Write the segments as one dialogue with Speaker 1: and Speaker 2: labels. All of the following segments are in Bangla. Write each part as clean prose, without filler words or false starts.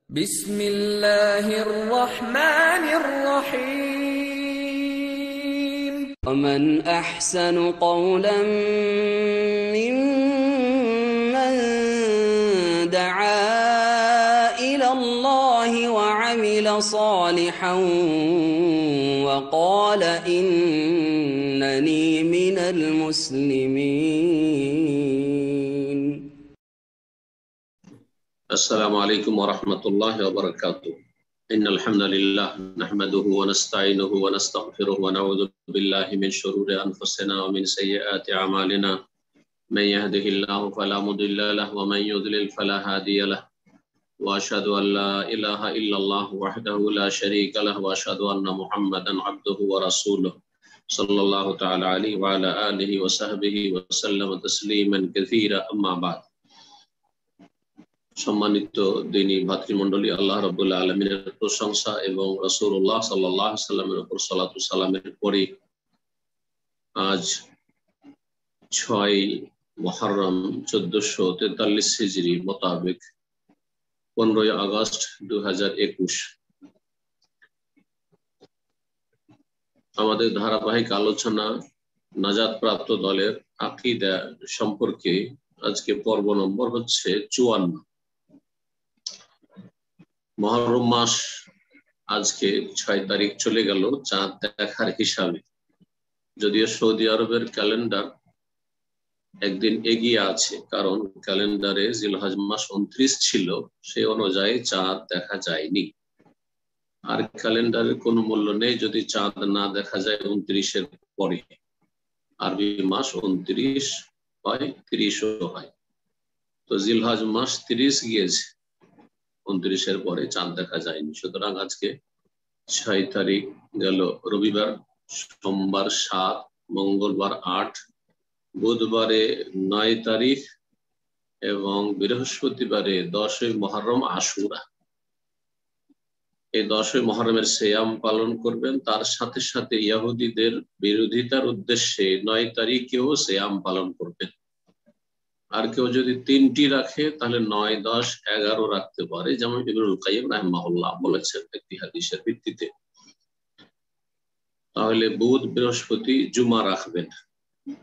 Speaker 1: بسم الله الرحمن الرحيم
Speaker 2: ومن أحسن قولا ممن دعا إلى الله وعمل صالحا وقال إنني من المسلمين.
Speaker 3: السلام عليكم ورحمة الله وبركاته. إن الحمد لله نحمده ونستعينه ونستغفره ونعوذ بالله من شرور أنفسنا ومن سيئات أعمالنا من يهده الله فلا مضل له ومن يضلل فلا هادي له وأشهد أن لا إله إلا الله وحده لا شريك له وأشهد أن محمدا عبده ورسوله صلى الله تعالى عليه وعلى آله وصحبه وسلم تسليما كثيرا أما بعد. সম্মানিত দিনী ভাতৃমণ্ডলী, আল্লাহ রাব্বুল আলামিনের প্রশংসা এবং রাসূলুল্লাহ সাল্লাল্লাহু আলাইহি সাল্লামের উপর সালাতু সালামের পরে আজ 6 মুহররম 1443 হিজরি মোতাবেক 15 আগস্ট 2021 আমাদের ধারাবাহিক আলোচনা নাজাত প্রাপ্ত দলের আকীদা সম্পর্কে আজকে পর্ব নম্বর হচ্ছে 54। মুহররম মাস আজকে 6 তারিখ চলে গেল চাঁদ দেখার হিসাবে, যদিও সৌদি আরবের ক্যালেন্ডার একদিন এগিয়ে আছে, কারণ ক্যালেন্ডারে জিলহজ মাস 29 ছিল, সেই অনুযায়ী চাঁদ দেখা যায়নি। আর ক্যালেন্ডারের কোনো মূল্য নেই যদি চাঁদ না দেখা যায় 29-এর পরে। আরবি মাস 29 হয়, 30ও হয়, তো জিলহজ মাস 30 গিয়েছে, 29-এর পরে চাঁদ দেখা যায়নি। সুতরাং আজকে 6 তারিখ গেল রবিবার, সোমবার 7, মঙ্গলবার 8, বুধবারে 9 তারিখ এবং বৃহস্পতিবারে 10 মুহররম আশুরা। এই 10 মুহররমের সিয়াম পালন করবেন। তার সাথে সাথে ইহুদিদের বিরোধিতার উদ্দেশ্যে 9 তারিখেও সিয়াম পালন করবেন। আর কেউ যদি 3টি রাখে তাহলে 9, 10, 11 রাখতে পারে, যেমন ইবনুল কাইয়্যিম রাহিমাহুল্লাহ বলেছেন একটি হাদিসের ভিত্তিতে। তাহলে বুধ, বৃহস্পতি, জুমা রাখবেন।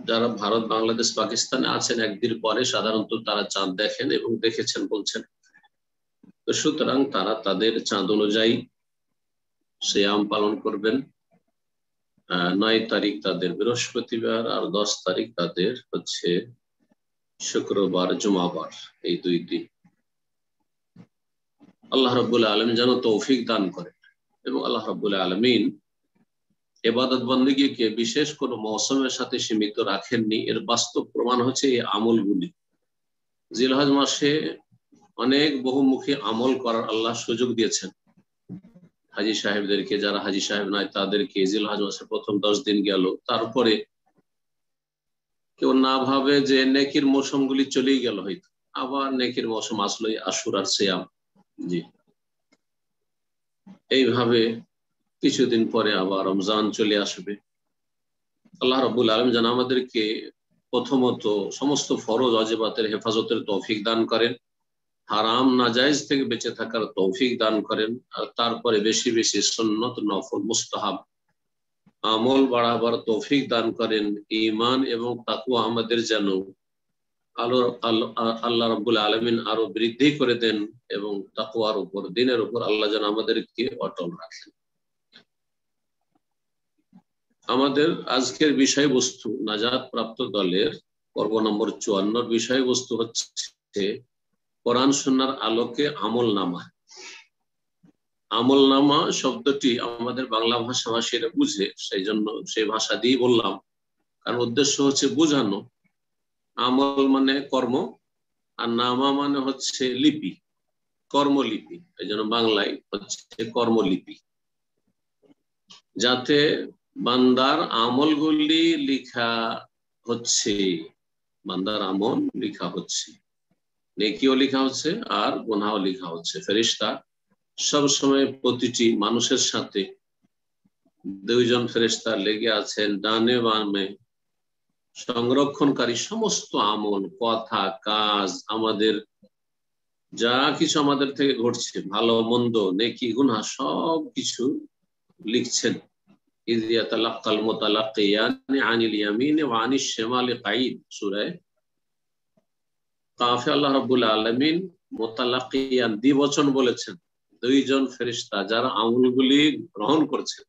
Speaker 3: যারা ভারত, বাংলাদেশ, পাকিস্তানে আছেন একদিন পরে সাধারণত তারা চাঁদ দেখেন এবং দেখেছেন বলছেন, তো সুতরাং তারা তাদের চাঁদ অনুযায়ী সিয়াম পালন করবেন। 9 তারিখ তাদের বৃহস্পতিবার আর 10 তারিখ তাদের হচ্ছে শুক্রবার, জুমাবার, এই 2 দিন। আল্লাহ রাব্বুল আলামিন যেন তৌফিক দান করেন এবং আল্লাহ রাব্বুল আলামিন ইবাদত বন্দেগীকে বিশেষ কোন মৌসুমের সাথে সীমিত রাখেননি। এর বাস্তব প্রমাণ হচ্ছে এই আমলগুলি। জিলহজ মাসে অনেক বহুমুখী আমল করার আল্লাহ সুযোগ দিয়েছেন হাজী সাহেবদেরকে, যারা হাজী সাহেব নয় তাদেরকে। জিলহজ মাসের প্রথম 10 দিন গেল, তারপরে কেউ না ভাবে যে নেকির মৌসুমগুলি চলেই গেল, হয়তো আবার নেকির মৌসুম আসলোই, আশুরার সিয়াম। জি, এইভাবে কিছুদিন পরে আবার রমজান চলে আসবে। আল্লাহ রাব্বুল আলামিন যেন আমাদেরকে প্রথমত সমস্ত ফরজ ওয়াজিবাতের হেফাজতের তৌফিক দান করেন, হারাম নাজায়েজ থেকে বেঁচে থাকার তৌফিক দান করেন, আর তারপরে বেশি বেশি সুন্নত, নফল, মুস্তাহাব আমল বাড়াবার তৌফিক দান করেন। ঈমান এবং তাকওয়া আমাদের যেন আল্লাহ রাব্বুল আলামিন আরো বৃদ্ধি করে দেন এবং তাকওয়ার উপর, দ্বীনের উপর আল্লাহ যেন আমাদেরকে অটল রাখেন। আমাদের আজকের বিষয়বস্তু নাজাত প্রাপ্ত দলের পর্ব নম্বর 54। বিষয়বস্তু হচ্ছে কোরআন সুন্নাহর আলোকে আমলনামা। আমলনামা শব্দটি আমাদের বাংলা ভাষাভাষীরা বুঝে, সেই জন্য সেই ভাষা দিয়ে বললাম, কারণ উদ্দেশ্য হচ্ছে বোঝানো। আমল মানে কর্ম, আর নামা মানে হচ্ছে লিপি, কর্মলিপি। এই জন্য বাংলায় হচ্ছে কর্মলিপি, যাতে বান্দার আমলগুলি লিখা হচ্ছে, বান্দার আমল লিখা হচ্ছে, নেকিও লিখা হচ্ছে আর গুনাহও লিখা হচ্ছে। ফেরেশতা সবসময় প্রতিটি মানুষের সাথে 2 জন ফেরেশতা লেগে আছেন, ডানে বামে, সংরক্ষণকারী সমস্ত আমল, কথা, কাজ, আমাদের যা কিছু আমাদের থেকে ঘটছে, ভালো মন্দ, নেকি গুনাহ, সব কিছু লিখছেন। ইয ইয়াতালাক্কাল মুতালাক্কিয়ানি আনিল ইয়ামিনি ওয়া আনিশ শিমালি কাঈদ, সূরা কাফে আল্লাহ রাব্বুল আলামিন মুতালাক্কিয়ান দ্বিবচন বলেছেন, দুইজন ফেরেশতা যারা আমলগুলি গ্রহণ করছেন।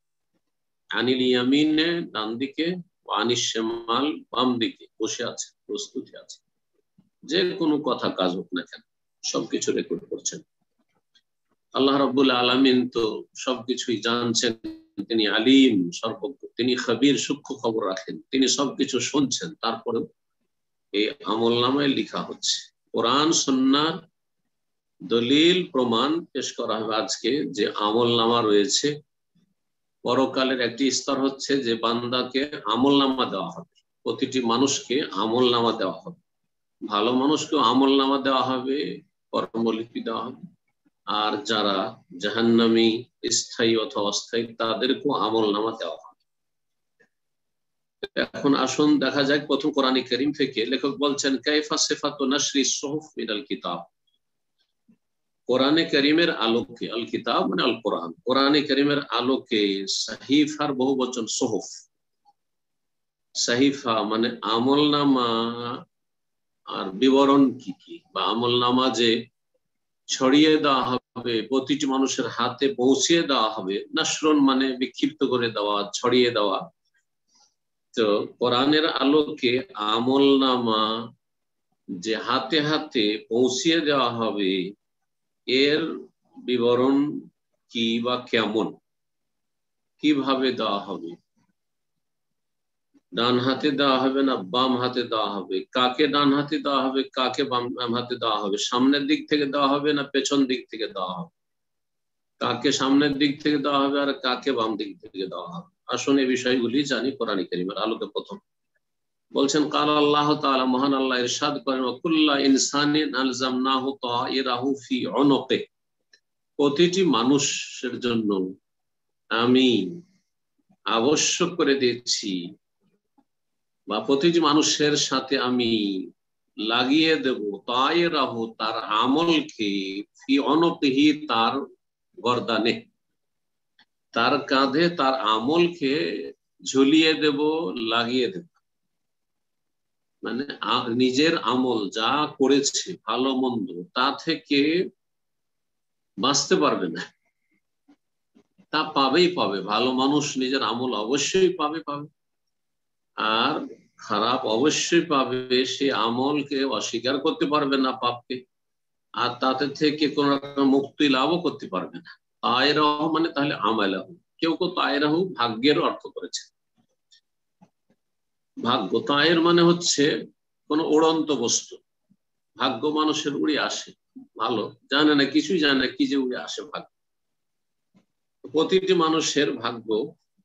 Speaker 3: আনিল ইয়ামিনে ডান দিকে, ওয়া আনিশ শিমাল বাম দিকে বসে আছে, প্রস্তুতি আছে। যে কোনো কথা কাজ হোক না কেন সবকিছু রেকর্ড করছেন। আল্লাহ রাব্বুল আলামিন তো সবকিছুই জানছেন, তিনি আলিম সর্বজ্ঞ, তিনি খবীর সূক্ষ্ম খবর রাখেন, তিনি সবকিছু শুনছেন। তারপরে এই আমলনামায় লেখা হচ্ছে। কোরআন সুন্নাহর দলিল প্রমাণ পেশ করা হবে আজকে। যে আমলনামা রয়েছে, পরকালের একটি স্তর হচ্ছে যে বান্দাকে আমলনামা দেওয়া হবে, প্রতিটি মানুষকে আমলনামা দেওয়া হবে। ভালো মানুষকেও আমলনামা দেওয়া হবে, কর্মলিপি দেওয়া হবে। আর যারা জাহান্নামী স্থায়ী অথবা অস্থায়ী তাদেরকেও আমলনামা দেওয়া হবে। এখন আসুন দেখা যাক প্রথম কোরআন কারীম থেকে। লেখক বলছেন কাইফা সিফাতু নাশরি সুহুফ মিনাল কিতাব। কোরআনে কারীমের আলোকে, আল কিতাব মানে আল কোরআন, কোরআনে কারীমের আলোকে সাহিফার বহুবচন সুহুফ। সাহিফা মানে আমলনামা আর বিবরণ কি কি, বা আমলনামা যে ছড়িয়ে দেওয়া হবে, প্রতিটি মানুষের হাতে পৌঁছিয়ে দেওয়া হবে। নাশরুন মানে বিক্ষিপ্ত করে দেওয়া, ছড়িয়ে দেওয়া। তো কোরআনের আলোকে আমলনামা যে হাতে হাতে পৌঁছিয়ে দেওয়া হবে, এর বিবরণ কি বা কেমন, কিভাবে দেওয়া হবে, ডান হাতে দেওয়া হবে না বাম হাতে দেওয়া হবে, কাকে ডান হাতে দেওয়া হবে, কাকে বাম হাতে দেওয়া হবে, সামনের দিক থেকে দেওয়া হবে না পেছন দিক থেকে দেওয়া হবে, কাকে সামনের দিক থেকে দেওয়া হবে আর কাকে বাম দিক থেকে দেওয়া হবে। আসুন এই বিষয়গুলি জানি কোরআন কারীমের আলোকে। প্রথম বলছেন কাল আল্লাহ তাআলা, মহান আল্লাহ ইরশাদ করেন, ওয়াকুল্লা ইনসানিন আলজামনাহু তাইরাহু ফি উনুকি। প্রতিটি মানুষের জন্য আমি আবশ্যক করে দিয়েছি, বা প্রতিটি মানুষের সাথে আমি লাগিয়ে দেব তাইরাহু তার আমলকে, ফি উনুকিহি তার গর্দানে, তার কাঁধে তার আমলকে ঝুলিয়ে দেব, লাগিয়ে দেব। মানে নিজের আমল যা করেছে ভালো মন্দ, তা থেকে বাঁচতে পারবে না, তা পাবেই পাবে। ভালো মানুষ নিজের আমল অবশ্যই পাবে, আর খারাপ অবশ্যই পাবে। সে আমলকে অস্বীকার করতে পারবে না, পাপকে, আর তাতে থেকে কোন রকম মুক্তি লাভও করতে পারবে না। তায়রাহু মানে তাহলে আমালাহু, কেউ কেউ তায়রাহু ভাগ্যের অর্থ করেছে। ভাগ্য, তায়ের মানে হচ্ছে কোন উড়ন্ত বস্তু। ভাগ্য মানুষের উড়ে আসে, ভালো জানে না, কিছুই জানে না কি যে উড়ে আসে ভাগ্য। প্রতিটি মানুষের ভাগ্য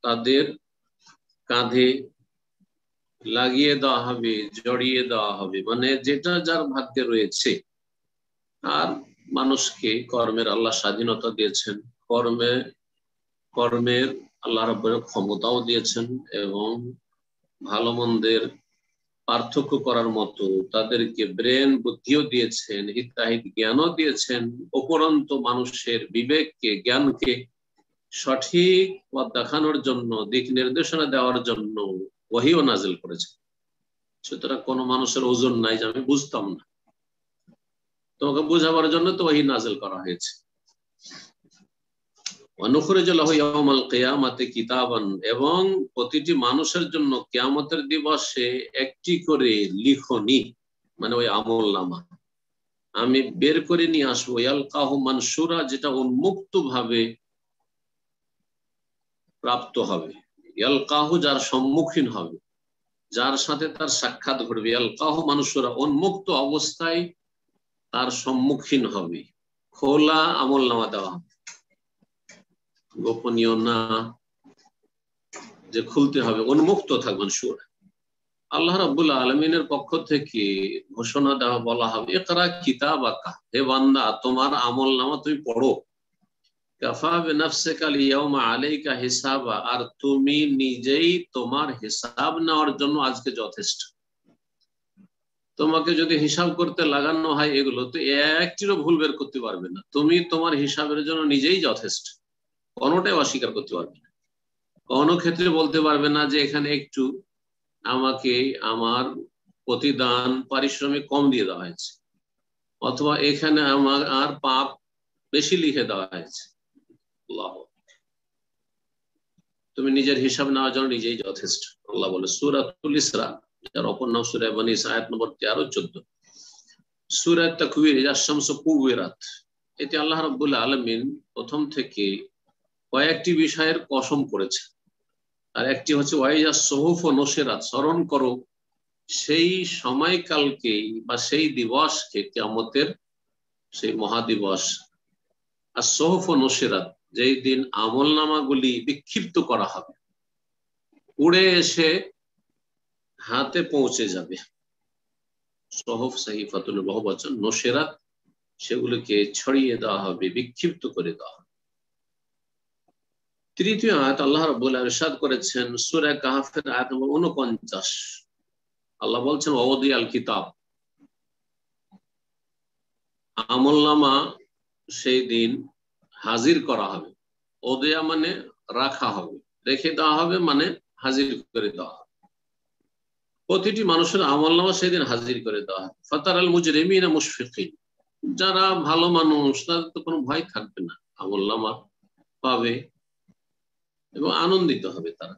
Speaker 3: তাদের কাঁধে লাগিয়ে দেওয়া হবে, জড়িয়ে দেওয়া হবে, মানে যেটা যার ভাগ্যে রয়েছে। আর মানুষকে কর্মের আল্লাহ স্বাধীনতা দিয়েছেন, কর্মের আল্লাহ রাব্বুল ক্ষমতাও দিয়েছেন, এবং ভালো মন্দের পার্থক্য করার মতো তাদেরকে ব্রেন বুদ্ধিও দিয়েছেন, হিতাহিত জ্ঞানও দিয়েছেন। উপরন্ত মানুষের বিবেককে, জ্ঞানকে সঠিক পথ দেখানোর জন্য, দিক নির্দেশনা দেওয়ার জন্য ওহীও নাজিল করেছেন। সুতরাং কোন মানুষের ওজন নাই যে আমি বুঝতাম না, তোমাকে বোঝাবার জন্য তো ওহী নাজিল করা হয়েছে। ওয়ানুখরিজু লাহু ইয়াওমাল কিয়ামাতি কিতাবান, এবং প্রতিটি মানুষের জন্য কিয়ামতের দিবসে একটি করে লিখনি, মানে ওই আমলনামা আমি বের করে নিয়ে আসবো। ইয়ালকাহু মানসুরা, যেটা উন্মুক্ত ভাবে প্রাপ্ত হবে। ইয়ালকাহু যার সম্মুখীন হবে, যার সাথে তার সাক্ষাৎ ঘটবে। ইয়ালকাহু মানসুরা উন্মুক্ত অবস্থায় তার সম্মুখীন হবে। খোলা আমলনামা দেওয়া হবে, গোপনীয় না যে খুলতে হবে, উন্মুক্ত থাকবেন সুর। আল্লাহ রাব্বুল আলামিনের পক্ষ থেকে ঘোষণা দেওয়া, বলা হবে ইকরা কিতাবাকা, হে বান্দা তোমার আমলনামা তুমি পড়ো। কাফা বিনাফসিকা আল-ইয়াওমা আলাইকা হিসাবা, আর তুমি নিজেই তোমার হিসাব নেওয়ার জন্য আজকে যথেষ্ট। তোমাকে যদি হিসাব করতে লাগানো হয় এগুলো, তো একটিরও ভুল বের করতে পারবে না। তুমি তোমার হিসাবের জন্য নিজেই যথেষ্ট, কোনোটাই অস্বীকার করতে পারবে না। কোনো ক্ষেত্রে বলতে পারবে না যে এখানে একটু আমাকে আমার প্রতিদান পারিশ্রমিক কম দিয়ে দেওয়া হয়েছে, অথবা এখানে আমার আর পাপ বেশি লিখে দেওয়া হয়েছে। আল্লাহ, তুমি নিজের হিসাব নেওয়ার জন্য নিজেই যথেষ্ট। আল্লাহ বলে সূরাতুল ইসরা, যার অপর নাম সূরা বনী ইসরাঈল, আয়াত নম্বর 13-14। সূরা তাকবীর, ইযা শামসু কুওয়িরাত, এতে আল্লাহ রাব্বুল আলামিন প্রথম থেকে কয়েকটি বিষয়ের কসম করেছে। আর একটি হচ্ছে ওয়াইজা সুহুফ নুশিরাত, স্মরণ করো সেই সময়কালকে বা সেই দিবসকে, কিয়ামতের সেই মহাদিবস। আর সুহুফ নুশিরাত, যেই দিন আমলনামাগুলি বিক্ষিপ্ত করা হবে, উড়ে এসে হাতে পৌঁছে যাবে। সুহুফ সাহিফাতুল বহুবচন, নুশিরাত সেগুলোকে ছড়িয়ে দেওয়া হবে, বিক্ষিপ্ত করে দেওয়া হবে। তৃতীয় আয়াত আল্লাহ রাব্বুল আলামিন ইরশাদ করেছেন সূরা কাহফের আয়াত নম্বর 49। আল্লাহ বলছেন ওয়াদিয়াল কিতাব, আমলনামা সেই দিন হাজির করা হবে। ওদিয়া মানে রাখা হবে, রেখে দেওয়া হবে মানে হাজির করে দেওয়া হবে। প্রতিটি মানুষের আমলনামা সেদিন হাজির করে দেওয়া হবে। ফাতারাল মুজরিমিনা মুশফিকিন, যারা ভালো মানুষ তাদের তো কোনো ভয় থাকবে না, আমলনামা পাবে এবং আনন্দিত হবে। তারা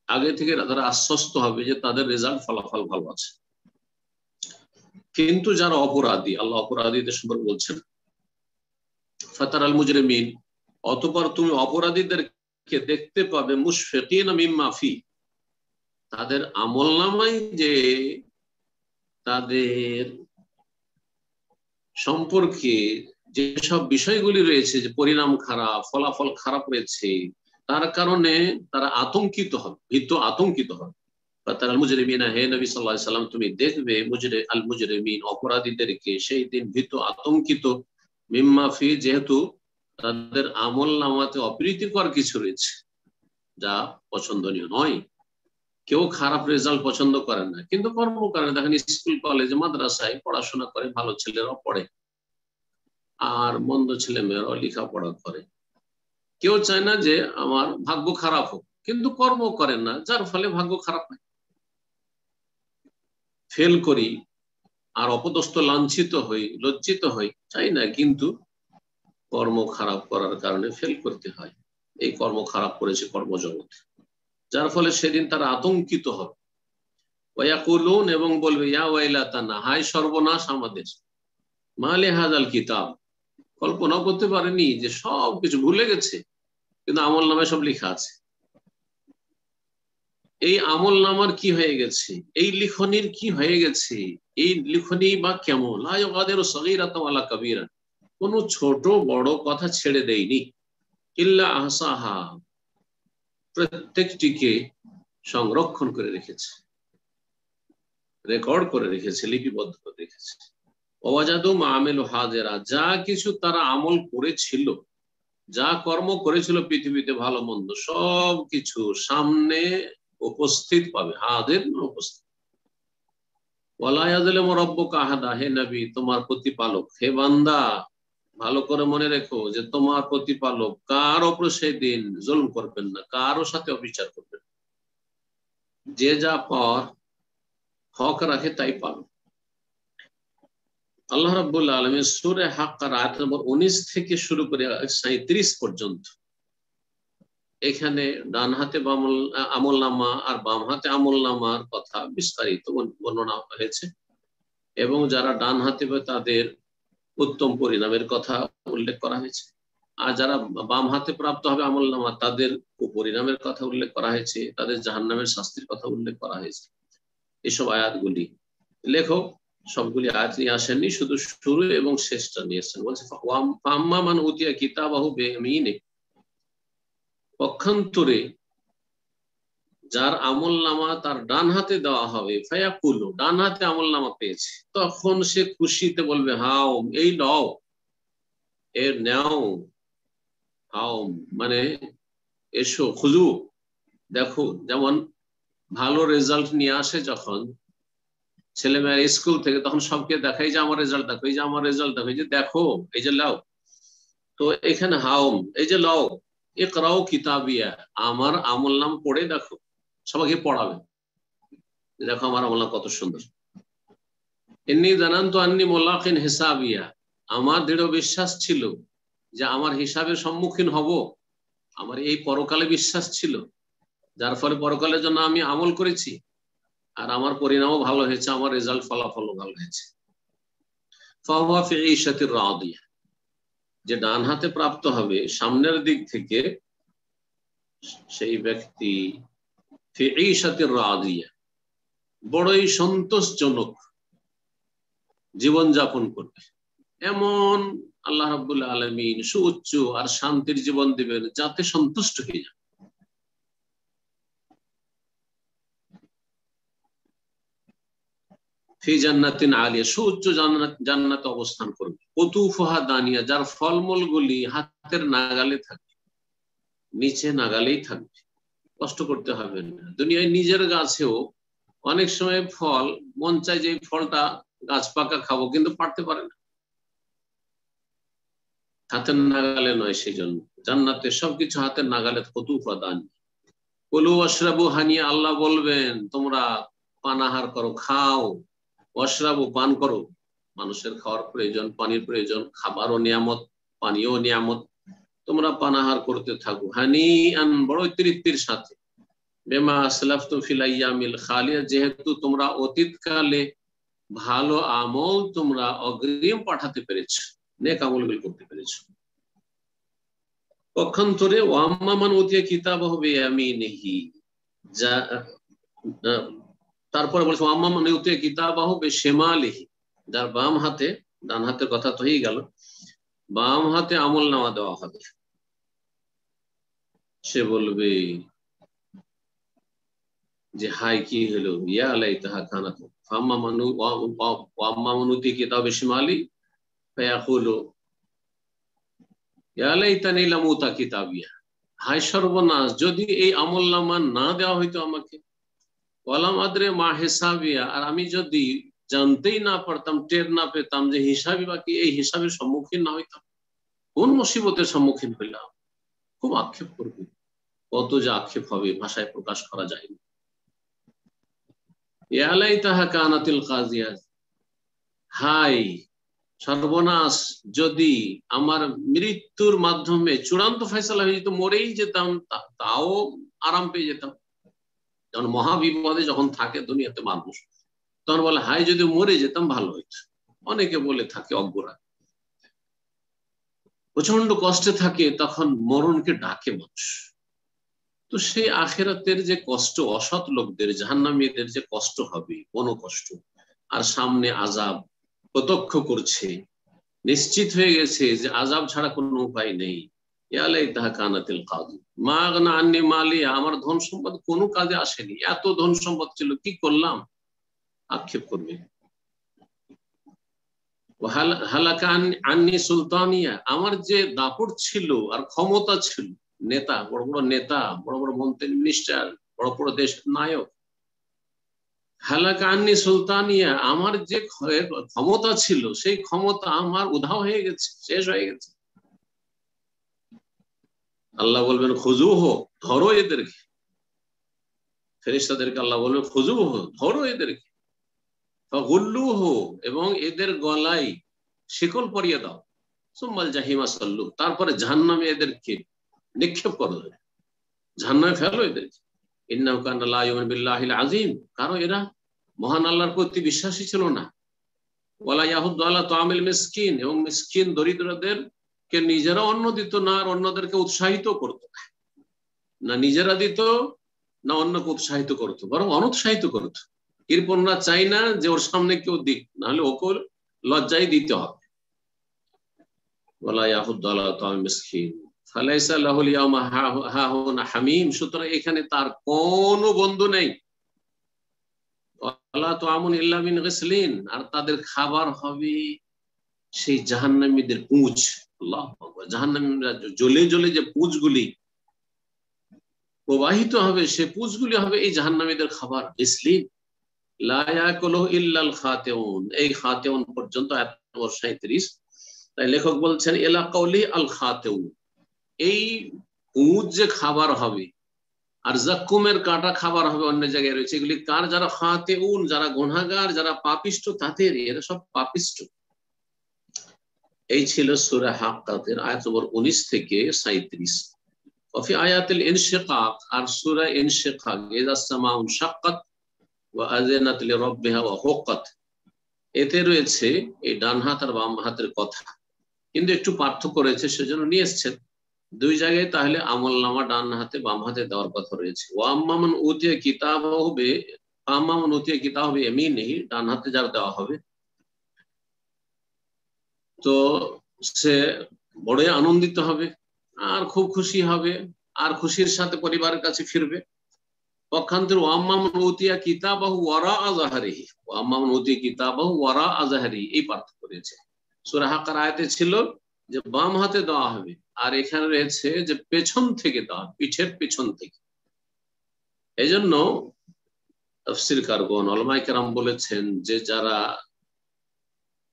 Speaker 3: আগে থেকে তারা আশ্বস্ত হবে যে তাদের রেজাল্ট, ফলাফল ভালো আছে। কিন্তু যারা অপরাধী, আল্লাহ অপরাধীদের সম্পর্কে বলছেন ফাতারাল মুজরিমিন, অতঃপর তুমি অপরাধীদেরকে দেখতে পাবে মুশফিকিনা মিম্মা ফি, তাদের আমলনামায় যে তাদের সম্পর্কে যেসব বিষয়গুলি রয়েছে, যে পরিণাম খারাপ, ফলাফল খারাপ রয়েছে, তার কারণে তারা আতঙ্কিত হবে, ভীত আতঙ্কিত হবে। ফাতারাল মুজরিমিনা, হে নবী সাল্লাল্লাহু আলাইহি সাল্লাম তুমি দেখবে আল মুজরিমিন, অপরাধীদেরকে সেই দিন ভীত আতঙ্কিত, মিম্মা ফি, যেহেতু তাদের আমলনামাতে অপ্রীতিকর কিছু রয়েছে যা পছন্দনীয় নয়। কেউ খারাপ রেজাল্ট পছন্দ করে না, কিন্তু কর্ম করে না। দেখেন স্কুল কলেজে মাদ্রাসায় পড়াশোনা করে, ভালো ছেলেরাও পড়ে আর মন্দ ছেলে মেয়েরাও লেখাপড়া করে। কেউ চায় না যে আমার ভাগ্য খারাপ হোক, কিন্তু কর্ম করেন না, যার ফলে ভাগ্য খারাপ হয়। ফেল করি আর অপদস্থ, লাঞ্ছিত হই, লজ্জিত হই, চাই না, কিন্তু কর্ম খারাপ করার কারণে ফেল করতে হয়। এই কর্ম খারাপ করেছে কর্মজগতে, যার ফলে সেদিন তারা আতঙ্কিত হবে। ওয়ায়াকুলুন, এবং বলবে ইয়া ওয়াইলাতানা, হায় সর্বনাশ আমাদের, মা লিহাযাল কিতাব, কল্পনাও করতে পারেনি যে সব কিছু ভুলে গেছে, কিন্তু আমল নামায় সব লেখা আছে। এই আমল নামার কি হয়ে গেছে, এই লিখনির কি হয়ে গেছে, এই লিখনি বা কেমন, লা ইউগাদিরু সগীরাতান ওয়ালা কাবীরা, কোন ছোট বড় কথা ছেড়ে দেয়নি, ইল্লা আহসাহা, প্রত্যেকটিকে সংরক্ষণ করে রেখেছে, রেকর্ড করে রেখেছে, লিপিবদ্ধ করে রেখেছে। ওয়াজাদু মা আমিলু হাজিরা, যা কিছু তারা আমল করেছিল, যা কর্ম করেছিল পৃথিবীতে ভালো মন্দ, সব কিছু সামনে উপস্থিত পাবে, হাজির উপস্থিত। ওয়ালা ইয়াযলিমু রাব্বুকা আহাদা, হে নবী তোমার প্রতিপালক, হে বান্দা ভালো করে মনে রেখো যে তোমার প্রতিপালক কার উপর সেদিন জুলম করবেন না, কারো সাথে অবিচার করবেন না। যে যা পাওয়ার হক রাখে তাই পাবে। আল্লাহ রাব্বুল আলামিন সূরা হাক্কার আয়াত নম্বর 19 থেকে শুরু করে 37 পর্যন্ত, এখানে ডান হাতে আমলনামা আর বাম হাতে আমলনামার কথা বিস্তারিত বর্ণনা হয়েছে, এবং যারা ডান হাতে তাদের উত্তম পরিণামের কথা উল্লেখ করা হয়েছে, আর যারা বাম হাতে প্রাপ্ত হবে আমলনামা তাদের কুপরিণামের কথা উল্লেখ করা হয়েছে, তাদের জাহান্নামের শাস্তির কথা উল্লেখ করা হয়েছে। এসব আয়াতগুলি লেখক সবগুলি আয়াত নিয়ে আসেননি, শুধু শুরু এবং শেষটা নিয়ে এসেছেন। বলছে ফাম্মা মান উতিয়া কিতাবাহু বিয়ামিনে, পক্ষান্তরে যার আমলনামা তার ডান হাতে দেওয়া হবে, ফায়াকুলু, ডান হাতে আমলনামা পেয়েছে, তখন সে খুশিতে বলবে হাও, এই নাও, এর নাও, হাও মানে এসো, খুজু, দেখো। যেমন ভালো রেজাল্ট নিয়ে আসে যখন ছেলেমেয়েরা স্কুল থেকে তখন সবকে দেখাই যে আমার রেজাল্ট দেখো, এই যে আমার রেজাল্ট দেখো, এই যে দেখো, এই যে লাও। তো এখানে হাউম, এই যে লাও, ইকরাও কিতাবিয়া, আমার আমল নাম পড়ে দেখো, সবাইকে পড়াবে, দেখো আমার আমল নাম কত সুন্দর। ইন্নী জানান্তু আন্নী মুলাকিন হিসাবিয়া, আমার দৃঢ় বিশ্বাস ছিল যে আমার হিসাবের সম্মুখীন হব, আমার এই পরকালে বিশ্বাস ছিল, যার ফলে পরকালের জন্য আমি আমল করেছি, আর আমার পরিণামও ভালো হয়েছে, আমার রেজাল্ট ফলাফলও ভালো হয়েছে। ফাহুয়া ফি ঈশাতির রাদিয়া, যে ডান হাতে প্রাপ্ত হবে সামনের দিক থেকে, সেই ব্যক্তি ফি ঈশাতির রাদিয়া, বড়ই সন্তোষজনক জীবন যাপন করবে। এমন আল্লাহ রাব্বুল আলামিন সুউচ্চ আর শান্তির জীবন দিবেন যাতে সন্তুষ্ট হয়ে যাবে। ফি জান্নাতিন আলিয়া, সুউচ্চ জান্নাতে অবস্থান করবে। কুতুফুহা দানিয়া, যার ফলমূল গুলি হাতের নাগালে থাকবে, নিচে নাগালেই থাকবে, কষ্ট করতে হবে না। দুনিয়ায় নিজের গাছেও অনেক সময় ফল মন চায় যে ফলটা গাছ পাকা খাবো, কিন্তু পারতে পারে না, হাতের নাগালে নয়। সেই জন্য জান্নাতে সবকিছু হাতের নাগালে। কুতুফুহা দানিয়া, কুলু ওয়াশরাবু হানিয়া, আল্লাহ বলবেন তোমরা পানাহার করো, খাও, ওয়াশরাবু পান করো, মানুষের খাওয়ার প্রয়োজন, পানির প্রয়োজন, খাবারও নিয়ামত, পানিও নিয়ামত, তোমরা পানাহার করতে থাকো, হানি আন, বড় তৃপ্তির সাথে, বিমা আসলাফতুম ফিল আইয়ামিল খালিয়া, যেহেতু তোমরা অতীতকালে ভালো আমল তোমরা অগ্রিম পাঠাতে পেরেছো, নেক আমলগুলো করতে পেরেছো। পক্ষান্তরে ওয়াম্মা মান উতিয়া কিতাবাহু বিয়ামিনিহি, যা তারপরে বলছে ওয়াম্মা মান উতিয়া কিতাবাহু বিশিমালিহি, যার বাম হাতে, ডান হাতের কথা তো হয়ে গেল, বাম হাতে আমল নামা দেওয়া হবে, সে বলবে যে হাই কি হলো, ইয়া লাইতাহা কানাত, ফাম্মা মানু ওয়াম্মা মান উতিয়া কিতাবাহু বিশিমালি ফায়াকুলু ইয়া লাইতানি লাম উতা কিতাবিয়া, হায় সর্বনাশ, যদি এই আমল নামা না দেওয়া হইতো আমাকে, ওয়ালাম আদরে মা হিসাবিয়া, আর আমি যদি জানতেই না পারতাম, টের না পেতাম যে হিসাবই বাকি, এই হিসাবের সম্মুখীন না হইতাম, কোন মুসিবতের সম্মুখীন হইলাম। খুব আক্ষেপ করবে, কত যে আক্ষেপ হবে ভাষায় প্রকাশ করা যায় না। ইয়া লাইতাহা কানাতিল কাজিয়া, হাই সর্বনাশ, যদি আমার মৃত্যুর মাধ্যমে চূড়ান্ত ফয়সালা হয়ে যেত, মরেই যেতাম, তাও আরাম পেয়ে যেতাম। যেমন মহাবিপদে যখন থাকে দুনিয়াতে মানুষ, তখন বলে হাই যদি মরে যেতাম ভালো হইত। অনেকে বলে থাকে অজ্ঞরা, প্রচন্ড কষ্টে থাকে, তখন মরণকে ডাকে মানুষ। তো সেই আখেরাতের যে কষ্ট, অসৎ লোকদের, জাহান্নামীদের যে কষ্ট হবে, কোনো কষ্ট, আর সামনে আযাব প্রত্যক্ষ করছে, নিশ্চিত হয়ে গেছে যে আযাব ছাড়া কোনো উপায় নেই। ইয়া লাইতাহা কানাতিল কাযী মা আগনা আন্নী মালিয়া, আমার ধন সম্পদ কোনো কাজে আসেনি, এত ধন সম্পদ ছিল, কি করলাম, আক্ষেপ করবে। হালাকা আন্নী সুলতানিয়া, আমার যে দাপট ছিল আর ক্ষমতা ছিল, নেতা, বড় বড় নেতা, বড় বড় মন্ত্রী মিনিস্টার, বড় বড় দেশের নায়ক, হালাকা আন্নী সুলতানিয়া, আমার যে ক্ষমতা ছিল, সেই ক্ষমতা আমার উধাও হয়ে গেছে, শেষ হয়ে গেছে। আল্লাহ বলবেন খুজুহ, ধরো এদেরকে, ফেরেশতাদেরকে আল্লাহ বলবেন খুজুহ, ধরো এদেরকে, ফাগুল্লুহ, এবং এদের গলায় শিকল পরিয়ে দাও, সুম্মাল জাহিমা সাল্লু, তারপরে জাহান্নামে এদেরকে নিক্ষেপ করো, জাহান্নামে ফেলো এদেরকে। ইন্নাহু কানা লা ইউমিনু বিল্লাহিল আযীম, কারণ এরা মহান আল্লাহর প্রতি বিশ্বাসী ছিল না। ওয়ালা ইয়াহুদ্দু আলা তাআমিল মিসকিন, এবং মিসকিন দরিদ্রদেরকে নিজেরা অন্ন দিত না, আর অন্যদেরকে উৎসাহিত করতো না, নিজেরা দিত না অন্যকে উৎসাহিত করতো, বরং অনুৎসাহিত করতো। কৃপণরা চাই না যে ওর সামনে কেউ দিক, নাহলে ওকে লজ্জায় দিতে হবে। ওয়ালা ইয়াহুদ্দু আলা তাআমিল মিসকিন ফালাইসা লাহুল ইয়াওমা হাহুনা হামীম, সুতরাং এখানে তার কোনো বন্ধু নেই। ওয়ালা তুআমুন ইল্লা মিন গিসলিন, আর তাদের খাবার হবে সেই জাহান্নামীদের পুঁজ। আল্লাহু আকবার, জাহান্নামীরা জ্বলে জ্বলে যে পুঁজগুলি প্রবাহিত হবে, সে পুঁজগুলি হবে এই জাহান্নামীদের খাবার, গিসলিন। লা ইয়াকুলুহু ইল্লাল খাতিউন, এই খাতিউন পর্যন্ত আয়াত নম্বর 37। তাই লেখক বলছেন ইলা কাউলি আল খাতিউন, এই উট যে খাবার হবে আর জাক্কুমের কাটা খাবার হবে অন্য জায়গায় রয়েছে, এগুলি কার? যারা খাতিউন, যারা গুনাহগার, যারা পাপিষ্ট, তাদের, এরা সব পাপিষ্ট। এই ছিল সূরা হাক্কাতের আয়াত নম্বর 19 থেকে 37। وفي آيات الانشقاق আর সূরা ইনশিকাক, ইযা সামাউ শাক্কাত ওয়া আযানাত লিরাব্বিহা ওয়া হুক্কাত, এতে রয়েছে এই ডান হাত আর বাম হাতের কথা, কিন্তু একটু পার্থক্য রয়েছে, সেজন্য নিয়ে এসেছেন দুই জায়গায়। তাহলে আমলনামা ডান হাতে বাম হাতে দেওয়ার কথা রয়েছে। ওয়া আম্মামান উতিয়া কিতাবাহু আম্মামান উতিয়া কিতাবাহু বিয়ামিনিহি, ডান হাতে যার দেওয়া হবে তো সে বড়ই আনন্দিত হবে আর খুব খুশি হবে আর খুশির সাথে পরিবারের কাছে ফিরবে। পক্ষান্তরে ওয়াম্মামান উতিয়া কিতাবাহু ওয়ারাআ যাহরিহি, ওয়াম্মামান উতিয়া কিতাবাহু ওয়ারাআ যাহরিহি, এই পার্থক্য রয়েছে। সূরা হাক্কার আয়াতে ছিল যে বাম হাতে দেওয়া হবে, আর এখানে রয়েছে যে পেছন থেকে দেওয়া, পিঠের পেছন থেকে। এজন্য তাফসীরকারগণ, উলামায়ে কেরাম বলেছেন যে যারা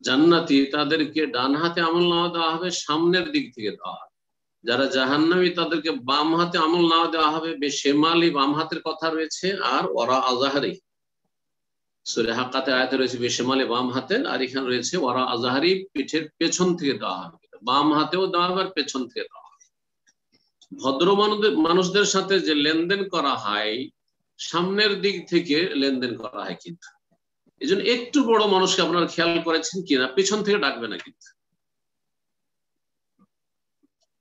Speaker 3: জান্নাতি তাদেরকে ডান হাতে আমলনামা দেওয়া হবে, সামনের দিক থেকে দেওয়া হবে। যারা জাহান্নামী তাদেরকে বাম হাতে আমলনামা দেওয়া হবে, বেশেমালি বাম হাতের কথা রয়েছে। আর ওয়ারা আযাহরি, সূরা হাক্কাতে আয়াতে রয়েছে বেশেমালি বাম হাতের, আর এখানে রয়েছে ওয়ারা আযাহরি, পিঠের পেছন থেকে দেওয়া হবে। বাম হাতেও দেওয়া হবে আর পেছন থেকে দেওয়া হবে। ভদ্র মানুষদের সাথে যে লেনদেন করা হয়, সামনের দিক থেকে লেনদেন করা হয়। কিন্তু এই জন্য একটু বড় মানুষকে আপনারা খেয়াল করেছেন কিনা, পেছন থেকে ডাকবে না। কিন্তু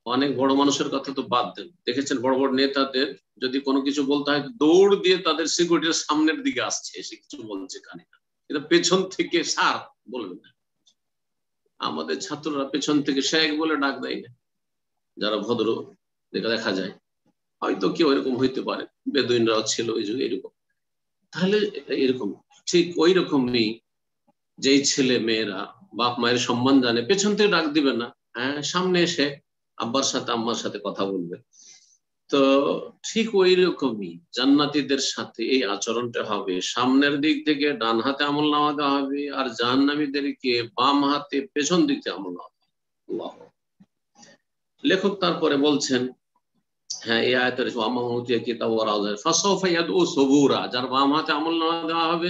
Speaker 3: অনেক বড় মানুষের কথা তো বাদ দেন, দেখেছেন বড় বড় নেতাদের যদি কোনো কিছু বলতে হয়, দৌড় দিয়ে তাদের সিকিউরিটির সামনের দিকে আসছে, এসে কিছু বলছে কানে, কিন্তু পেছন থেকে স্যার বলবেন না। আমাদের ছাত্ররা পেছন থেকে শেখ বলে ডাক দেয় না, যারা ভদ্র দেখা যায়। হয়তো কেউ এরকম হইতে পারে, বেদুইনরাও ছিল ওই যুগে এরকম। তাহলে এরকম ঠিক ওই রকমই যেই ছেলে মেয়েরা বাপ মায়ের সম্মান জানে, পেছন থেকে ডাক দিবে না, হ্যাঁ সামনে এসে আব্বার সাথে আম্মার সাথে কথা বলবে। তো ঠিক ওই রকমই জান্নাতীদের সাথে এই আচরণটা হবে, সামনের দিক থেকে ডান হাতে আমলনামা দেওয়া হবে, আর জাহান্নামীদেরকে বাম হাতে পেছন দিক থেকে আমলনামা দেওয়া হবে। আল্লাহ। লেখক তারপরে বলছেন, হ্যাঁ এই আয়াতের যার বাম হাতে আমলনামা দেওয়া হবে,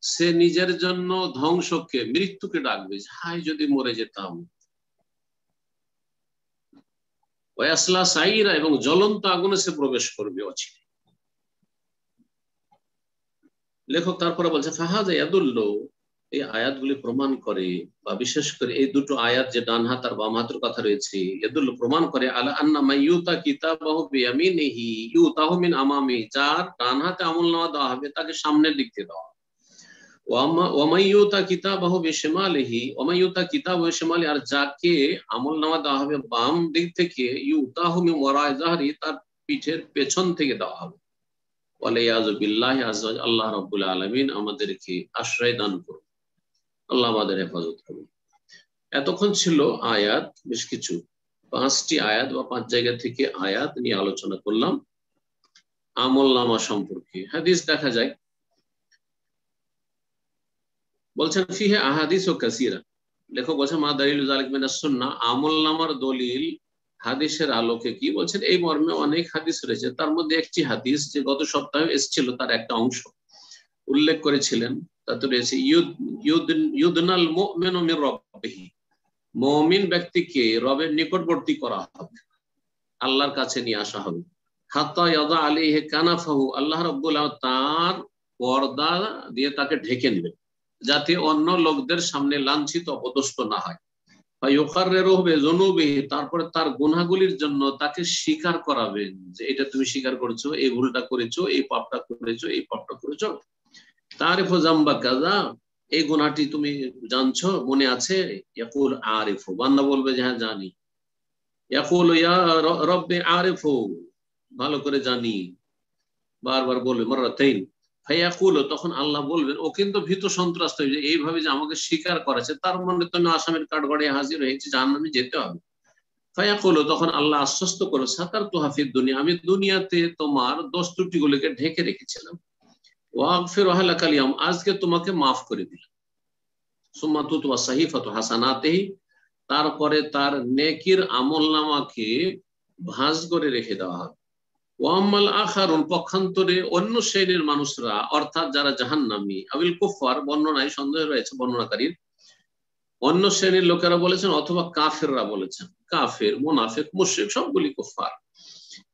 Speaker 3: সে নিজের জন্য ধ্বংসকে, মৃত্যুকে ডাকবে, হায় যদি মরে যেতাম। ওয়াসলা সাইরা, এবং জ্বলন্ত আগুনে সে প্রবেশ করবে অচিরে। লেখক তারপরে বলছে ফাহাযা ইয়াদুল্লু, এই আয়াতগুলি প্রমাণ করে, বা বিশেষ করে এই দুটো আয়াত যে ডান হাত আর বাম হাতের কথা রয়েছে, ইয়াদুল্লু প্রমাণ করে আলা আন্না মাইয়ুতা কিতাবাহু বিয়ামিনিহি ইউতাহু মিন আমামি, যার ডান হাতে আমলনামা দেওয়া হবে তাকে সামনের দিক থেকে দেওয়া হবে। ওয়া মাইয়ুতা কিতাবাহু বিশিমালিহি, ওয়া মাইয়ুতা কিতাবাহু বিশিমালি, আর যাকে আমলনামা দেওয়া হবে বাম দিক থেকে, ইউতাহু মিন ওয়ারা'i যাহরি, তার পিঠের পেছন থেকে দেওয়া হবে। ওয়ালিয়াযু বিল্লাহি আযজা ওয়া জাল্লা, আল্লাহ রাব্বুল আলামিন আমাদেরকে আশ্রয় দান করুন, আল্লাহ আমাদের হেফাজত করুন। এতক্ষণ ছিল আয়াত, বেশ কিছু 5টি আয়াত বা 5 জায়গা থেকে আয়াত নিয়ে আলোচনা করলাম আমলনামা সম্পর্কে। হাদিস দেখা যায়, বলছেন ফিহে আহাদিস ও কাসীরা, লেখক বলছেন মা দালিলু যালিক মিনাস সুন্নাহ, আমলনামার দলিল হাদিসের আলোকে কি বলছেন, এই মর্মে অনেক হাদিস রয়েছে। তার মধ্যে একটি হাদিস যে গত সপ্তাহে এসেছিল, তার একটা অংশ উল্লেখ করেছিলেন, তাতে রয়েছে ইউদনাল মুমিনু মির রাব্বিহি, মুমিন ব্যক্তিকে রবের নিকটবর্তী করা হবে, আল্লাহর কাছে নিয়ে আসা হবে। হাত্তা ইয়াদা আলাইহি কানাফাহু, আল্লাহ রাব্বুল আলামিন তার পর্দা দিয়ে তাকে ঢেকে নেবেন, যাতে অন্য লোকদের সামনে লাঞ্ছিত অপদস্থ না হয়। তারপরে তার গুনাহগুলির জন্য তাকে স্বীকার করাবেন, যে এটা তুমি স্বীকার করেছো, এই ভুলটা করেছো, এই পাপটা করেছো, এই পাপটা করেছো। তারিফু জাম্বা কাযা, এই গুনাহটি তুমি জানছো, মনে আছে? ইয়াকুল আরিফু, বান্দা বলবে যে হ্যাঁ জানি। ইয়াকুল ইয়া রব্বি আরিফু, ভালো করে জানি, বারবার বলবে মাররাতাইন। ফায়াকুল, তখন আল্লাহ বলবেন, ও কিন্তু ভীত সন্ত্রস্ত হয়ে যায়, এইভাবে যে আমাকে স্বীকার করেছে, তার মানে তো আসামের কাঠগড়ে হাজির হয়েছে, জাহান্নামে যেতে হবে। ফায়াকুল, তখন আল্লাহ আশ্বস্ত করে সাতারতুহা ফিদ দুনিয়া, আমি দুনিয়াতে তোমার দোষ ত্রুটিগুলোকে ঢেকে রেখেছিলাম। ওয়াগফির লাকাল ইয়াউম, আজকে তোমাকে মাফ করে দিলাম। সুম্মা তুতওয়া সাহিফাতু হাসানাতিহি, তারপরে তার নেকির আমলনামাকে ভাঁজ করে রেখে দেওয়া হবে। ওয়াম্মাল আখারুন, পক্ষান্তরে অন্য শ্রেণীর মানুষরা, অর্থাৎ যারা জাহান্নামী, আবিল কুফার, বর্ণনায় সন্দেহ রয়েছে বর্ণনাকারীর, অন্য শ্রেণীর লোকেরা বলেছেন অথবা কাফেররা বলেছেন, কাফের, মুনাফিক, মুশরিক সবগুলি কুফার,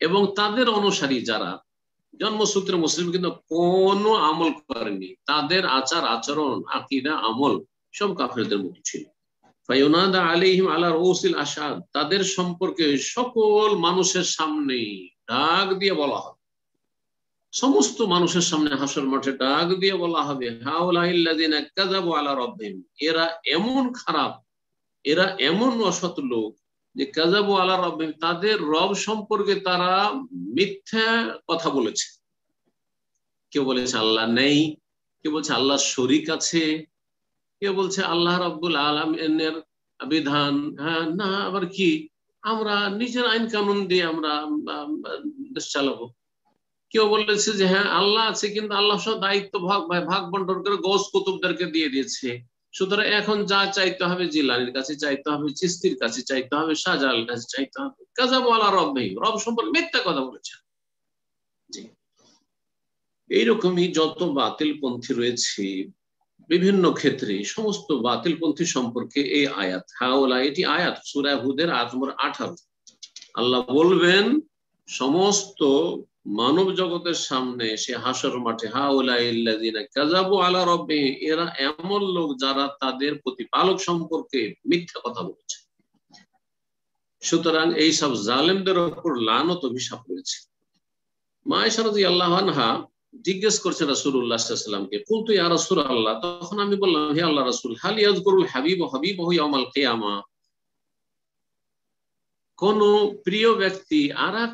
Speaker 3: এবং তাদের অনুসারী যারা জন্মসূত্রে মুসলিম কিন্তু কোনো আমল করেনি, তাদের আচার আচরণ, আকীদা, আমল সব কাফেরদের মতো ছিল। ফায়ুনাদা আলাইহিম আলা রউসিল আশহাদ, তাদের সম্পর্কে সকল মানুষের সামনে ডাক দিয়ে বলা হবে, সমস্ত মানুষের সামনে হাসর মাঠে ডাক দিয়ে বলা হবে, হাউলাইল্লাযিনা কাযাবু আলা রাব্বিহিম, এরা এমন খারাপ, এরা এমন অসৎ লোক যে কাযাবু আলা রাব্বিহিম, তাদের রব সম্পর্কে তারা মিথ্যা কথা বলেছে। কেউ বলেছে আল্লাহ নেই, কেউ বলছে আল্লাহর শরীক আছে, কেউ বলছে আল্লাহ রাব্বুল আলামিনের বিধান না, আবার কি আমরা নিজের আইন কানুন দিয়ে আমরা দেশ চালাবো। কেউ বলেছে যে হ্যাঁ আল্লাহ আছে, কিন্তু আল্লাহ সব দায়িত্ব ভাগ বন্টন করে গৌস কুতুবদেরকে দিয়ে দিয়েছে, সুতরাং এখন যা চাইতে হবে জিলানির কাছে চাইতে হবে, চিশতির কাছে চাইতে হবে, শাহজালালের কাছে চাইতে হবে। কাযাবু আলা রাব্বিহিম, রব সম্পর্কে মিথ্যা কথা বলেছে। জি, এইরকমই যত বাতিল পন্থী রয়েছে বিভিন্ন ক্ষেত্রে, সমস্ত বাতিল পন্থী সম্পর্কে এই আয়াত, হাওলা, এটি আয়াত সূরা হুদের আয়াত নম্বর 18। আল্লাহ বলবেন সমস্ত মানব জগতের সামনে সে হাসর মাঠে, হাউলাইল্লাযিনা কাযাবু আলা রাব্বিহিম, এরা এমন লোক যারা তাদের প্রতিপালক সম্পর্কে মিথ্যা কথা বলেছে। সুতরাং এই সব জালেমদের উপর লানত অভিশাপ রয়েছে। মা আয়েশা রাদিয়াল্লাহু আনহা জিজ্ঞেস করছে রাসূলুল্লাহ সাল্লাল্লাহু আলাইহি ওয়াসাল্লামকে, কুলতু ইয়া রাসূলুল্লাহ, তখন আমি বললাম হে আল্লাহ রাসূল, হাল ইয়াযকুরুল হাবিবু হাবিবাহু ইয়াউমাল কিয়ামা, কোন প্রিয় ব্যক্তি আরেক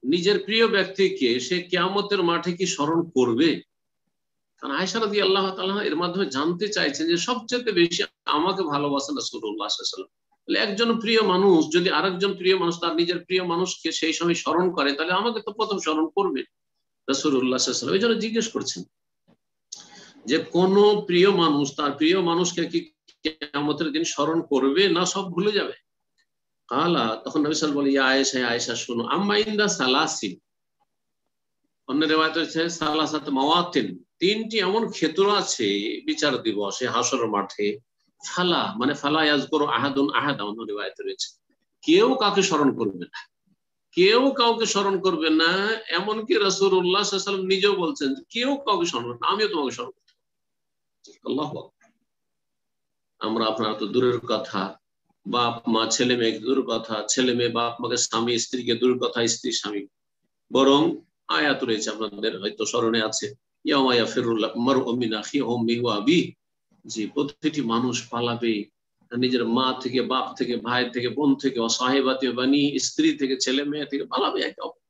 Speaker 3: নিজের প্রিয় ব্যক্তিকে সে কিয়ামতের মাঠে কি স্মরণ করবে? কারণ আয়েশা রাদিয়াল্লাহু তাআলা এর মাধ্যমে জানতে চাইছেন যে সবচেয়ে বেশি আমাকে ভালোবাসেন রাসূলুল্লাহ সাল্লাল্লাহু আলাইহি ওয়াসাল্লাম। একজন প্রিয় মানুষ যদি আরেকজন প্রিয় মানুষ তার নিজের প্রিয় মানুষকে সেই সময় স্মরণ করে, তাহলে আমাকে তো প্রথম স্মরণ করবে রাসূলুল্লাহ সাল্লাল্লাহু আলাইহি ওয়াসাল্লাম। এই জন্য জিজ্ঞেস করছেন যে কোন প্রিয় মানুষ তার প্রিয় মানুষকে কি কিয়ামতের দিন স্মরণ করবে, না সব ভুলে যাবে? কালা, তখন নবী সাল্লাল্লাহু আলাইহি ওয়াসাল্লাম বলে, ইয়া আয়েশা, আয়েশা শোনো, আম্মা ইনদা সালাসিন, অন্য রিওয়ায়াত হচ্ছে সালাসাত মাওয়াতিন, তিনটি এমন ক্ষেত্র আছে বিচার দিবসে হাসর মাঠে, ফালা মানে ফালা ইয়াযকুরু আহাদুন আহাদা, অন্য রিওয়ায়াতে রয়েছে কেউ কাউকে স্মরণ করবে না, কেউ কাউকে স্মরণ করবে না। এমনকি রাসূলুল্লাহ সাল্লাল্লাহু আলাইহি ওয়াসাল্লাম নিজেও বলছেন কেউ কাউকে স্মরণ করবে না, আমিও তোমাকে স্মরণ করব। আল্লাহু আকবার। আমরা আপনারা তো দূরের কথা, বাপ মা ছেলে মেয়ে দূরের কথা, ছেলে মেয়ে বাপ মাকে, স্বামী স্ত্রীকে দূরের কথা, স্ত্রী স্বামী, বরং আয়াত রয়েছে আপনাদের হয়তো স্মরণে আছে, ইয়াউমা ইয়াফিরুল মারউ মিন আখিহি ওয়া উম্মিহি ওয়া আবিহি, যে প্রতিটি মানুষ পালাবে নিজের মা থেকে, বাপ থেকে, ভাই থেকে, বোন থেকে, সাহিবাতি বানি, স্ত্রী থেকে, ছেলে মেয়ে থেকে পালাবে একে অপর।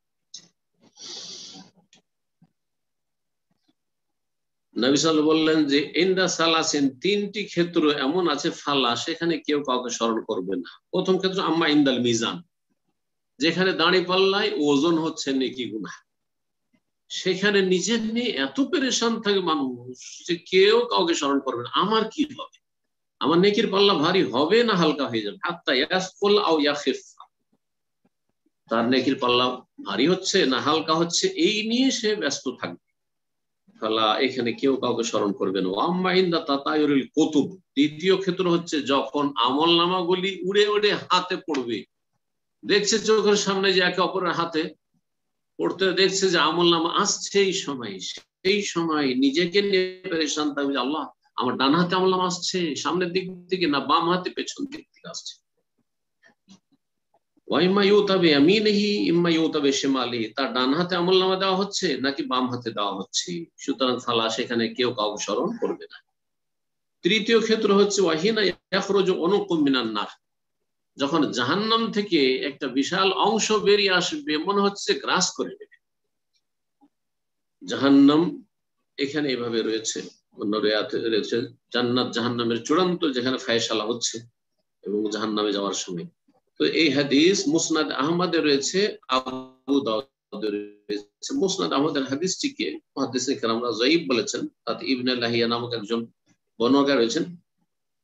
Speaker 3: নবী সাল্লাল্লাহু বললেন যে ইনদা সালাসিন, তিনটি ক্ষেত্র এমন আছে ফালা, সেখানে কেউ কাউকে স্মরণ করবে না। প্রথম ক্ষেত্র আম্মা ইনদাল মিজান, যেখানে দাঁড়ি পাল্লায় ওজন হচ্ছে নেকি গুনাহ, সেখানে নিজের নিয়ে এত পেরেশান থাকে মানুষ যে কেউ কাউকে স্মরণ করবে না। আমার কি হবে, আমার নেকির পাল্লা ভারী হবে না হালকা হয়ে যাবে, হাত্তা ইয়াসকুল আও ইয়াখিফ, তার নেকির পাল্লা ভারী হচ্ছে না হালকা হচ্ছে, এই নিয়ে সে ব্যস্ত থাকবে। ফালা, এখানে কেউ কাউকে স্মরণ করবে না। আম্মা ইনদা তাতায়ুরিল কুতুব, দ্বিতীয় ক্ষেত্র হচ্ছে যখন আমলনামাগুলি উড়ে উড়ে হাতে পড়বে, দেখছে চোখের সামনে যে একে অপরের হাতে পড়তে দেখছে যে আমলনামা আসছে, সেই সময় নিজেকে নিয়ে পেরেশান থাকবে, আল্লাহ আমার ডান হাতে আমলনামা আসছে সামনের দিক থেকে না বাম হাতে পেছন দিক থেকে আসছে। ওয়াইমা ইউতাবে ইয়ামিনিহি ইম্মা ইউতাবে শিমালিহি, তার ডান হাতে আমলনামা দেওয়া হচ্ছে নাকি বাম হাতে দেওয়া হচ্ছে। সুতরাং ফালা, সেখানে কেউ কাউকে স্মরণ করবে না। তৃতীয় ক্ষেত্র হচ্ছে ওয়াহিনা ইয়াখরুজু উনুকুম মিনান নার, যখন জাহান্নাম থেকে একটা বিশাল অংশ বেরিয়ে আসবে, মনে হচ্ছে গ্রাস করে নেবে জাহান্নাম। এখানে এভাবে রয়েছে, অন্য রিওয়ায়াতে রয়েছে জান্নাত জাহান্নামের চূড়ান্ত যেখানে ফায়সালা হচ্ছে এবং জাহান্নামে যাওয়ার সময়। তো এই হাদিস মুসনাদ আহমদে রয়েছে, আবু দাউদ রয়েছে। মুসনাদ আহমদের হাদিসটিকে মুহাদ্দিসিন কেরামরা যায়ীফ বলেছেন, তাতে ইবনে লাহিয়া নামক একজন বর্ণনা রয়েছেন।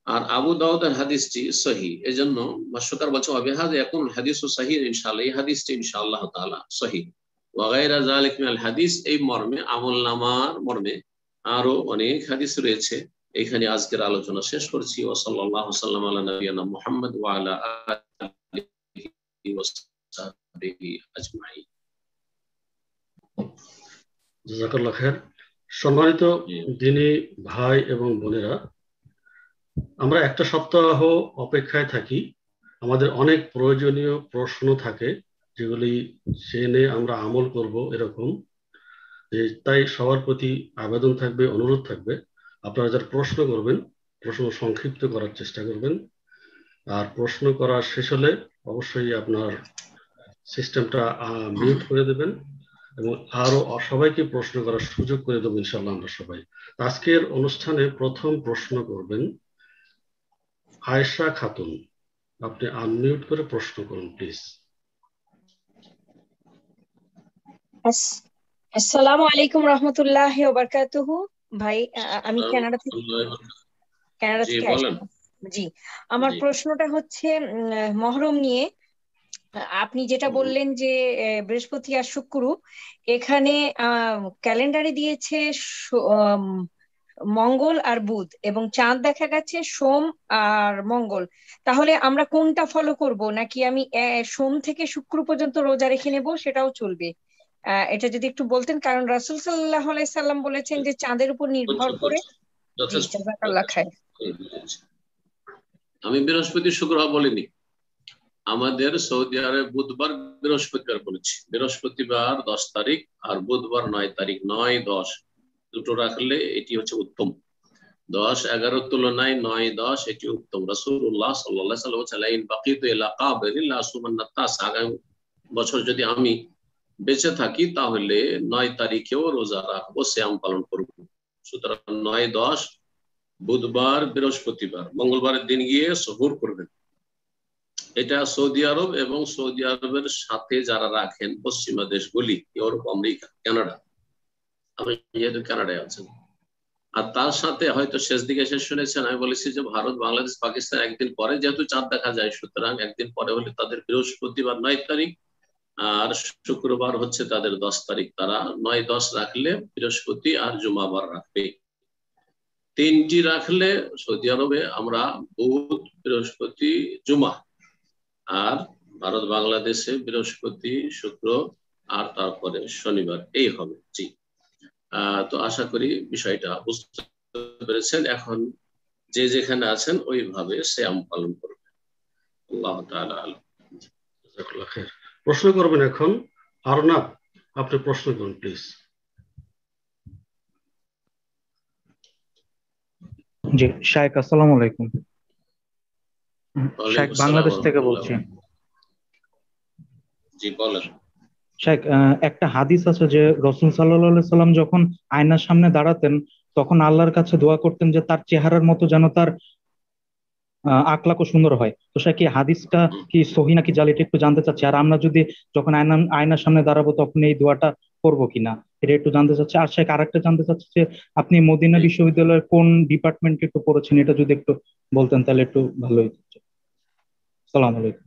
Speaker 3: আর আবু দাউদের হাদিসটি সহিহ, এজন্য ভাষ্যকার বলছে ওয়াবিহাযা ইয়াকুনুল হাদিসু সহিহ, ইনশাআল্লাহ এই হাদিসটি ইনশাআল্লাহ তাআলা সহিহ। ওয়া গায়রা যালিক মিনাল হাদিস, এই মর্মে আমলনামার মর্মে আরো অনেক হাদিস রয়েছে। এখানে আজকের আলোচনা শেষ করছি। ওয়া সাল্লাল্লাহু সাল্লাম আলা নবিয়িনা মুহাম্মদ ওয়া আলা আলিহি ওয়া সাহবিহি আজমাইন।
Speaker 4: জাযাকাল্লাহ খায়ের। সম্মানিত দিনী ভাই এবং বোনেরা, আমরা একটা সপ্তাহ অপেক্ষায় থাকি। আমাদের অনেক প্রয়োজনীয় প্রশ্ন থাকে যেগুলি জেনে আমরা আমল করব এরকম। তাই সবার প্রতি আবেদন থাকবে, অনুরোধ থাকবে, আপনারা যারা প্রশ্ন করবেন প্রশ্ন সংক্ষিপ্ত করার চেষ্টা করবেন। আর প্রশ্ন করা শেষ হলে অবশ্যই আপনার সিস্টেমটা মিউট করে দেবেন এবং আরো সবাইকে প্রশ্ন করার সুযোগ করে দেবো ইনশাআল্লাহ আমরা সবাই। আজকের অনুষ্ঠানে প্রথম প্রশ্ন করবেন আয়েশা খাতুন। আপনি আনমিউট করে প্রশ্ন করুন প্লিজ।
Speaker 5: আসসালামু আলাইকুম রাহমাতুল্লাহি ওয়া বারাকাতুহু। ভাই, আমি কানাডা থেকে আসলাম। জি, আমার প্রশ্নটা হচ্ছে মহরম নিয়ে। আপনি যেটা বললেন যে বৃহস্পতি আর শুক্র, এখানে ক্যালেন্ডারে দিয়েছে মঙ্গল আর বুধ, এবং চাঁদ দেখা গেছে সোম আর মঙ্গল। তাহলে আমরা কোনটা ফলো করব, নাকি আমি সোম থেকে শুক্র পর্যন্ত রোজা রেখে নেব, সেটাও চলবে? এটা যদি একটু বলতেন, কারণ রাসূল সাল্লাল্লাহু আলাইহি সাল্লাম বলেছেন যে চাঁদের উপর নির্ভর করে। জি, জাযাকাল্লাহ খায়ের।
Speaker 3: আমি বৃহস্পতি শুক্রবার বলিনি, আমাদের সৌদি আরবে বুধবার বৃহস্পতিবার বলেছি। বৃহস্পতিবার 10 তারিখ আর বুধবার 9 তারিখ, 9-10 দুটো রাখলে এটি হচ্ছে উত্তম। 10-11 তুলনায় 9-10 এটি উত্তম। রাসূলুল্লাহ সাল্লাল্লাহু আলাইহি ওয়াসাল্লাম বলেছেন বাকিতু ইলা কাবিল লা সুমান্না তাস, আগামী বছর যদি আমি বেঁচে থাকি তাহলে 9 তারিখেও রোজা রাখবো, সিয়াম পালন করব। সুতরাং 9-10 বুধবার বৃহস্পতিবার, মঙ্গলবারের দিন গিয়ে সহুর করবেন। এটা সৌদি আরব এবং সৌদি আরবের সাথে যারা রাখেন পশ্চিমা দেশগুলি, ইউরোপ, আমেরিকা, কানাডা, আমি যেহেতু কানাডায় আছেন, আর তার সাথে হয়তো শেষ দিকে শেষ শুনেছেন আমি বলেছি যে ভারত, বাংলাদেশ, পাকিস্তান একদিন পরে যেহেতু চাঁদ দেখা যায়, সুতরাং একদিন পরে হলে তাদের বৃহস্পতিবার 9 তারিখ আর শুক্রবার হচ্ছে তাদের 10 তারিখ। তারা 9-10 রাখলে বৃহস্পতি আর জুমাবার রাখবে। তিনটি রাখলে সৌদি আরবে আমরা বুধ, বৃহস্পতি, জুমা, আর ভারত বাংলাদেশে বৃহস্পতি, শুক্র আর তারপরে শনিবার, এই হবে। জি, তো আশা করি বিষয়টা বুঝতে পেরেছেন। এখন যে যেখানে আছেন ওইভাবে সিয়াম পালন করবেন। আল্লাহ তাআলা আলাম।
Speaker 4: জাযাকাল্লাহ খায়ের। প্রশ্ন করবেন এখন আরনাব, আপনি প্রশ্ন করুন প্লিজ।
Speaker 6: জি শাইখ, আসসালামু আলাইকুম। শাইখ, বাংলাদেশ থেকে বলছি।
Speaker 3: জি বলেন।
Speaker 6: শাইখ, একটা হাদিস আছে যে রাসূল সাল্লাল্লাহু আলাইহি সাল্লাম যখন আয়নার সামনে দাঁড়াতেন তখন আল্লাহর কাছে দোয়া করতেন যে তার চেহারার মতো যেন তার আখলাকও সুন্দর হয়। তো শাইখ, কি হাদিসটা কি সহিহ নাকি জাল, এটা একটু জানতে চাচ্ছি। আর আমরা যদি যখন আয়নার সামনে দাঁড়াবো তখন এই দোয়াটা করবো কিনা, এটা একটু জানতে চাচ্ছি। আর শাইখ, আরেকটা জানতে চাচ্ছি যে আপনি মদিনা বিশ্ববিদ্যালয়ের কোন ডিপার্টমেন্টে একটু পড়েছেন, এটা যদি একটু বলতেন তাহলে একটু ভালো হতো। আসসালামু আলাইকুম।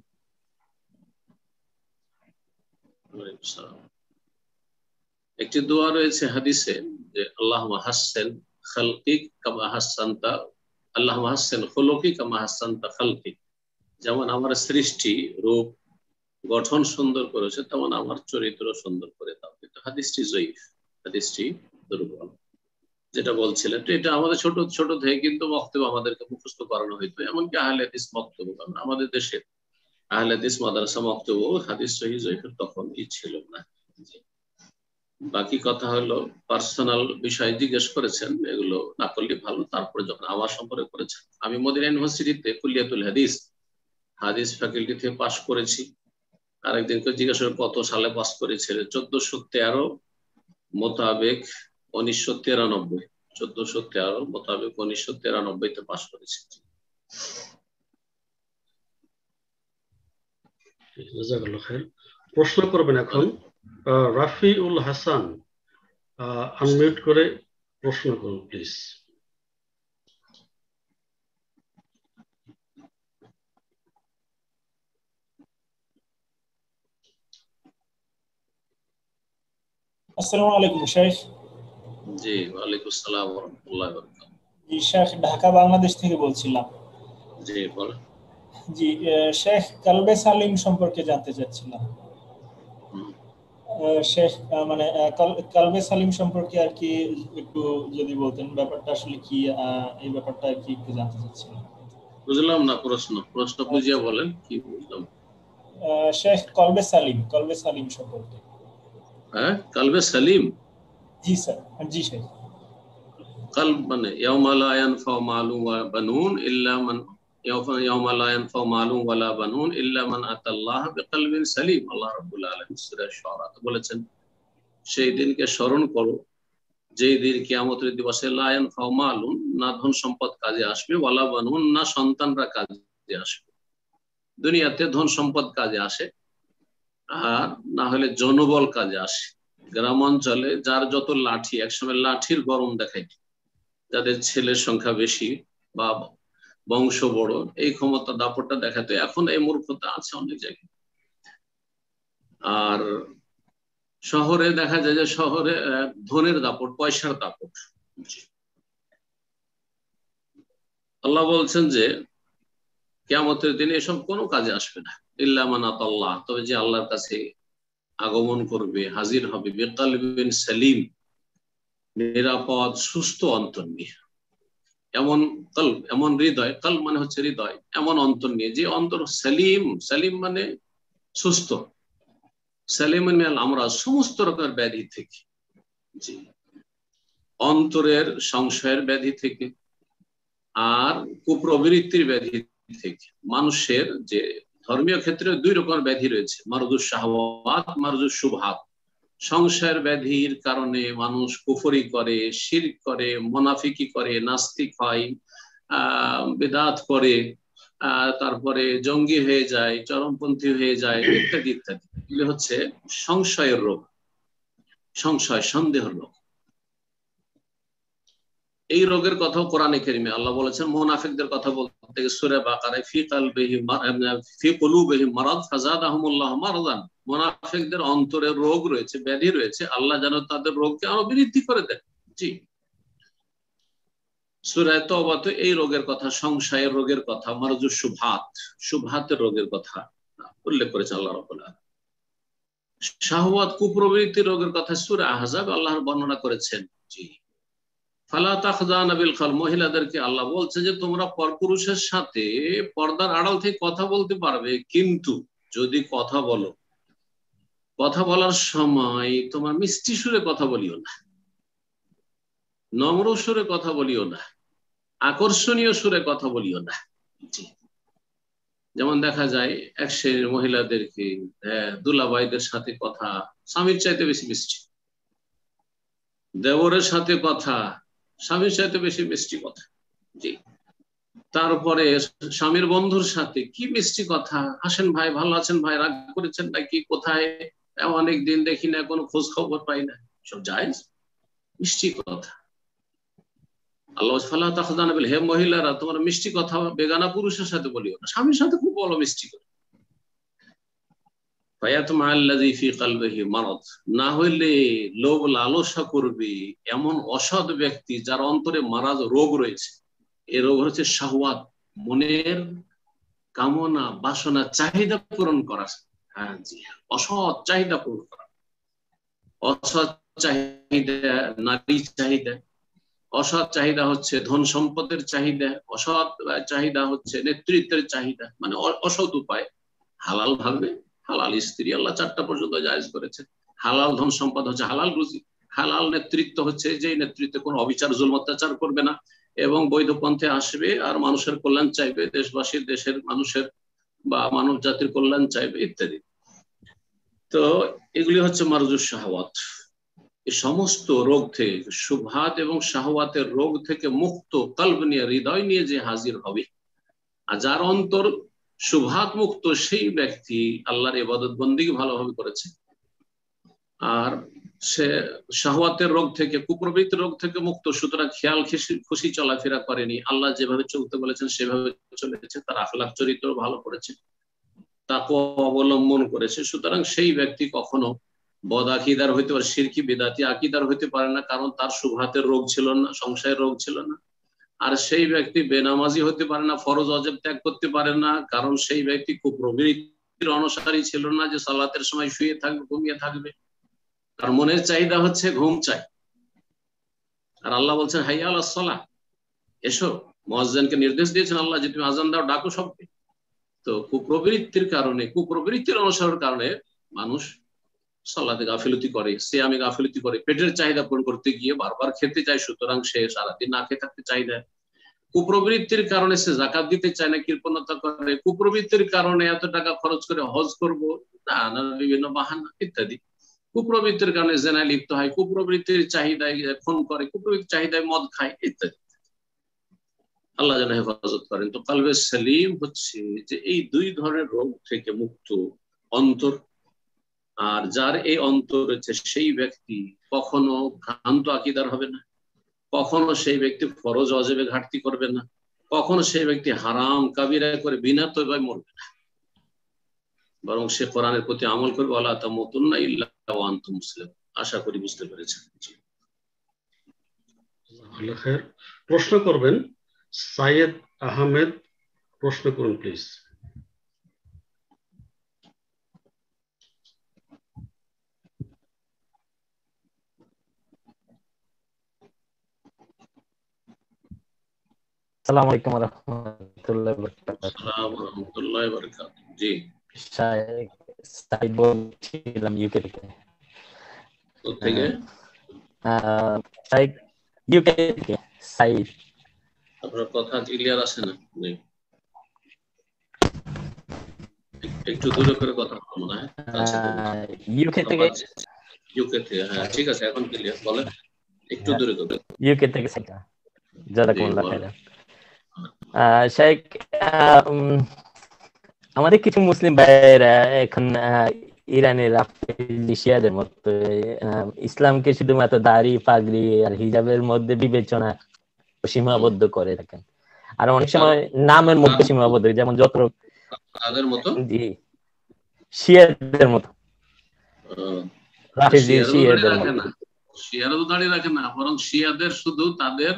Speaker 3: একটি দোয়া রয়েছে হাদিসে যে আল্লাহুম্মা হাসসিন খালকিক কামা হাসসানতা, আল্লাহুম্মা হাসসিন খুলুকি কামা হাসসানতা খালকিক। যেমন আমার সৃষ্টি রূপ গঠন সুন্দর করেছে, তেমন আমার চরিত্র সুন্দর করে দাও। কিন্তু হাদিসটি জয়ীফ, হাদিসটি দুর্বল। যেটা বলছিলেন তো এটা আমাদের ছোট ছোট থেকে কিন্তু বক্তব্য আমাদেরকে মুখস্থ করানো হইতো, এমনকি আহলে হাদিস বক্তব্য, আমাদের দেশে আহলে হাদিস মাদ্রাসা বক্তব্য হাদিস সহিহ জয়ীফের তখন ছিল না। বাকি কথা হলো পার্সোনাল বিষয় জিজ্ঞেস করেছেন, এগুলো না করলে ভালো। তারপরে যখন আমার সম্পর্কে করেছেন, আমি মদিনা ইউনিভার্সিটিতে কুলিয়াতুল হাদিস, হাদিস ফ্যাকাল্টি থেকে পাশ করেছি। আরেকদিনকে জিজ্ঞাসা করে কত সালে পাস করেছিল, 1413 মোতাবেক 1993, 1413 মোতাবেক 1993 পাস করেছি।
Speaker 4: জাযাকাল্লাহ খায়ের। প্রশ্ন করবেন এখন রাফিউল হাসান আনমিউট করে প্রশ্ন করুন প্লিজ।
Speaker 7: আসসালামু আলাইকুম শেখ।
Speaker 3: জি ওয়ালাইকুম আসসালাম ওয়া রাহমাতুল্লাহি ওয়া বারাকাতুহু।
Speaker 7: জি শেখ, ঢাকা বাংলাদেশ থেকে বলছিলাম।
Speaker 3: জি বলেন।
Speaker 7: জি শেখ, কালবে সালিম সম্পর্কে জানতে চাচ্ছিলাম। শেখ মানে কালবে সালিম সম্পর্কে আর কি একটু যদি বলতেন, ব্যাপারটা আসলে কি, এই ব্যাপারটা আর কি একটু জানতে চাচ্ছিলাম।
Speaker 3: বুঝলাম না প্রশ্ন বুঝিয়ে বলেন কি বুঝলাম।
Speaker 7: শেখ কলবে সালিম সম্পর্কে।
Speaker 3: হ্যাঁ, কালবে সালিম।
Speaker 7: জি স্যার, জি শেখ।
Speaker 3: কলব মানে ইয়াউমা লা ইয়ানফাউ মালুন ওয়া বানুন ইল্লা মান ইয়াউমা লা ইয়ানফাউ মালুন ওয়ালা বানুন ইল্লা মান আতাল্লাহ বিকলবিন সালিম। আল্লাহ রাব্বুল আলামিন সূরা শুআরা বলেছেন, সেই দিনকে স্মরণ করো যেই দিন কিয়ামতের দিবসে লা ইয়ানফাউ মালুন, না ধন সম্পদ কাজে আসবে, ওয়ালা বানুন, না সন্তানরা কাজে আসবে। দুনিয়াতে ধন সম্পদ কাজে আসে, আর না হলে জনবল কাজে আসে। গ্রাম অঞ্চলে যার যত লাঠি, একসময় লাঠির গরম দেখায়, যাদের ছেলের সংখ্যা বেশি বা বংশ বড়, এই ক্ষমতা দাপটটা দেখাতো। এখন এই মূর্খতা আছে অনেক জায়গায়। আর শহরে দেখা যায় যে শহরে ধনের দাপট, পয়সার দাপট। আল্লাহ বলছেন যে কিয়ামতের দিনে এসব কোনো কাজে আসবে না, ইল্লা মান আতাল্লাহ, তবে যে আল্লাহর কাছে আগমন করবে, হাজির হবে, বিকালবিন সালিম, নিরাপদ সুস্থ অন্তর নিয়ে। এমন কলব, এমন হৃদয়, কলব মানে হচ্ছে হৃদয়, এমন অন্তর নিয়ে যে অন্তর সালিম, সালিম মানে সুস্থ, সালিম মানে আমরা সমস্ত রকমের ব্যাধি থেকে, জি, অন্তরের সংশয়ের ব্যাধি থেকে আর কুপ্রবৃত্তির ব্যাধি থেকে। মানুষের যে ধর্মীয় ক্ষেত্রে দুই রকমের ব্যাধি রয়েছে, মারুদুস শাহওয়াত, মারুদুস শুবহাত। সংশয়ের ব্যাধির কারণে মানুষ কুফরি করে, শিরক করে, মুনাফিকি করে, নাস্তিক হয়, বিদআত করে, তারপরে জঙ্গি হয়ে যায়, চরমপন্থী হয়ে যায়, ইত্যাদি ইত্যাদি। এগুলো হচ্ছে সংশয়ের রোগ, সংশয় সন্দেহের রোগ। এই রোগের কথাও কোরআনে কারিমে আল্লাহ বলেছেন। মুনাফিকদের কথা বলতে সূরা বাকারায় ফি কুলুবিহিম মারাদ ফাযাদাহুমুল্লাহু মারাদান, মুনাফিকদের অন্তরে রোগ রয়েছে, ব্যাধি রয়েছে, আল্লাহ যেন তাদের রোগকে আরো বৃদ্ধি করে দেন। জি, সূরা তাওবাতে এই রোগের কথা, সংশয়ের রোগের কথা, মারজুস শুবহাত, শুবহাতের রোগের কথা উল্লেখ করেছে আল্লাহ রাব্বুল আলামিন। শাহওয়াত, কুপ্রবৃত্তির রোগের কথা সূরা আহজাব আল্লাহর বর্ণনা করেছেন। জি, ফালা তাখযানা বিল কওল, মহিলাদেরকে আল্লাহ বলছে যে তোমরা পরপুরুষের সাথে পর্দার আড়াল থেকে কথা বলতে পারবে, কিন্তু যদি কথা বলো, কথা বলার সময় তোমার মিষ্টি সুরে কথা বলিও না, নম্র সুরে কথা বলিও না, আকর্ষণীয় সুরে কথা বলিও না। যেমন দেখা যায় এক শ্রেণীর মহিলাদেরকে দুলাভাইদের সাথে কথা স্বামীর চাইতে বেশি মিষ্টি, দেবরের সাথে কথা স্বামীর চাইতে বেশি মিষ্টি কথা। জি, তারপরে স্বামীর বন্ধুর সাথে কি মিষ্টি কথা, আসেন ভাই, ভালো আছেন ভাই, রাগ করেছেন নাকি, কোথায়, অনেক দিন দেখি না, কোনো খোঁজ খবর পাই না, সব জায়েজ মিষ্টি কথা। আল্লাহ ফালা তাখযানা বিল, হে মহিলারা তোমরা মিষ্টি কথা বেগানা পুরুষের সাথে বলিও না, স্বামীর সাথে খুব বলো মিষ্টি কথা। ফায়াতমা আল্লাযী ফী কলবিহি মারাদ, না হইলে লোভ লালসা করবে এমন অসৎ ব্যক্তি যার অন্তরে মারাজ, রোগ রয়েছে। এই রোগ হচ্ছে শাহওয়াত, মনের কামনা, বাসনা, চাহিদা পূরণ করা। হ্যাঁ জি, অসৎ চাহিদা পূরণ করা। অসৎ চাহিদা নারী চাহিদা, অসৎ চাহিদা হচ্ছে ধন সম্পদের চাহিদা, অসৎ চাহিদা হচ্ছে নেতৃত্বের চাহিদা, মানে অসৎ উপায়। হালাল ভাবে, হালাল স্ত্রী আল্লাহ 4টা পর্যন্ত জায়েজ করেছে। হালাল ধন সম্পদ হচ্ছে হালাল রুজি। হালাল নেতৃত্ব হচ্ছে যে নেতৃত্বে কোনো অবিচার, জুলম, অত্যাচার করবে না এবং বৈধ পন্থে আসবে আর মানুষের কল্যাণ চাইবে, দেশবাসীর, দেশের মানুষের বা মানব জাতির কল্যাণ চাইবে ইত্যাদি। তো এগুলি হচ্ছে মারজুস শাহওয়াত। এই সমস্ত রোগ থেকে, শুবহাত এবং শাহওয়াতের রোগ থেকে মুক্ত কলব নিয়ে, হৃদয় নিয়ে যে হাজির হবে, আর যার অন্তর শুবহাত মুক্ত, সেই ব্যক্তি আল্লাহর ইবাদত বন্দেগী ভালোভাবে করেছে, আর সে শাহওয়াতের রোগ থেকে, কুপ্রবৃত্তির রোগ থেকে মুক্ত, সুতরাং খেয়াল খুশি চলাফেরা করেনি, আল্লাহ যেভাবে চলতে বলেছেন সেভাবে চলেছে, তার আখলাক চরিত্র ভালো করেছে, তাকওয়া অবলম্বন করেছে, সুতরাং সেই ব্যক্তি কখনো বদ আকিদার হইতে পারে, শিরকি বিদাতি আকিদার হইতে পারে না, কারণ তার শুবহাতের রোগ ছিল না, সংশয়ের রোগ ছিল না। আর সেই ব্যক্তি বেনামাজি হতে পারে না, ফরজ ওয়াজিব ত্যাগ করতে পারে না, কারণ সেই ব্যক্তি কুপ্রবৃত্তির অনুসারী ছিল না যে সালাতের সময় শুয়ে থাকবে, ঘুমিয়ে থাকবে। তার মনের চাহিদা হচ্ছে ঘুম চাই, আর আল্লাহ বলছেন হাইয়া আলাস সালাহ, এসো। মুয়াজ্জিনকে নির্দেশ দিয়েছেন আল্লাহ যে তুমি আজান দাও, ডাকো সবকে। তো কুপ্রবৃত্তির কারণে, কুপ্রবৃত্তির অনুসরণের কারণে মানুষ সালাতে গাফিলতি করে, সিয়ামে গাফিলতি করে, পেটের চাহিদা পূরণ করতে গিয়ে বারবার খেতে চায়, সুতরাং সে সারাদিন না খেয়ে থাকতে চায় না। কুপ্রবৃত্তির কারণে সে জাকাত দিতে চায় না, কৃপণতা করে। কুপ্রবৃত্তির কারণে এত টাকা খরচ করে হজ করব না, বিভিন্ন বাহানা ইত্যাদি। কুপ্রবৃত্তির কারণে জেনায় লিপ্ত হয়, কুপ্রবৃত্তির চাহিদায় খুন করে, কুপ্রবৃত্তির চাহিদায় মদ খায় ইত্যাদি। আল্লাহ যেন হেফাজত করেন। তো কলবে সালিম হচ্ছে যে এই দুই ধরনের রোগ থেকে মুক্ত অন্তর, আর যার এই অন্তর রয়েছে সেই ব্যক্তি কখনো ভ্রান্ত আকীদার হবে না, কখনো সেই ব্যক্তি ফরজ ওয়াজিবে ঘাটতি করবে না, কখনো সেই ব্যক্তি হারাম কাবিরা করে বিনা তওবায় মরবে না, বরং সে কোরআনের প্রতি আমল করবে। ওয়ালা তামুতুন্না ইল্লা ওয়া আনতুম মুসলিমুন। আশা করি বুঝতে পেরেছেন।
Speaker 4: প্রশ্ন করবেন সাইয়েদ আহমেদ, প্রশ্ন করুন প্লিজ।
Speaker 8: আসসালামু আলাইকুম ওয়া রাহমাতুল্লাহি ওয়া বারাকাতুহু।
Speaker 3: আসসালামু ওয়া রাহমাতুল্লাহি ওয়া বারাকাতুহু। জি,
Speaker 8: সাইদ বলছিলাম ইউকে থেকে।
Speaker 3: থেকে
Speaker 8: সাইদ ইউকে থেকে। সাইদ,
Speaker 3: আপনার কথা ক্লিয়ার আসে না। জি, একটু দূরে করে কথা বলুন। মনে হয়
Speaker 8: ইউকে থেকে।
Speaker 3: ইউকে থেকে, হ্যাঁ ঠিক আছে, এখন ক্লিয়ার বলেন, একটু দূরে করে।
Speaker 8: ইউকে থেকে সাইদ, জাযাকুমুল্লাহ খাইরান। শেখ, আমাদের কিছু মুসলিম ভাইয়েরা এখন ইরানের শিয়াদের মতো ইসলামকে শুধুমাত্র দাড়ি, পাগড়ি আর হিজাবের মধ্যে বিবেচনা সীমাবদ্ধ করে থাকেন, আর অনেক সময় নামের মধ্যে সীমাবদ্ধ, যেমন যত
Speaker 3: তাদের মতো,
Speaker 8: জি শিয়াদের মতো, শিয়াদের মতো।
Speaker 3: শিয়ারা তো দাঁড়িয়ে রাখে না, বরং শিয়াদের শুধু তাদের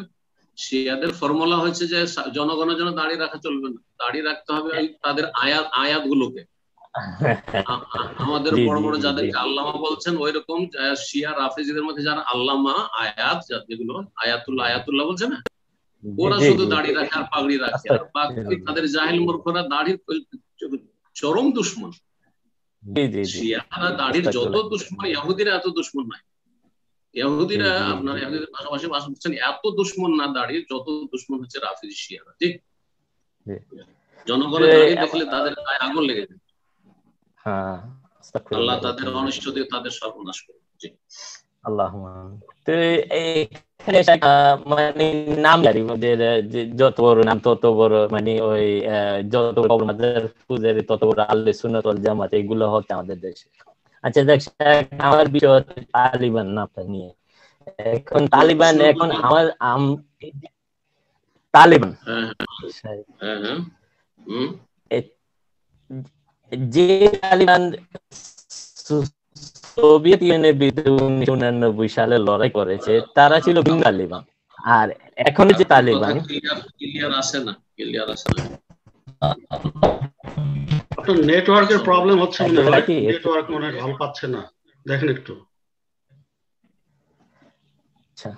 Speaker 3: শিয়াদের ফর্মুলা হচ্ছে যে জনগণের জন্য দাঁড়িয়ে রাখা চলবে না, দাঁড়িয়ে রাখতে হবে তাদের আয়াত গুলোকে। আমাদের বড় বড় যাদেরকে আল্লামা বলছেন ওই রকম শিয়া রাফেজিদের মধ্যে যারা আল্লামা আয়াত, যেগুলো আয়াতুল্লাহ বলছে না, ওরা শুধু দাঁড়িয়ে রাখে আর পাগড়ি রাখে, আর বাকি তাদের জাহিল মূর্খরা দাড়ির চরম দুশ্মন। শিয়ারা দাড়ির যত দুশ্মন, ইহুদিরা এত দুশ্মন নাই। ইহুদিরা আপনার ইহুদিদের পাশাপাশি বাস করছেন, এত দুশ্মন না দাড়ির যত দুশ্মন হচ্ছে রাফেজি শিয়ারা। ঠিক, জনগণের দাড়ি দেখলে তাদের গায়ে আগুন লেগে যায়।
Speaker 8: হ্যাঁ,
Speaker 3: আল্লাহ তাদের অনিষ্ট দিয়ে তাদের সর্বনাশ করে। জি,
Speaker 8: আল্লাহুম্মা। তো মানে নাম জারি, যত বড় নাম তত বড়, মানে ওই যত বড় মাদার পূজারি তত বড় আহলে সুন্নাত ওয়াল জামাত, এগুলো হচ্ছে আমাদের দেশে। আচ্ছা দেখ, আমার বিষয় তালিবান নামটা নিয়ে। এখন তালিবান, এখন আমার তালিবান যে তালিবান সোভিয়েত ইউনিয়নের বিরুদ্ধে 1999 সালে লড়াই করেছে, তারা ছিল ভিন্ন তালিবান। আর এখন যে তালিবান,
Speaker 3: ক্লিয়ার আসে না, ক্লিয়ার আসে না।
Speaker 4: আপনার নেটওয়ার্কের প্রবলেম হচ্ছে মনে হয়, নেটওয়ার্ক মনে হয় ভালো পাচ্ছে না, দেখেন একটু।
Speaker 8: আচ্ছা,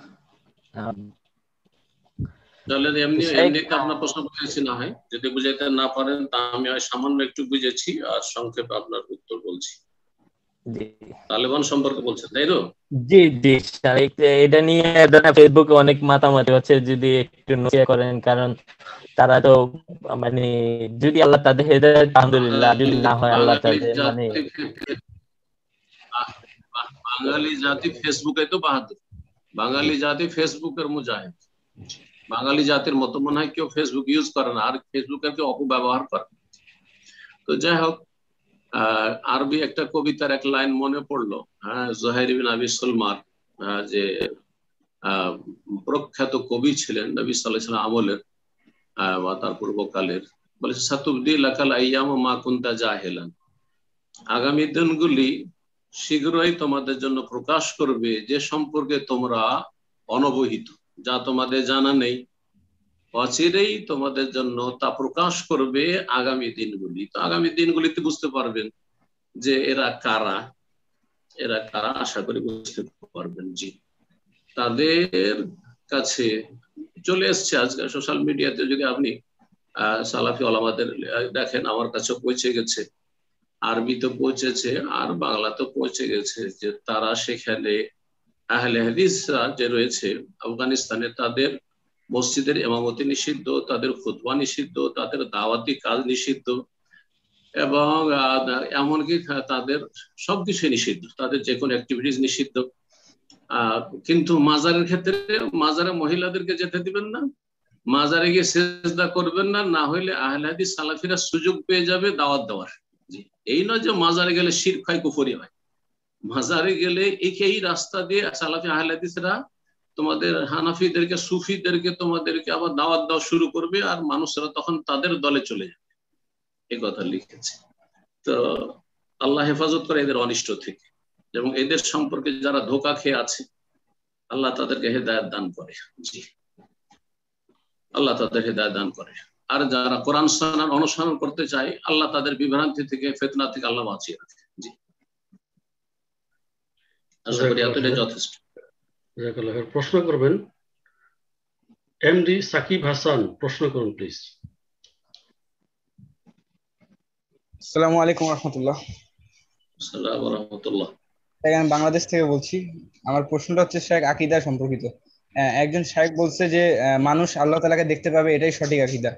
Speaker 3: তাহলে এমনিতে আপনার প্রশ্ন বুঝেছি, না হয় যদি বুঝাইতে না পারেন তা আমি সামান্য একটু বুঝেছি, আর সংক্ষেপে আপনার উত্তর বলছি। তালেবান সম্পর্কে বলছেন, তাই তো?
Speaker 8: জি জি, এটা নিয়ে ফেসবুকে অনেক মাতামাতি হচ্ছে, যদি একটু নসিহত করেন, কারণ তারা তো মানে যদি আল্লাহ তাদের হেদায়েত, আলহামদুলিল্লাহ, যদি না হয় আল্লাহ তাদের মানে
Speaker 3: বাঙালি জাতি ফেসবুকে তো বাহাদুর, বাঙালি জাতি ফেসবুকের মুজাহিদ। বাঙালি জাতির মতো মনে হয় কেউ ফেসবুক ইউজ করে না, আর ফেসবুকের কেউ অপব্যবহার করে। তো যাই হোক, আরবি একটা কবিতার এক লাইন মনে পড়লো, হ্যাঁ, জুহাইর বিন আবি সুলমার, যে প্রখ্যাত কবি ছিলেন নবী সাল্লাল্লাহু আলাইহি ওয়াসাল্লাম আমলের বা তার পূর্বকালের, বলেছে সাতুবদি লাকাল আইয়াম মা কুনতা জাহিলান, আগামী দিনগুলি শীঘ্রই তোমাদের জন্য প্রকাশ করবে যে সম্পর্কে তোমরা অনবহিত, যা তোমাদের জানা নেই, অচিরেই তোমাদের জন্য তা প্রকাশ করবে আগামী দিনগুলি। তো আগামী দিনগুলিতে বুঝতে পারবেন যে এরা কারা, আশা করি বুঝতে পারবেন। জি, তাদের কাছে চলে এসছে আজকাল সোশ্যাল মিডিয়াতে, যদি আপনি সালাফি ওলামাদের দেখেন, আমার কাছে পৌঁছে গেছে, আরবিতে পৌঁছেছে আর বাংলাতে পৌঁছে গেছে, যে তারা সেখানে আহলে হাদিসরা যে রয়েছে আফগানিস্তানে, তাদের মসজিদের ইমামতি নিষিদ্ধ, তাদের খুতবা নিষিদ্ধ, তাদের দাওয়াতি কাজ নিষিদ্ধ, এবং এমনকি তাদের সবকিছু নিষিদ্ধ, তাদের যে কোনো অ্যাক্টিভিটিস নিষিদ্ধ। কিন্তু মাজারের ক্ষেত্রে মাজারে মহিলাদেরকে যেতে দিবেন না, মাজারে গিয়ে সেজদা করবেন না, না হইলে আহলে হাদিস সালাফিরা সুযোগ পেয়ে যাবে দাওয়াত দেওয়ার। এই নয় যে মাজারে গেলে শিরক হয়, কুফরি হয়। মাজারে গেলে এই রাস্তা দিয়ে সালাফি আহলে হাদিসরা তোমাদের হানাফিদেরকে, সুফিদেরকে তোমাদেরকে আবার দাওয়াত দেওয়া শুরু করবে, আর মানুষরা তখন তাদের দলে চলে যাবে। এই কথা লিখেছে। তো আল্লাহ হেফাজত করে এদের অনিষ্ট থেকে, এবং এদের সম্পর্কে যারা ধোঁকা খেয়ে আছে আল্লাহ তাদেরকে হেদায়েত দান করে। জি, আল্লাহ তাদের হেদায়েত দান করে। আর যারা কোরআন সুন্নাহ অনুসরণ করতে চায়, আল্লাহ তাদের বিভ্রান্তি থেকে, ফিতনা থেকে আল্লাহ বাঁচিয়ে রাখে। জি, আশা করি এতটাই যথেষ্ট।
Speaker 4: প্রশ্ন করবেন এমডি সাকিব হাসান, প্রশ্ন করুন প্লিজ।
Speaker 9: আসসালামু আলাইকুম রাহমাতুল্লাহ।
Speaker 3: আসসালামু রাহমাতুল্লাহ।
Speaker 9: আমি বাংলাদেশ থেকে বলছি। আমার প্রশ্নটা হচ্ছে শেখ আকীদা সম্পর্কিত। একজন শেখ বলছে যে মানুষ আল্লাহ তাআলাকে দেখতে পাবে, এটাই সঠিক আকীদা।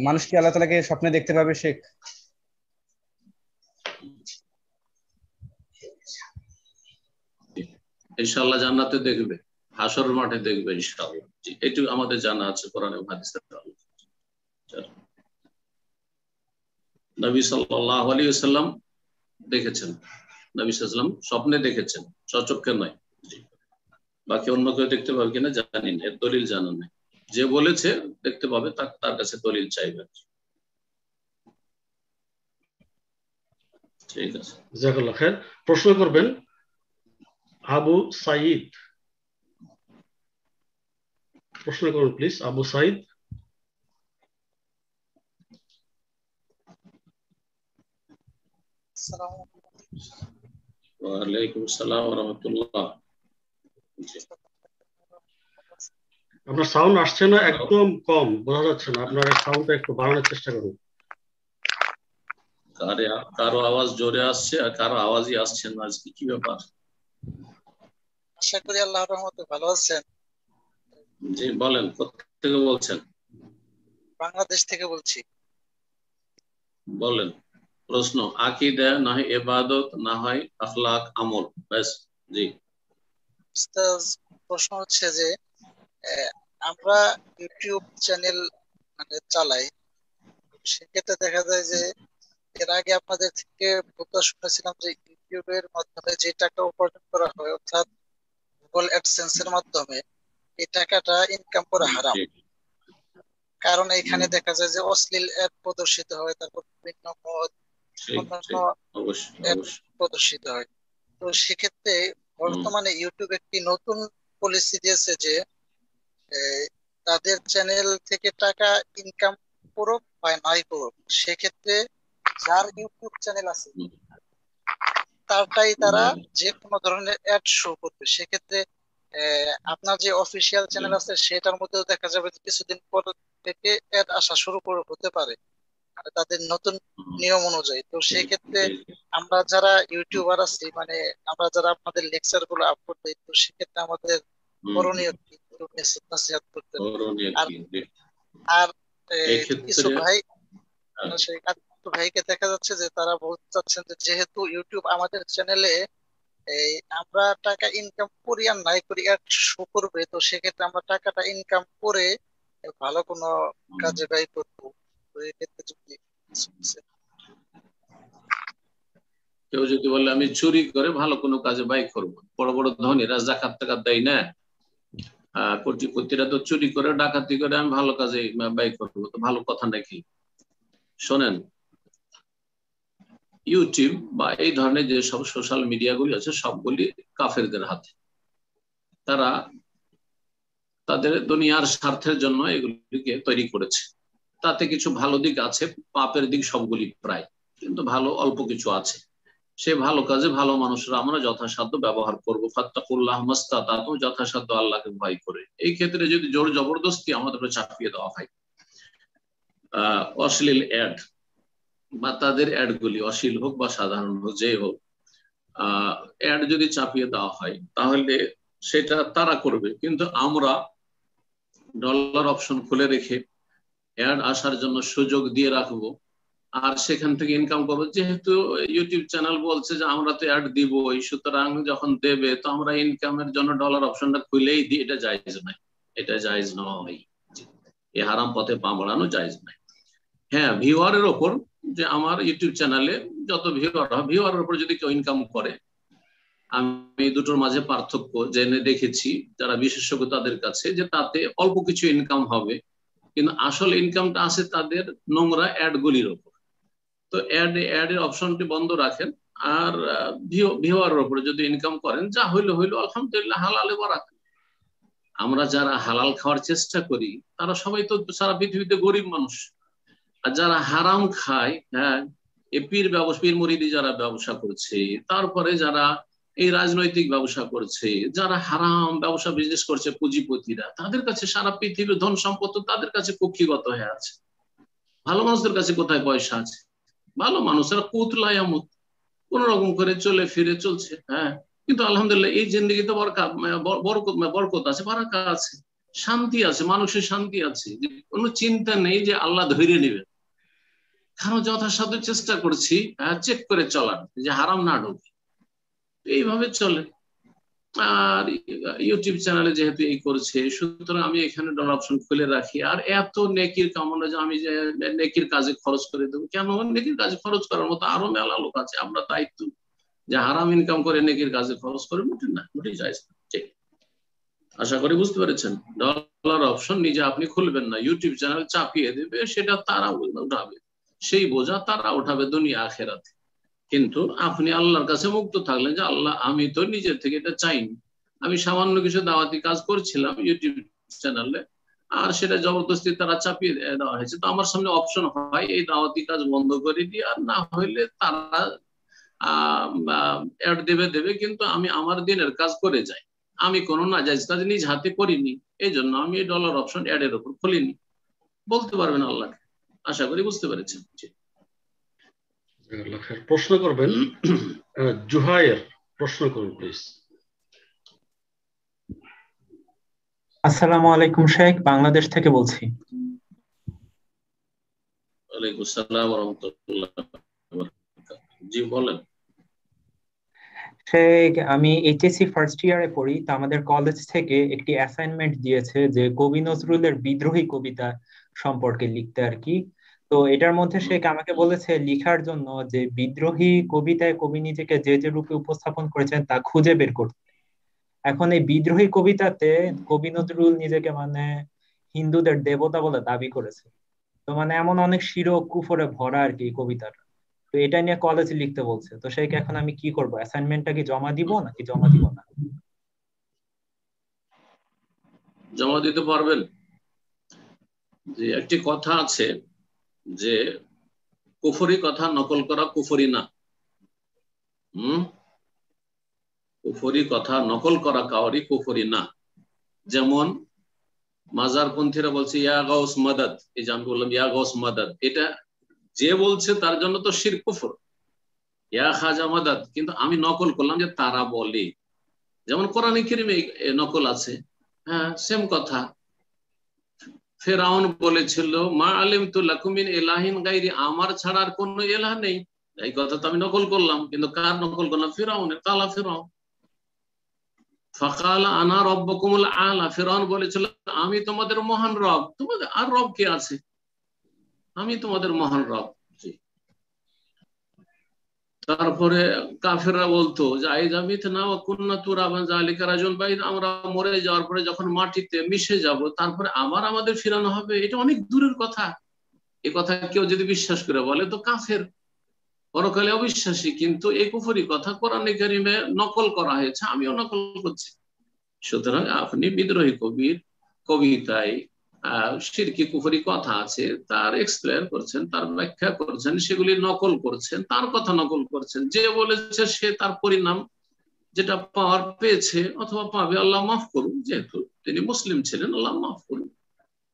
Speaker 9: মানুষ কি আল্লাহ তাআলাকে স্বপ্নে দেখতে পাবে শেখ?
Speaker 3: ইনশাআল্লাহ জান্নাতে দেখবে, হাশরের মাঠে দেখবে ইনশাআল্লাহ। জি, এটুকু আমাদের জানা আছে কোরআন এবং হাদিসের আলোকে। নবী সাল্লাল্লাহু আলাইহি ওয়াসাল্লাম দেখেছেন, নবী সাল্লাল্লাহু আলাইহি ওয়াসাল্লাম স্বপ্নে দেখেছেন, সচক্ষে নয়। বাকি অন্য কেউ দেখতে পাবে কিনা জানি না, এর দলিল জানা নেই। যে বলেছে দেখতে পাবে তার কাছে দলিল চাইবে। ঠিক আছে,
Speaker 4: জাযাকাল্লাহ খায়ের। প্রশ্ন করবেন আবু সাঈদ, প্রশ্ন করুন প্লিজ। আবু সাঈদ।
Speaker 3: ওয়ালাইকুম আসসালাম ওয়া রাহমাতুল্লাহ।
Speaker 4: আপনার সাউন্ড আসছে না, একদম কম, বোঝা যাচ্ছে না। আপনার সাউন্ডটা একটু বাড়ানোর চেষ্টা করুন।
Speaker 3: কারো আওয়াজ জোরে আসছে আর কারো আওয়াজই আসছে না, আজকে কি ব্যাপার?
Speaker 10: আশা করি আল্লাহর রহমতে ভালো আছেন।
Speaker 3: জি, বলেন, কোথা থেকে বলছেন?
Speaker 10: বাংলাদেশ থেকে বলছি।
Speaker 3: বলেন প্রশ্ন। আকীদা না হয় ইবাদত, না হয় আখলাক, আমল, ব্যাস। জি,
Speaker 10: উস্তাদ, প্রশ্ন হচ্ছে যে আমরা ইউটিউব চ্যানেল চালাই, সেক্ষেত্রে দেখা যায় যে এর আগে আপনাদের থেকে কথা শুনেছিলাম যে ইউটিউবের মাধ্যমে যে টাকা উপার্জন করা হয়, অর্থাৎ গুগল অ্যাডসেন্স এর মাধ্যমে, এই টাকাটা ইনকাম করা হারাম। কারণ এখানে দেখা যায় যে অশ্লীল অ্যাড প্রদর্শিত হয়, তারপর বিভিন্ন অন্যান্য প্রদর্শিত হয়। তো সেক্ষেত্রে বর্তমানে ইউটিউব একটি নতুন পলিসি দিয়েছে যে তাদের চ্যানেল থেকে টাকা ইনকাম করুক বা নাই করুক, সেক্ষেত্রে যার ইউটিউব চ্যানেল আছে তারটাই তারা যে কোনো ধরনের অ্যাড শো করবে। সেক্ষেত্রে আপনার যে অফিসিয়াল চ্যানেল আছে সেটার মধ্যেও দেখা যাবে যে কিছুদিন পর থেকে অ্যাড আসা শুরু হতে পারে তাদের নতুন নিয়ম অনুযায়ী। তো সেই ক্ষেত্রে আমরা যারা ইউটিউবার আছি, আমরা যারা আপনাদের লেকচার গুলো আপলোড দিই, তো সেক্ষেত্রে আমাদের করণীয় কি, নসিহত করতে। আর কিছু ভাইকে দেখা যাচ্ছে যে তারা বলতে চাচ্ছেন যে যেহেতু ইউটিউব আমাদের চ্যানেলে আমরা টাকা ইনকাম করি আর নাই করি অ্যাড শো করবে, তো সেক্ষেত্রে আমরা টাকাটা ইনকাম করে ভালো কোনো কাজে ব্যয় করবো। তো এক্ষেত্রে যদি
Speaker 3: কেউ যদি বলে আমি চুরি করে ভালো কোনো কাজে ব্যয় করবো, বড় বড় ধনীরা জাকাত টাকাত দেয় না, কোটিপতিরা তো চুরি করে ডাকাতি করে আমি ভালো কাজে ব্যয় করবো, তো ভালো কথা নাকি? শোনেন, ইউটিউব বা এই ধরনের যে সব সোশ্যাল মিডিয়াগুলি আছে সবগুলি কাফেরদের হাতে। তারা তাদের দুনিয়ার স্বার্থের জন্য এগুলিকে তৈরি করেছে। তাতে কিছু ভালো দিক আছে, পাপের দিক সবগুলি প্রায়, কিন্তু ভালো অল্প কিছু আছে। সে ভালো কাজে ভালো মানুষরা আমরা যথাসাধ্য ব্যবহার করবো। ফাত্তাকুল্লাহ মাস্তাতাতুম, যথাসাধ্য আল্লাহকে ভয় করে। এই ক্ষেত্রে যদি জোর জবরদস্তি আমাদের চাপিয়ে দেওয়া হয় অশ্লীল অ্যাড বা তাদের অ্যাড গুলি অশ্লীল হোক বা সাধারণ হোক, যে হোক, অ্যাড যদি চাপিয়ে দেওয়া হয় তাহলে সেটা তারা করবে, কিন্তু আমরা ডলার অপশন খুলে রেখে অ্যাড আসার জন্য সুযোগ দিয়ে রাখবো আর সেখান থেকে ইনকাম করবো। যেহেতু ইউটিউব চ্যানেল বলছে যে আমরা তো অ্যাড দিবই, সুতরাং যখন দেবে তো আমরা ইনকামের জন্য ডলার অপশনটা খুলেই দিই, এটা জায়েজ নাই, এটা জায়েজ নয়। এই হারাম পথে পা বাড়ানো জায়েজ নাই। হ্যাঁ, ভিউয়ারের ওপর, যে আমার ইউটিউব চ্যানেলে যত ভিউয়ারের উপর যদি কেউ ইনকাম করে, আমি দুটোর মাঝে পার্থক্য জেনে দেখেছি যারা বিশেষজ্ঞ তাদের কাছে, যে তাতে অল্প কিছু ইনকাম হবে, কিন্তু আসল ইনকামটা আছে তাদের নোংরা অ্যাড গুলির উপর। তো অ্যাডের অপশনটি বন্ধ রাখেন, আর ভিউয়ারের উপরে যদি ইনকাম করেন, যা হইলো হইলো, আলহামদুলিল্লাহ, হালালে বারাকাত। আমরা যারা হালাল খাওয়ার চেষ্টা করি তারা সবাই তো সারা পৃথিবীতে গরিব মানুষ, আর যারা হারাম খায়, হ্যাঁ, এই পীর মুরিদি যারা ব্যবসা করছে, তারপরে যারা এই রাজনৈতিক ব্যবসা করছে, যারা হারাম ব্যবসা বিজনেস করছে, পুঁজিপতিরা, তাদের কাছে সারা পৃথিবীর ধন সম্পদ তাদের কাছে কক্ষিগত হয়ে আছে। ভালো মানুষদের কাছে কোথায় পয়সা আছে? ভালো মানুষেরা কুতলায়ামত কোন রকম করে চলে ফিরে চলছে, হ্যাঁ, কিন্তু আলহামদুলিল্লাহ এই জিন্দেগিতে বরকত আছে, বারাকা আছে, শান্তি আছে, মানুষের শান্তি আছে, কোনো চিন্তা নেই যে আল্লাহ ধরে নেবে। কারণ যথাসাধ্য চেষ্টা করছি চেক করে চলার, যে হারাম না ঢোকে, এইভাবে চলে। আর ইউটিউব চ্যানেলে যেহেতু এই করছে, সুতরাং আমি এখানে ডলার অপশন খুলে রাখি। আর এত নেকির কামনা যে আমি যে নেকির কাজে খরচ করে দেবো, কেন? নেকির কাজে খরচ করার মতো আরো মেলা লোক আছে। আমরা দায়িত্ব যে হারাম ইনকাম করে নেকির কাজে খরচ করে মোটেই না, মোটেই যায় না। ঠিক, আশা করি বুঝতে পেরেছেন। ডলার অপশন নিজে আপনি খুলবেন না, ইউটিউব চ্যানেল চাপিয়ে দেবে, সেটা তারা উঠাবে, সেই বোঝা তারা উঠাবে দুনিয়া আখেরাতে। কিন্তু আপনি আল্লাহর কাছে মুক্ত থাকলেন যে আল্লাহ, আমি তো নিজের থেকে এটা চাইনি, আমি সামান্য কিছু দাওয়াতি কাজ করছিলাম ইউটিউব চ্যানেলে, আর সেটা জবরদস্তি তারা চাপিয়ে দেওয়া হয়েছে। তো আমার সামনে অপশন হয় এই দাওয়াতি কাজ বন্ধ করে দিই, আর না হইলে তারা অ্যাড দেবে, কিন্তু আমি আমার দিনের কাজ করে যাই। আমি কোনো নাজায়েজ কাজ নিজ হাতে করিনি, এই জন্য আমি এই ডলার অপশন অ্যাডের উপর খুলিনি। বলতে পারবেন আল্লাহকে। আশা করি বুঝতে পেরেছেন।
Speaker 4: প্রশ্ন করবেন জুহায়ের, প্রশ্ন করুন প্লিজ।
Speaker 11: আসসালামু আলাইকুম শেখ, বাংলাদেশ থেকে বলছি।
Speaker 3: ওয়ালাইকুম আসসালাম ওয়া রাহমাতুল্লাহ। জি বলেন।
Speaker 11: শেখ, আমি এইচএসসি ফার্স্ট ইয়ারে পড়ি, তো আমাদের কলেজ থেকে একটি অ্যাসাইনমেন্ট দিয়েছে যে কবি নজরুলের বিদ্রোহী কবিতা সম্পর্কে লিখতে আর কি। তো এটার মধ্যে শেখ আমাকে বলেছে লিখার জন্য যে বিদ্রোহী কবিতায় কবি নিজেকে যে যে রূপে উপস্থাপন করেছেন তা খুঁজে বের করতে। এখন এই বিদ্রোহী কবিতাতে কবি নজরুল নিজেকে মানে হিন্দুদের দেবতা বলে দাবি করেছে। তো মানে এমন অনেক শিরক কুফরে ভরা আর কি এই কবিতাটা। তো এটা নিয়ে কলেজে লিখতে বলছে। তো সেই এখন আমি কি করব? অ্যাসাইনমেন্টটা কি জমা দিব নাকি জমা দিব না?
Speaker 3: জমা দিতে পারবেন। যে একটি কথা আছে যে কুফরি কথা নকল করা কুফরি না। কুফরি কথা নকল করা কাউরি কুফরি না। যেমন মাজারপন্থীরা বলছে ইয়া গাউস মাদাদ, এই যে আমি বললাম ইয়া গাউস মাদাদ, এটা যে বলছে তার জন্য তো শিরক কুফর। ইয়া খাজা মাদাদ, কিন্তু আমি নকল করলাম যে তারা বলে। যেমন কোরআনে কারিমে নকল আছে, হ্যাঁ, সেম কথা। ফেরাউন বলেছিল মা আলিমতু লাকুম মিন ইলাহিন গায়রি, আমার ছাড়া আর কোনো ইলাহ নেই। এই কথা তো আমি নকল করলাম, কিন্তু কার নকল করলাম? ফিরাউনের। কালা ফিরাউন ফাকালা আনা রব্বুকুমুল আলা, ফিরাউন বলেছিল আমি তোমাদের মহান রব, তোমাদের আর রব কে আছে? আমি তোমাদের মহান রব। তারপরে কাফেররা বলতো যে আইজামিতনা ওয়া কুন্না তুরাবান যালিকা রাজুন বাইদ, আমরা মরে যাওয়ার পরে যখন মাটিতে মিশে যাব তারপরে আবার আমাদের ফিরানো হবে, এটা অনেক দূরের কথা। এই কথা কেউ যদি বিশ্বাস করে বলে তো কাফের, পরকালে অবিশ্বাসী। কিন্তু এই কুফরি কথা কোরআনে কারিমে নকল করা হয়েছে, আমিও নকল করছি। সুতরাং আপনি বিদ্রোহী কবির কবিতায় শিরকি কুফরি কথা আছে, তার এক্সপ্লেন করছেন, তার ব্যাখ্যা করছেন, সেগুলি নকল করছেন, তার কথা নকল করছেন। যে বলেছে সে তার পরিণাম যেটা পাওয়ার পেয়েছে অথবা পাবে, আল্লাহ মাফ করুন, যেহেতু তিনি মুসলিম ছিলেন, আল্লাহ মাফ করুন।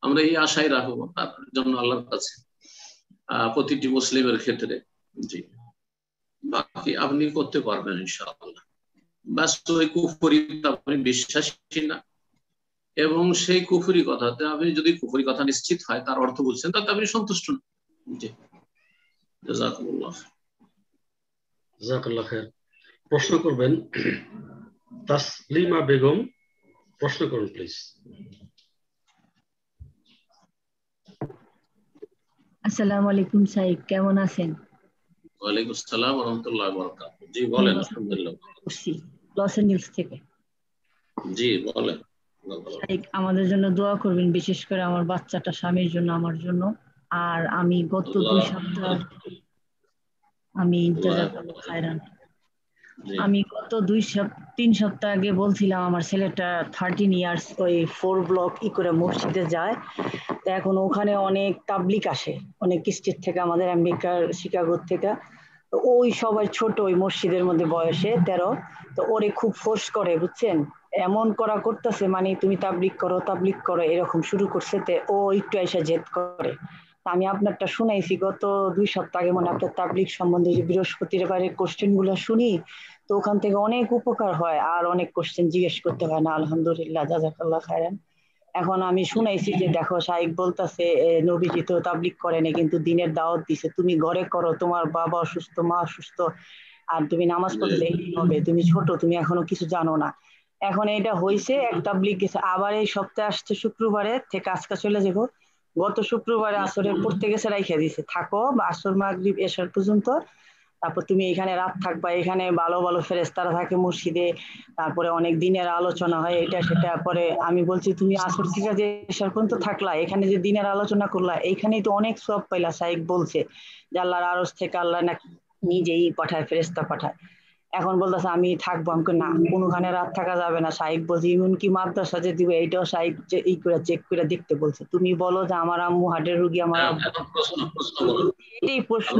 Speaker 3: আমরা এই আশাই রাখবো তার জন্য আল্লাহর কাছে প্রতিটি মুসলিমের ক্ষেত্রে। জি, বাকি আপনি করতে পারবেন ইনশাআল্লাহ। ব্যাস ওই কুফরিতে আপনি বিশ্বাসী না, এবং সেই কুফরি কথাতে আপনি যদি কুফরি কথা নিশ্চিত হয় তার অর্থ বুঝছেন, তাতে আপনি সন্তুষ্ট না। জি, জাযাকুমুল্লাহ।
Speaker 4: জাযাকাল্লাহ খায়ের। প্রশ্ন করবেন তাসলিমা বেগম, প্রশ্ন করুন প্লিজ।
Speaker 12: আসসালামু আলাইকুম সাহেব, কেমন আছেন?
Speaker 3: ওয়ালাইকুম আসসালাম ওয়া রাহমাতুল্লাহি ওয়া বারাকাতুহু। জি বলেন। আলহামদুলিল্লাহ,
Speaker 12: লস এঞ্জেলস থেকে।
Speaker 3: জি বলেন।
Speaker 12: সাহেব, আমাদের জন্য দোয়া করবেন, বিশেষ করে আমার বাচ্চাটা, স্বামীর জন্য, আমার জন্য। আর আমি গত 2 সপ্তাহ জাযাকাল্লাহ খায়রান। আমি গত 3 সপ্তাহ আগে বলছিলাম আমার ছেলেটা 13 ইয়ার্স ওই 4 ব্লক করে মসজিদে যায়। তো এখন ওখানে অনেক তাবলিগ আসে, অনেক স্টেট থেকে, আমাদের আমেরিকার শিকাগো থেকে। তো ওই সবাই ছোট, ওই মসজিদের মধ্যে বয়সে 13। তো ওরে খুব ফোর্স করে, বুঝছেন, এমন করতেছে, মানে তুমি তাবলিগ করো এরকম শুরু করছে। তে ও একটু এসে জেদ করে। আমি আপনারটা শুনাইছি গত 2 সপ্তাহ আগে, মানে আপনার তাবলিগ সম্বন্ধে যে বৃহস্পতিবারের কোশ্চেন গুলো শুনি, তো ওখান থেকে অনেক উপকার হয় আর অনেক কোশ্চেন জিজ্ঞেস করতে হয় না। আলহামদুলিল্লাহ, জাযাকাল্লাহ খায়রান। এখন আমি শুনাইছি যে দেখো শাইখ বলতেছে নবীজি তো তাবলিগ করেনি, কিন্তু দিনের দাওয়াত দিছে, তুমি ঘরে করো, তোমার বাবা অসুস্থ, মা অসুস্থ, আর তুমি নামাজ পড়তে দেরি হবে, তুমি ছোট, তুমি এখনো কিছু জানো না। এখন এটা হয়েছে, এক তাবলিগ গেছে, আবার এই সপ্তাহে আসছে শুক্রবারে থেকে, আজকে চলে যাবো। গত শুক্রবারে আসরের পড়তে গেছে, রাইখা দিছে, থাকো আসর মাগরিব এশার পর্যন্ত, তারপর তুমি এখানে রাত থাকবা, এখানে ভালো ভালো ফেরেশতারা থাকে মসজিদে, তারপরে অনেক দিনের আলোচনা হয়, এটা সেটা। পরে আমি বলছি তুমি আসর থেকে যে এশার পর্যন্ত থাকলা, এখানে যে দিনের আলোচনা করলা, এইখানেই তো অনেক সওয়াব পাইলা। শাইখ বলছে যে আল্লাহর আরশ থেকে আল্লাহ নাকি নিজেই পাঠায়, ফেরেশতা পাঠায়। এখন বলতেছে আমি থাকবো, আমাকে না, কোনোখানে রাত থাকা যাবে না। শাইখ বলছে এমনকি মাদ্রাসা যে দিবে, এইটাও শাইখ যে এই করে চেক করে দেখতে বলছে। তুমি বলো যে আমার আম্মু হার্টের রোগী, আমার এটাই প্রশ্ন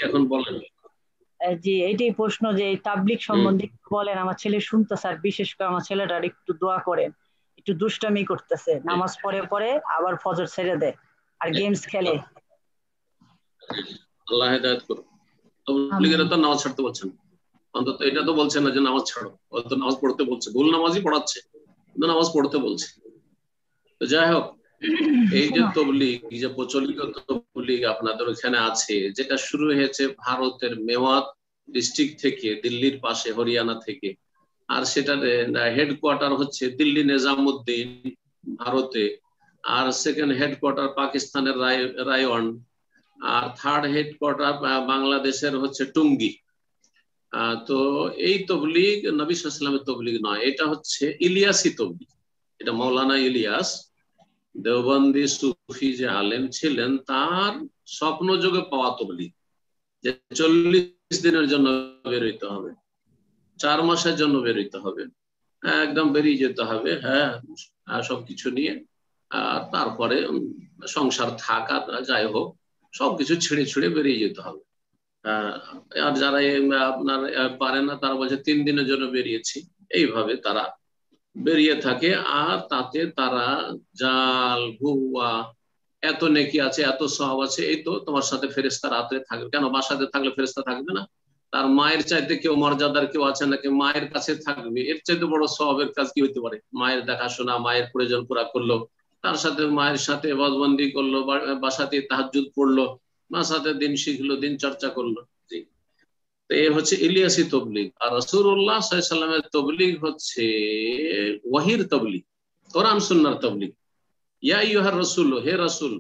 Speaker 3: এখন বলেন।
Speaker 12: জি, এইটাই প্রশ্ন যে তাবলিগ সম্বন্ধে বলেন। আমার ছেলে শুনতে স্যার, বিশেষ করে আমার ছেলেটার একটু দোয়া করেন, একটু দুষ্টামি করতেছে, নামাজ পড়ে আবার ফজর ছেড়ে দেয় আর গেমস খেলে।
Speaker 3: আল্লাহ হেদায়েত করুন। তাবলিগেরা তো নামাজ ছাড়তে বলছেন, অন্তত এটা তো বলছেন না যে নামাজ ছাড়ো, ও তো নামাজ পড়তে বলছে, ভুল নামাজই পড়াচ্ছে, কিন্তু নামাজ পড়তে বলছে। তো যাই হোক, এই যে তবলিগ, যে প্রচলিত তবলিগ আপনাদের ওখানে আছে, যেটা শুরু হয়েছে ভারতের মেওয়াত ডিস্ট্রিক্ট থেকে, দিল্লির পাশে হরিয়ানা থেকে, আর সেটার হেডকোয়ার্টার হচ্ছে দিল্লি নিজামুদ্দিন ভারতে, আর সেকেন্ড হেডকোয়ার্টার পাকিস্তানের রায়ওয়ান, আর থার্ড হেডকোয়ার্টার বাংলাদেশের হচ্ছে টুঙ্গি। তো এই তবলিগ নবী সাল্লাল্লাহু আলাইহি ওয়াসাল্লামের তবলিগ নয়, এটা হচ্ছে ইলিয়াসি তবলিগ। এটা মাওলানা ইলিয়াস দেওবন্দি সুফি যে আলেম ছিলেন, তার স্বপ্ন যোগে পাওয়া তবলিগ, যে 40 দিনের জন্য বের হইতে হবে, 4 মাসের জন্য বের হইতে হবে, একদম বেরিয়ে যেতে হবে, হ্যাঁ, সবকিছু নিয়ে, আর তারপরে সংসার থাকা যাই হোক সবকিছু ছেড়ে বেরিয়ে যেতে হবে। আর যারা আপনার পারে না, তারা বলছে 3 দিনের জন্য বেরিয়েছি, এইভাবে তারা বেরিয়ে থাকে। আর তাতে তারা জাল ভুয়া, এত নেকি আছে, এত সওয়াব আছে, এই তো তোমার সাথে ফেরেশতা রাতে থাকবে। কেন বাসাতে থাকলে ফেরেশতা থাকবে না? তার মায়ের চাইতে কেউ মর্যাদার কেউ আছে নাকি মায়ের কাছে থাকবে? এর চাইতে বড় সওয়াবের কাজ কি হইতে পারে? মায়ের দেখাশোনা, মায়ের প্রয়োজন পুরা করলো, তার সাথে মায়ের সাথে ইবাদতবন্দি করলো, বাসাতে তাহাজ্জুদ পড়লো, বাসাতে দিন শিখলো, দিন চর্চা করলো। তো এই হচ্ছে ইলিয়াসি তবলিগ। আর রাসূলুল্লাহ সাল্লাল্লাহু আলাইহি ওয়াসাল্লামের তবলিগ হচ্ছে ওয়াহির তবলিগ, কোরআন সুন্নাহর তবলিগ। ইয়া আইয়ুহার রাসূল, হে রাসূল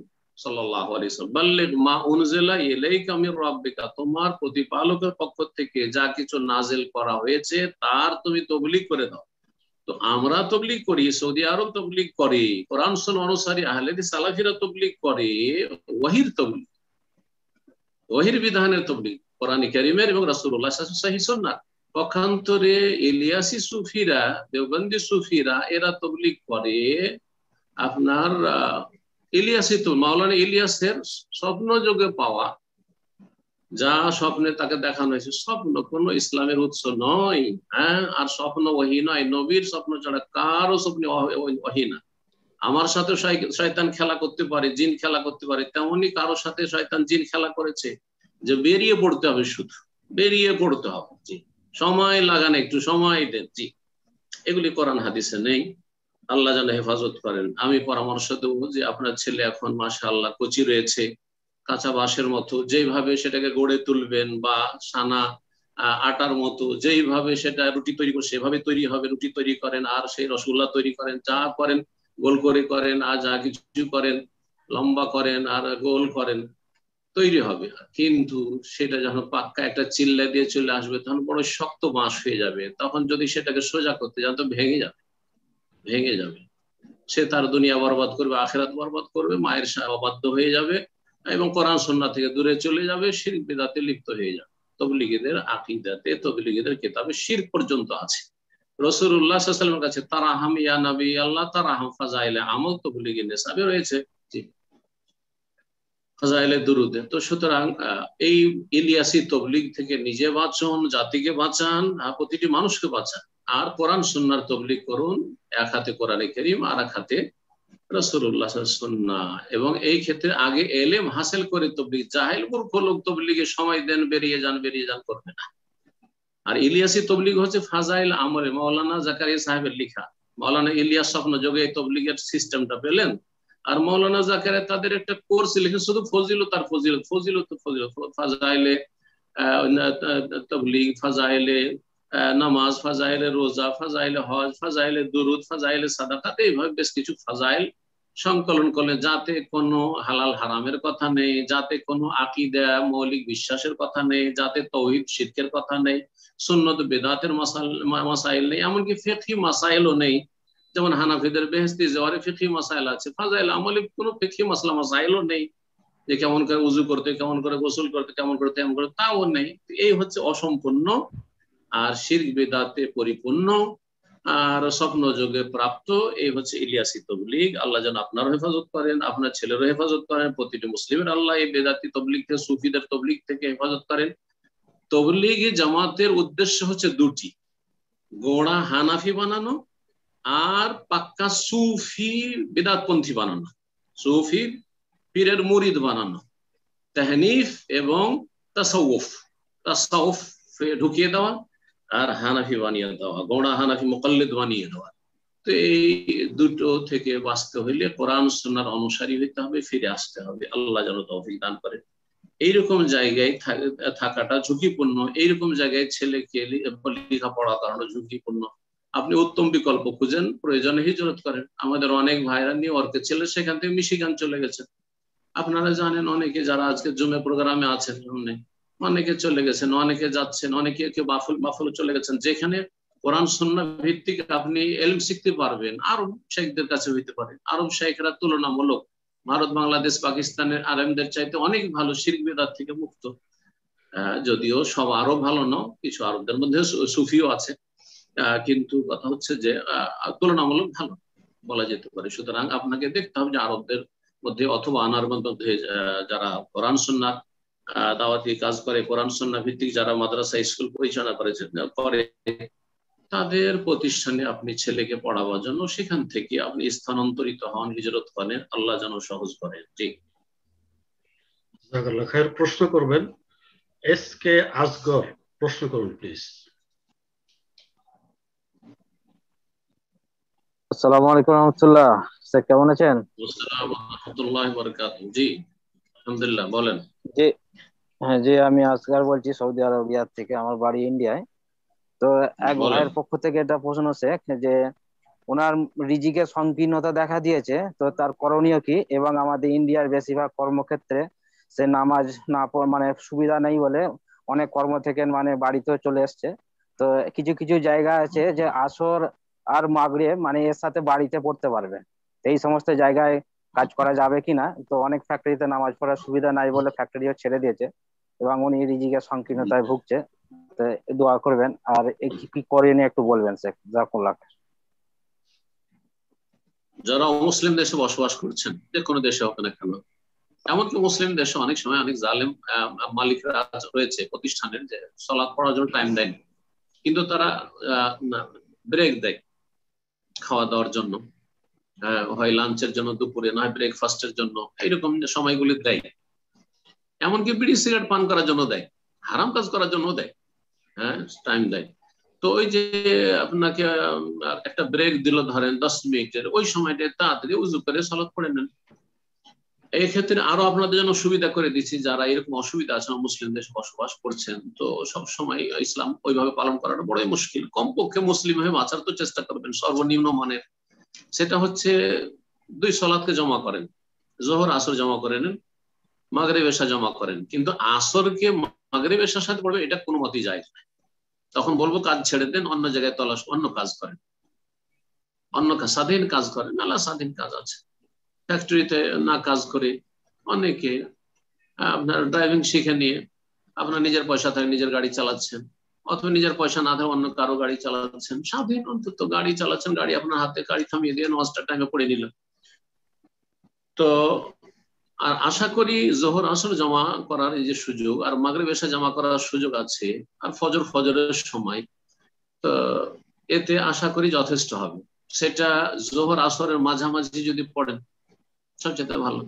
Speaker 3: সাল্লাল্লাহু আলাইহি ওয়াসাল্লাম, বাল্লিগ মা উনজিলা ইলাইকা মির রাব্বিকা, তোমার প্রতিপালকের পক্ষ থেকে যা কিছু নাজিল করা হয়েছে তার তুমি তাবলীগ করে দাও। তো আমরা তাবলীগ করি, সৌদি আরব তাবলীগ করে, কোরআন সুন্নাহ অনুসারী আহলে হাদিস সালাফিরা তাবলীগ করে ওয়াহির তাবলীগ, ওয়াহির বিধানের তাবলীগ, কোরআন কারীমের এবং রাসূলুল্লাহ সাল্লাল্লাহু আলাইহি ওয়াসাল্লাম সহিহ সুন্নাহ। পক্ষান্তরে ইলিয়াসি সুফিরা, দেওবন্দি সুফিরা এরা তাবলীগ করে আপনার ইলিয়াসি, তো মাওলানা ইলিয়াসের স্বপ্ন যোগে পাওয়া, যা স্বপ্নে তাকে দেখানো হয়েছে, স্বপ্ন কোনো ইসলামের উৎস নয়। হ্যাঁ, আর স্বপ্ন ওহী নয়, নবীর স্বপ্ন ছাড়া কারো স্বপ্ন ওহী না। আমার সাথে শয়তান খেলা করতে পারে, জিন খেলা করতে পারে, তেমনি কারো সাথে শয়তান জিন খেলা করেছে যে বেরিয়ে পড়তে হবে, শুধু বেরিয়ে পড়তে হবে, জি সময় লাগান, একটু সময় দেন, জি এগুলি কোরআন হাদিসে নেই। আল্লাহ যেন হেফাজত করেন। আমি পরামর্শ দেবো যে আপনার ছেলে এখন মাশাআল্লাহ কচি রয়েছে, কাঁচা বাঁশের মতো, যেইভাবে সেটাকে গড়ে তুলবেন, বা সানা আটার মতো যেইভাবে সেটা রুটি তৈরি করে সেভাবে তৈরি হবে, রুটি তৈরি করেন আর সেই রসগোল্লা তৈরি করেন, যা করেন গোল করে করেন, আর যা কিছু করেন লম্বা করেন আর গোল করেন, তৈরি হবে। কিন্তু সেটা যখন পাক্কা একটা চিল্লা দিয়ে চলে আসবে তখন বড় শক্ত বাঁশ হয়ে যাবে, তখন যদি সেটাকে সোজা করতে যান তো ভেঙে যাবে, ভেঙে যাবে। সে তার দুনিয়া বরবাদ করবে, আখিরাত বরবাদ করবে, মায়ের অবাধ্য হয়ে যাবে এবং কোরআন সুন্নাহ থেকে দূরে চলে যাবে, শিরক বিদআতে লিপ্ত হয়ে যাবে। তাবলীগীদের আকীদাতে, তাবলীগীদের কিতাবে শিরক পর্যন্ত আছে। রাসূলুল্লাহ সাল্লাল্লাহু আলাইহি ওয়াসাল্লামের কাছে তারাহাম ইয়া নবী আল্লাহ, তারাহাম ফাজাইলে আমল তাবলীগী নিসাবে রয়েছে, জি ফাজাইলে দুরুদে। তো সুতরাং এই ইলিয়াসি তাবলীগ থেকে নিজে বাঁচুন, জাতিকে বাঁচান, প্রতিটি মানুষকে বাঁচান, আর কোরআন সুন্নাহর তাবলীগ করুন। এক হাতে কোরআনে কারীম আর এক হাতে রাসূলুল্লাহ সাল্লাল্লাহু আলাইহি সুন্নাহ, এবং এই ক্ষেত্রে আগে ইলম হাসিল করে তাবলীগ। জাহেল মূর্খ লোক তাবলীগে সময় দেন, বেরিয়ে যান করবে না। আর ইলিয়াসি তাবলীগ হচ্ছে ফাজাইল আমলে, মাওলানা জাকারিয়া সাহেবের লেখা। মাওলানা ইলিয়াস স্বপ্ন যোগে এই তাবলীগের সিস্টেমটা পেলেন, আর মাওলানা জাকারিয়া তাদের একটা কোর্স লিখে শুধু ফজিলত আর ফজিলত, ফজিলত ফজিলত, ফাজাইলে তাবলীগ, ফাজাইলে নামাজ, ফাজাইলে রোজা, ফাজাইলে হজ, ফাজাইলে দুরুদ, ফাজাইলে সাদাকাত, এইভাবে বেশ কিছু ফাজাইল সংকলন করলে, যাতে কোনো হালাল হারামের কথা নেই, যাতে কোনো আকীদা মৌলিক বিশ্বাসের কথা নেই, যাতে তাওহীদ শিরকের কথা নেই, সুন্নত বেদাতের মাসাইল নেই, এমনকি ফিকহি মাসাইলও নেই। যেমন হানাফিদের বেহেশতি জওয়ারে ফিকহি মাসাইল আছে, ফাজাইল আমলে কোনো ফিকহি মাসলা মাসাইলও নেই, যে কেমন করে উযু করতে, কেমন করে গোসল করতে, কেমন করে তেমন করে, তাও নেই। এই হচ্ছে অসম্পূর্ণ আর শিরক বিদআতে পরিপূর্ণ আর স্বপ্ন যোগে প্রাপ্ত, এই হচ্ছে ইলিয়াসি তাবলীগ। আল্লাহ যেন আপনারও হেফাজত করেন, আপনার ছেলেরও হেফাজত করেন, প্রতিটি মুসলিমের আল্লাহ এই বেদাতি তাবলীগ থেকে, সুফিদের তাবলীগ থেকে হেফাজত করেন। তাবলীগী জামাতের উদ্দেশ্য হচ্ছে দুটি: গোড়া হানাফি বানানো আর পাক্কা সুফি বিদআতপন্থী বানানো, সুফি পীরের মুরিদ বানানো, তাহনিফ এবং তাসাউফ, তাসাউফ ঢুকিয়ে দেওয়া আর হানাফি বানিয়ে দেওয়া, গোড়া হানাফি মুকাল্লিদ বানিয়ে দেওয়া। তো এই দুটো থেকে বাঁচতে হইলে কোরআন সুন্নাহর অনুসারী হইতে হবে, ফিরে আসতে হবে। আল্লাহ যেন তৌফিক দান করেন। এইরকম জায়গায় থাকাটা ঝুঁকিপূর্ণ, এইরকম জায়গায় ছেলেকে লেখাপড়া করানো ঝুঁকিপূর্ণ। আপনি উত্তম বিকল্প খুঁজেন, প্রয়োজনে হিজরত করেন। আমাদের অনেক ভাইরা নিউ ইয়র্কে ছেলে, সেখান থেকে মিশিগান চলে গেছেন। আপনারা জানেন অনেকে যারা আজকে জুমে প্রোগ্রামে আছেন, অনেকে চলে গেছেন, অনেকে যাচ্ছেন, অনেকে কেউ বাফলো চলে গেছেন, যেখানে কোরআন সুন্নাহ ভিত্তিক আপনি ইলম শিখতে পারবেন। আরব শেখদের কাছে হইতে পারে, আরব শেখরা তুলনামূলক ভারত, বাংলাদেশ, পাকিস্তানের আলেমদের চাইতে অনেক ভালো, শিরক বিদআত থেকে মুক্ত। যদিও সব আরো ভালো নয়, কিছু আরবদের মধ্যে সুফিও আছে, কিন্তু কথা হচ্ছে যে তুলনামূলক ভালো বলা যেতে পারে। সুতরাং আপনাকে দেখতে হবে যে আরবদের মধ্যে অথবা আনারবের মধ্যে যারা কোরআন সুন্নাহ দাওয়াতি কাজ করে, কোরআন সুন্নাহ ভিত্তিক যারা মাদ্রাসা স্কুল পরিচালনা করে, তাদের প্রতিষ্ঠানে আপনি ছেলেকে পড়াবার জন্য সেখান থেকে আপনি স্থানান্তরিত হন, হিজরত করেন। আল্লাহ যেন সহজ করেন। জি,
Speaker 4: জাযাকাল্লাহ খায়ের। প্রশ্ন করবেন SK আসগর, প্রশ্ন করুন প্লিজ।
Speaker 13: আসসালামু আলাইকুম রাহমাতুল্লাহ, স্যার কেমন আছেন?
Speaker 3: আসসালামু আলাইকুম রাহমাতুল্লাহি ওয়া বারাকাতুহু। জি আলহামদুলিল্লাহ, বলেন।
Speaker 13: জি হ্যাঁ, জি আমি আসগর বলছি সৌদি আরব রিয়াদ থেকে, আমার বাড়ি ইন্ডিয়ায়। তো এক ভাইয়ের পক্ষ থেকে এটা প্রশ্ন হচ্ছে যে ওনার রিজিকের সংকীর্ণতা দেখা দিয়েছে, তো তার করণীয় কি? এবং আমাদের ইন্ডিয়ার বেশিরভাগ কর্মক্ষেত্রে সে নামাজ না মানে সুবিধা নেই বলে অনেক কর্ম থেকে মানে বাড়িতেও চলে এসছে। তো কিছু কিছু জায়গা আছে যে আসর আর মাগরিব মানে এর সাথে বাড়িতে পড়তে পারবে, এই সমস্ত জায়গায় কাজ করা যাবে কিনা? তো অনেক ফ্যাক্টরিতে নামাজ পড়ার সুবিধা নাই বলে ফ্যাক্টরিও ছেড়ে দিয়েছে, এবং উনি রিজিকের সংকীর্ণতায় ভুগছে। তো দোয়া করবেন, আর কি কি করেনি একটু বলবেন শেখ। জাযাকুল্লাহ।
Speaker 3: যারা মুসলিম দেশে বসবাস করছেন, যে কোনো দেশে হোক না কেন, এমনকি মুসলিম দেশে অনেক সময় অনেক জালেম মালিকরা রয়েছে প্রতিষ্ঠানের, যে সালাত পড়ার জন্য টাইম দেয়, কিন্তু তারা ব্রেক দেয় খাওয়া দাওয়ার জন্য, হয় লাঞ্চের জন্য দুপুরে, নয় ব্রেকফাস্টের জন্য, এইরকম সময়গুলি দেয়। এমনকি বিড়ি সিগারেট পান করার জন্য দেয়, হারাম কাজ করার জন্য দেয়, টাইম দেয়। তো ওই যে আপনাকে একটা ব্রেক দিল ধরেন 10 মিনিটের, ওই সময়টা তাড়াতাড়ি উজু করে সালাত পড়ে নেন। এই ক্ষেত্রে আরো আপনাদের জন্য সুবিধা করে দিচ্ছি, যারা এরকম অসুবিধা আছে মুসলিম দেশে বসবাস করছেন, তো সব সময় ইসলাম ওইভাবে পালন করাটা বড়ই মুশকিল। কমপক্ষে মুসলিম হয়ে বাঁচার তো চেষ্টা করবেন সর্বনিম্ন মানের। সেটা হচ্ছে 2 সালাতকে জমা করেন, জোহর আসর জমা করে নেন, মাগরিব এশা জমা করেন, কিন্তু আসরকে মাগরিব এশার সাথে পড়বে এটা কোনো মতেই যায় না। তখন বলবো কাজ ছেড়ে দেন, অন্য জায়গায় তলাশ, অন্য কাজ করেন, অন্য স্বাধীন কাজ করেন। আল্লাহ স্বাধীন কাজ আছে, ফ্যাক্টরিতে না কাজ করে অনেকে আপনার ড্রাইভিং শিখে নিয়ে আপনার নিজের পয়সা থাকে নিজের গাড়ি চালাচ্ছেন, অথবা নিজের পয়সা না থাকে অন্য কারো গাড়ি চালাচ্ছেন, স্বাধীন অন্তত গাড়ি চালাচ্ছেন, গাড়ি আপনার হাতে, গাড়ি থামিয়ে দিয়ে নামাজটা টাইমে পড়ে নিলেন। তো আর আশা করি জোহর আসর জমা করার এই যে সুযোগ, আর মাগরিব এশা জমা করার সুযোগ আছে, আর ফজরের সময়, তো এতে আশা করি যথেষ্ট হবে। সেটা জোহর আসরের মাঝামাঝি যদি পড়েন সবচেয়ে ভালো,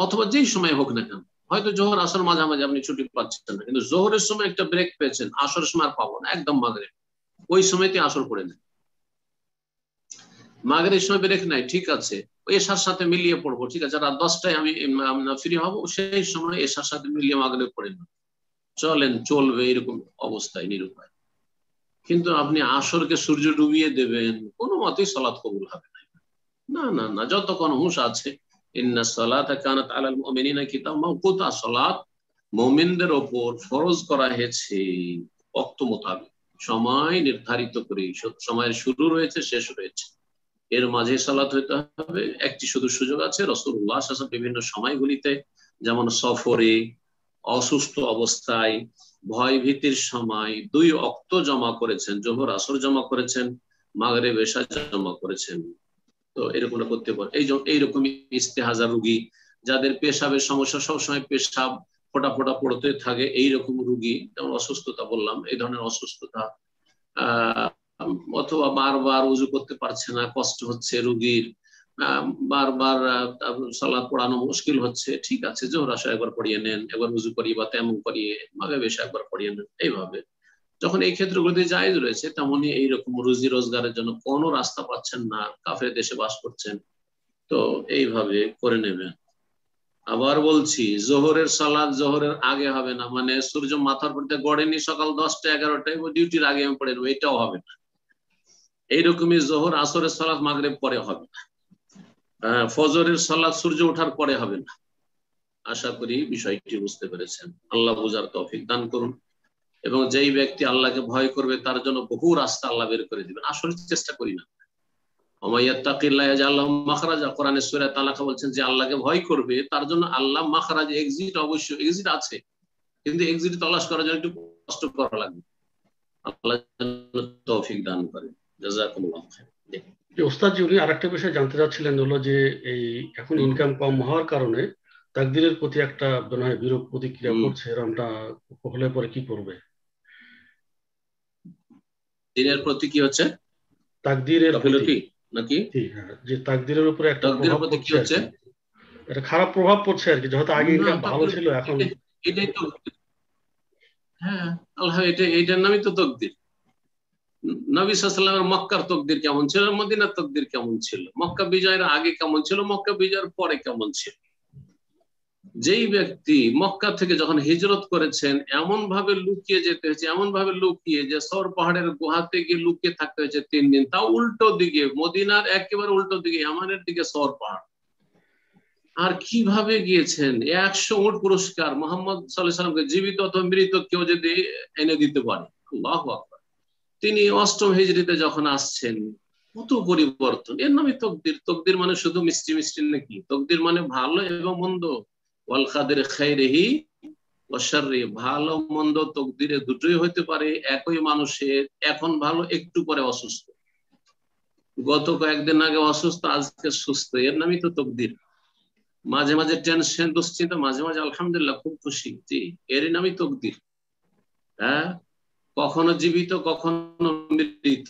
Speaker 3: অথবা যেই সময় হোক না কেন। হয়তো জোহর আসর মাঝামাঝি আপনি ছুটি পাচ্ছেন না, কিন্তু জোহরের সময় একটা ব্রেক পেয়েছেন, আসরের সময় আর পাবো না, একদম মাগরিব, ওই সময়তে আসর পড়ে নেন। মাগরিবের সময় ব্রেক নাই, ঠিক আছে, এশার সাথে মিলিয়ে পড়বো, ঠিক আছে, রাত 10টায় আমি ফ্রি হব, সেই সময় এশার সাথে মিলিয়ে মাগরিব পড়ে নেন, চলেন, চলবে, এরকম অবস্থায় নিরুপায়। কিন্তু আপনি আসরকে সূর্য ডুবিয়ে দেবেন, কোনো মতেই সালাত কবুল হবে না। না না, যতক্ষণ হুঁশ আছে, ইন্না সালাতা কানাত আলাল মুমিনিনা কিতাবাম মাওকুতা, সালাত মুমিনদের উপর ফরজ করা হয়েছে ওয়াক্ত মোতাবেক, সময় নির্ধারিত করে। সময়ের শুরু রয়েছে, শেষ রয়েছে, এর মাঝে সালাত হইতে হবে। একটি শুধু সুযোগ আছে, রাসূলুল্লাহ সাল্লাল্লাহু আলাইহি ওয়াসাল্লাম বিভিন্ন সময়গুলিতে, যেমন সফরে, অসুস্থ অবস্থায়, ভয় ভীতির সময় 2 ওয়াক্ত জমা করেছেন, জোহর আসর জমা করেছেন, মাগরিব এশা জমা করেছেন। তো এরকম করতে পারে। এইরকম ইস্তেহাজা রোগী, যাদের পেশাবের সমস্যা, সবসময় পেশাব ফোটা ফোটা পড়তে থাকে, এইরকম রোগী, যেমন অসুস্থতা বললাম, এই ধরনের অসুস্থতা, অথবা বারবার উজু করতে পারছে না, কষ্ট হচ্ছে রোগীর, বারবার সালাত পড়ানো মুশকিল হচ্ছে, ঠিক আছে, জোহর আসর একবার পড়িয়ে নেন, একবার উজু করিয়ে বা তেমন করিয়ে মাগরিব এশা একবার পড়িয়ে নেন। এইভাবে যখন এই ক্ষেত্রগুলোতে জায়েজ রয়েছে, তেমনই এইরকম রুজি রোজগারের জন্য কোনো রাস্তা পাচ্ছেন না, কাফের দেশে বাস করছেন, তো এইভাবে করে নেবেন। আবার বলছি, জোহরের সালাত জোহরের আগে হবে না, মানে সূর্য মাথার উপর দিয়ে গড়েনি সকাল 10টা 11টায়, ডিউটির আগে আমি পড়ে নেবো, এটাও হবে না। এইরকমই জোহর আসরের সালাত মাগরিব পরে হবে না, ফজরের সালাত সূর্য ওঠার পরে হবে না। আশা করি বিষয়টি বুঝতে পেরেছেন। আল্লাহ বুঝার তৌফিক দান করুন, এবং যেই ব্যক্তি আল্লাহকে ভয় করবে তার জন্য বহু রাস্তা আল্লাহ বের করে দিবেন। আসলে চেষ্টা করি না, কোরআনের সূরা তালাকা বলছেন যে আল্লাহকে ভয় করবে তার জন্য আল্লাহ মাখরাজ, এক্সিট, অবশ্যই এক্সিট আছে, কিন্তু এক্সিট তলাশ করার জন্য একটু কষ্ট করা লাগবে। আল্লাহ তৌফিক দান করেন। জাযাকুমুল্লাহ খাইর।
Speaker 4: ওস্তাদ জি, উনি আরেকটা বিষয় জানতে চাচ্ছিলেন, হলো যে এই এখন ইনকাম কম হওয়ার কারণে তাকদীরের প্রতি একটা বিরূপ প্রতিক্রিয়া করছে, এরকমটা হলে পরে কি করবে?
Speaker 3: দিনের প্রতি কি হচ্ছে?
Speaker 4: তাকদীরের প্রতি
Speaker 3: নাকি?
Speaker 4: যে তাকদীরের উপরে একটা প্রভাব পড়ছে, এটা খারাপ প্রভাব পড়ছে আর কি, যেহেতু আগে ইনকাম ভালো ছিল, এখন
Speaker 3: এটাই তো, হ্যাঁ আল্লাহ, এটার নামই তো তাকদীর। নবী সাল্লাল্লাহু আলাইহি ওয়াসাল্লামের মক্কার তাকদীর কেমন ছিল, মদিনার তাকদীর কেমন ছিল, মক্কা বিজয়ের আগে কেমন ছিল, মক্কা বিজয়ের পরে কেমন ছিল, যেই ব্যক্তি মক্কা থেকে যখন হিজরত করেছেন এমন ভাবে লুকিয়ে যেতে হয়েছে, এমন ভাবে লুকিয়ে যে সর পাহাড়ের গুহাতে গিয়ে লুকিয়ে থাকতে হয়েছে 3 দিন, তাও উল্টো দিকে, মদিনার একেবারে উল্টো দিকে, ইয়ামানের দিকে সর পাহাড়। আর কিভাবে গিয়েছেন, 100 উট পুরস্কার মোহাম্মদ সাল্লাল্লাহু আলাইহি সাল্লামকে জীবিত অথবা মৃত কেউ যদি এনে দিতে পারে। আল্লাহু আকবার। তিনি 8ম হিজরিতে যখন আসছেন, কত পরিবর্তন। এর নামই তকদির। তকদির মানে শুধু মিষ্টি মিষ্টি নাকি, তকদির মানে ভালো এবং মন্দ। ওয়াল কাদির খাইরিহি ওয়া শাররি, ভালো মন্দ তকদিরে দুটোই হতে পারে একই মানুষের। এখন ভালো, একটু পরে অসুস্থ, গত কয়েকদিন আগে অসুস্থ, আজকে সুস্থ, এর নামই তো তকদির। মাঝে মাঝে টেনশন দুশ্চিন্তা, মাঝে মাঝে আলহামদুলিল্লাহ খুব খুশি, জি, এরই নামই তকদির। হ্যাঁ, কখনো জীবিত, কখনো মৃত,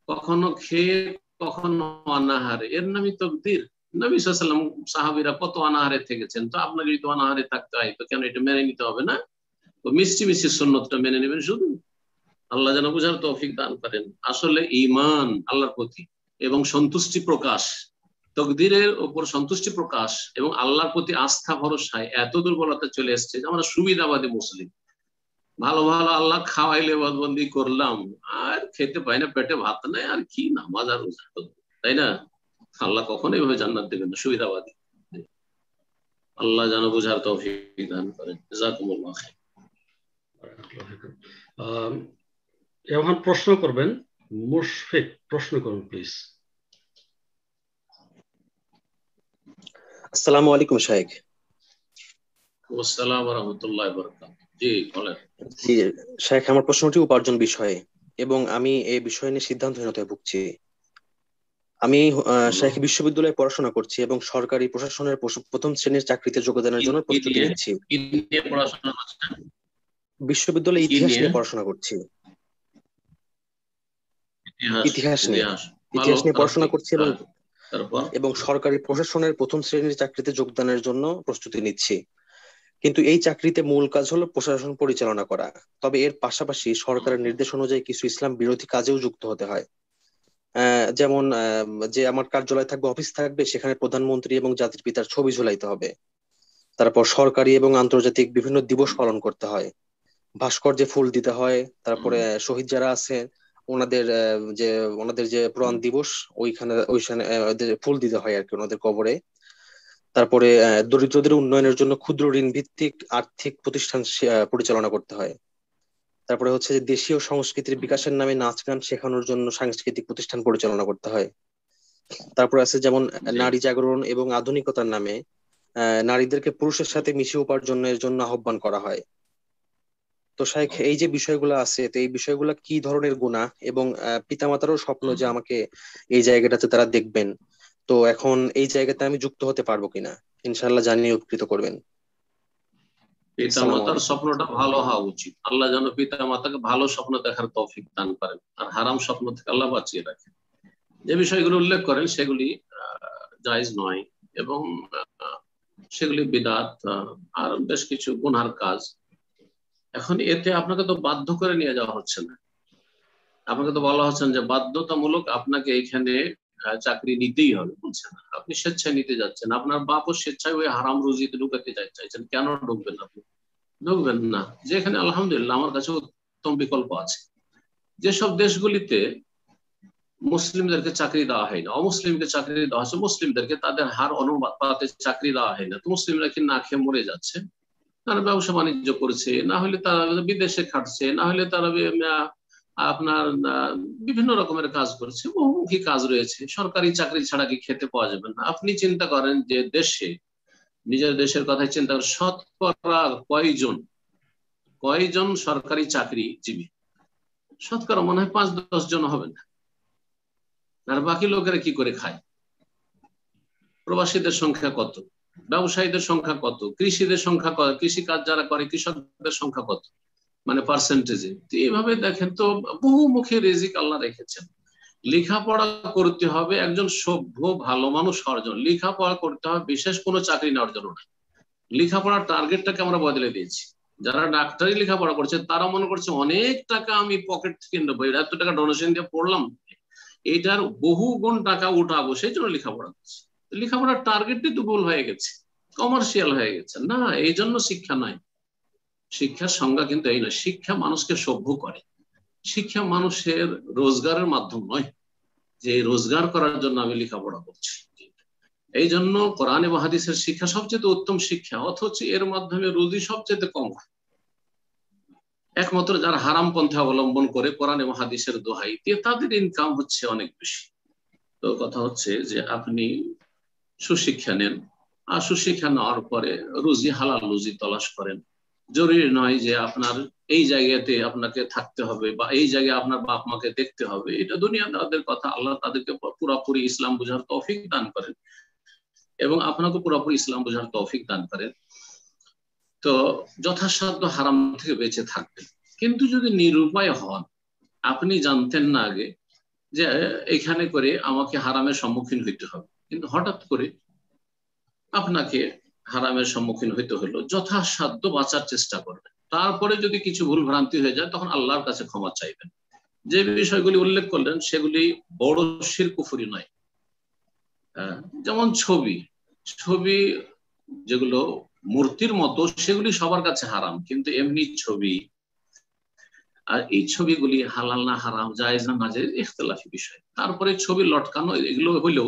Speaker 3: কখনো খেয়ে, কখনো অনাহারে, এর নামই তকদির। নবী সাল্লাল্লাহু আলাইহি ওয়াসাল্লাম সাহাবীরা কত অনাহারে থেকেছেন, তো আপনাকে যদি অনাহারে থাকতে হয় তো কেন এটা মেনে নিতে হবে না? তো মিষ্টি মিষ্টি সুন্নতটা মেনে নেবেন শুধু। আল্লাহ যেন বুঝার তৌফিক দান করেন। আসলে ঈমান আল্লাহর প্রতি এবং সন্তুষ্টি প্রকাশ, তকদিরের উপর সন্তুষ্টি প্রকাশ এবং আল্লাহর প্রতি আস্থা ভরসায় এত দুর্বলতা চলে এসেছে যে আমরা সুবিধাবাদী মুসলিম। ভালো ভালো আল্লাহ খাওয়াইলে বদবন্দি করলাম, আর খেতে পাই না, পেটে ভাত নাই, আর কি নামাজ আর রোজা, তাই না? আল্লাহ কখনোই ভাবে জান্নাত দেবেন না, সুবিধাবাদী। আল্লাহ যেন বুঝার তৌফিক দান করেন। জাযাকুমুল্লাহ খাইর।
Speaker 4: এখন প্রশ্ন করবেন মুশফিক, প্রশ্ন করুন প্লিজ।
Speaker 14: আসসালামু আলাইকুম শাইখ।
Speaker 3: আসসালামু রাহমাতুল্লাহি ওয়া বারাকাতুহু। জি বলেন।
Speaker 14: জি শাইখ, আমার প্রশ্নটি উপার্জন বিষয়ে এবং আমি এই বিষয় নিয়ে সিদ্ধান্তহীনতায় ভুগছি। আমি শাইখ বিশ্ববিদ্যালয়ে পড়াশোনা করছি এবং সরকারি প্রশাসনের প্রথম শ্রেণীর চাকরিতে যোগদানের জন্য প্রস্তুতি নিচ্ছি। বিশ্ববিদ্যালয়ে ইতিহাস নিয়ে পড়াশোনা করছি। ইতিহাস নিয়ে পড়াশোনা করছি এবং সরকারি প্রশাসনের প্রথম শ্রেণীর চাকরিতে যোগদানের জন্য প্রস্তুতি নিচ্ছি। কিন্তু এই চাকরিতে মূল কাজ হলো প্রশাসন পরিচালনা করা, তবে এর পাশাপাশি সরকারের নির্দেশ অনুযায়ী কিছু ইসলাম বিরোধী কাজেও যুক্ত হতে হয়। যেমন যে আমার কার্যালয় থাকবে, অফিস থাকবে, সেখানে প্রধানমন্ত্রী এবং জাতির পিতার ছবি ঝুলাইতে হবে। তারপর সরকারি এবং আন্তর্জাতিক বিভিন্ন দিবস পালন করতে হয়, ভাস্কর্যে ফুল দিতে হয়। তারপরে শহীদ যারা আছে ওনাদের যে প্রাণ দিবস, ওইখানে ফুল দিতে হয় আর কি ওনাদের কবরে। তারপরে দরিদ্রদের উন্নয়নের জন্য ক্ষুদ্র ঋণ ভিত্তিক আর্থিক প্রতিষ্ঠান পরিচালনা করতে হয়। তারপরে হচ্ছে যে দেশীয় সংস্কৃতির বিকাশের নামে নাচ গান শেখানোর জন্য সাংস্কৃতিক প্রতিষ্ঠান পরিচালনা করতে হয়। তারপরে আছে যেমন নারী জাগরণ এবং আধুনিকতার নামে নারীদেরকে পুরুষের সাথে মিশিয়ে উপার্জনের জন্য আহ্বান করা হয়। তো শাইখ, এই যে বিষয়গুলো আছে, তো এই বিষয়গুলো কি ধরনের গুনাহ এবং পিতামাতারও স্বপ্ন যে আমাকে এই জায়গাটাতে তারা দেখবেন, তো এখন এই জায়গাতে আমি যুক্ত হতে পারবো কিনা? ইনশাআল্লাহ জানিয়ে উপকৃত করবেন।
Speaker 3: পিতা মাতার স্বপ্নটা ভালো হওয়া উচিত। আল্লাহ যেন পিতা মাতাকে ভালো স্বপ্ন দেখার তৌফিক দান করেন আর হারাম স্বপ্ন থেকে আল্লাহ বাঁচিয়ে রাখেন। যে বিষয়গুলো উল্লেখ করেন সেগুলি জায়েজ নয় এবং সেগুলি বিদআত আর বেশ কিছু গুনার কাজ। এখন এতে আপনাকে তো বাধ্য করে নিয়ে যাওয়া হচ্ছে না, আপনাকে তো বলা হচ্ছে যে বাধ্যতামূলক আপনাকে এখানে চাকরি নিতেই হবে, বলছেন না, আপনি স্বেচ্ছায় নিতে যাচ্ছেন। আপনার বাপও স্বেচ্ছায় ওই হারাম রুজিতে ঢুকাতে চাইছেন, কেন ঢুকবেন আপনি? ঢুকবেন না, যেখানে আলহামদুলিল্লাহ আমার কাছে উত্তম বিকল্প আছে। যেসব দেশগুলিতে মুসলিমদেরকে চাকরি দেওয়া হয় না, অমুসলিমকে চাকরি দেওয়া হচ্ছে, মুসলিমদেরকে তাদের হার অনুপাতে চাকরি দেওয়া হয় না, তো মুসলিমরা কি না খেয়ে মরে যাচ্ছে? তারা ব্যবসা বাণিজ্য করছে, না হলে তারা বিদেশে খাটছে, না হলে তারা আপনার বিভিন্ন রকমের কাজ করছে, বহুমুখী কাজ রয়েছে। সরকারি চাকরি ছাড়া কি খেতে পাওয়া যাবে না? আপনি চিন্তা করেন যে দেশে, নিজের দেশের কথাই চিন্তা করেন, শতকরা কয়জন সরকারি চাকরিজীবী? শতকরা মনে হয় 5-10 জন হবে না। আর বাকি লোকেরা কি করে খায়? প্রবাসীদের সংখ্যা কত? ব্যবসায়ীদের সংখ্যা কত? কৃষিদের সংখ্যা কত? কৃষি কাজ যারা করে কৃষকদের সংখ্যা কত, মানে পার্সেন্টেজে? এইভাবে দেখেন তো বহুমুখী রিজিক আল্লাহ রেখেছেন। লেখাপড়া করতে হবে একজন সভ্য ভালো মানুষ হওয়ার জন্য, লেখাপড়া করতে হবে বিশেষ কোনো চাকরি নেওয়ার জন্য না। লেখাপড়ার টার্গেটটাকে আমরা বদলে দিয়েছি। যারা ডাক্তারি লেখাপড়া করছে তারা মনে করছে অনেক টাকা আমি পকেট থেকে নেবো, এত টাকা ডোনেশন দিয়ে পড়লাম, এটার বহু গুণ টাকা উঠাবো, সেই জন্য লেখাপড়া করছে। লেখাপড়ার টার্গেটই তো ভুল হয়ে গেছে। কমার্শিয়াল হয়ে গেছে। না, এই জন্য শিক্ষা নয়। শিক্ষার সংজ্ঞা কিন্তু এই নয়। শিক্ষা মানুষকে সভ্য করে। শিক্ষা মানুষের রোজগারের মাধ্যম নয় যে রোজগার করার জন্য আমি লেখাপড়া করছি। এই জন্য কোরআন এবং হাদিসের শিক্ষা সবচেয়ে উত্তম শিক্ষা, অথচ এর মাধ্যমে রুজি সবচেয়ে কম হয়। একমাত্র যারা হারাম পন্থা অবলম্বন করে কোরআন এবং হাদিসের দোহাই দিয়ে তাদের ইনকাম হচ্ছে অনেক বেশি। তো কথা হচ্ছে যে আপনি সুশিক্ষা নেন, আর সুশিক্ষা নেওয়ার পরে রুজি হালাল রুজি তলাশ করেন। জরুরি নয় যে আপনার এই জায়গাতে আপনাকে থাকতে হবে বা এই জায়গায় আপনার বাপ মাকে দেখতে হবে। এটা দুনিয়াদারদের কথা। আল্লাহ তাদেরকে পুরোপুরি ইসলাম বোঝার তৌফিক দান করেন এবং আপনাকে পুরোপুরি ইসলাম বোঝার তৌফিক দান করেন। তো যথাসাধ্য হারাম থেকে বেঁচে থাকবেন। কিন্তু যদি নিরুপায় হন, আপনি জানতেন না আগে যে এখানে করে আমাকে হারামের সম্মুখীন হইতে হবে, কিন্তু হঠাৎ করে আপনাকে হারামের সম্মুখীন হইতে হলো, যথাসাধ্য বাঁচার চেষ্টা করবেন। তারপরে যদি কিছু ভুল ভ্রান্তি হয়ে যায় তখন আল্লাহর কাছে ক্ষমা চাইবেন। যে বিষয়গুলি উল্লেখ করলেন সেগুলি বড় শিরক কুফরি নয়। যেমন ছবি যেগুলো মূর্তির মতো সেগুলি সবার কাছে হারাম, কিন্তু এমনি ছবি আর এই ছবিগুলি হালাল না হারাম, জায়েজ না নাজায়েজ, ইখতিলাফি বিষয়। তারপরে ছবি লটকানো, এগুলো হইলেও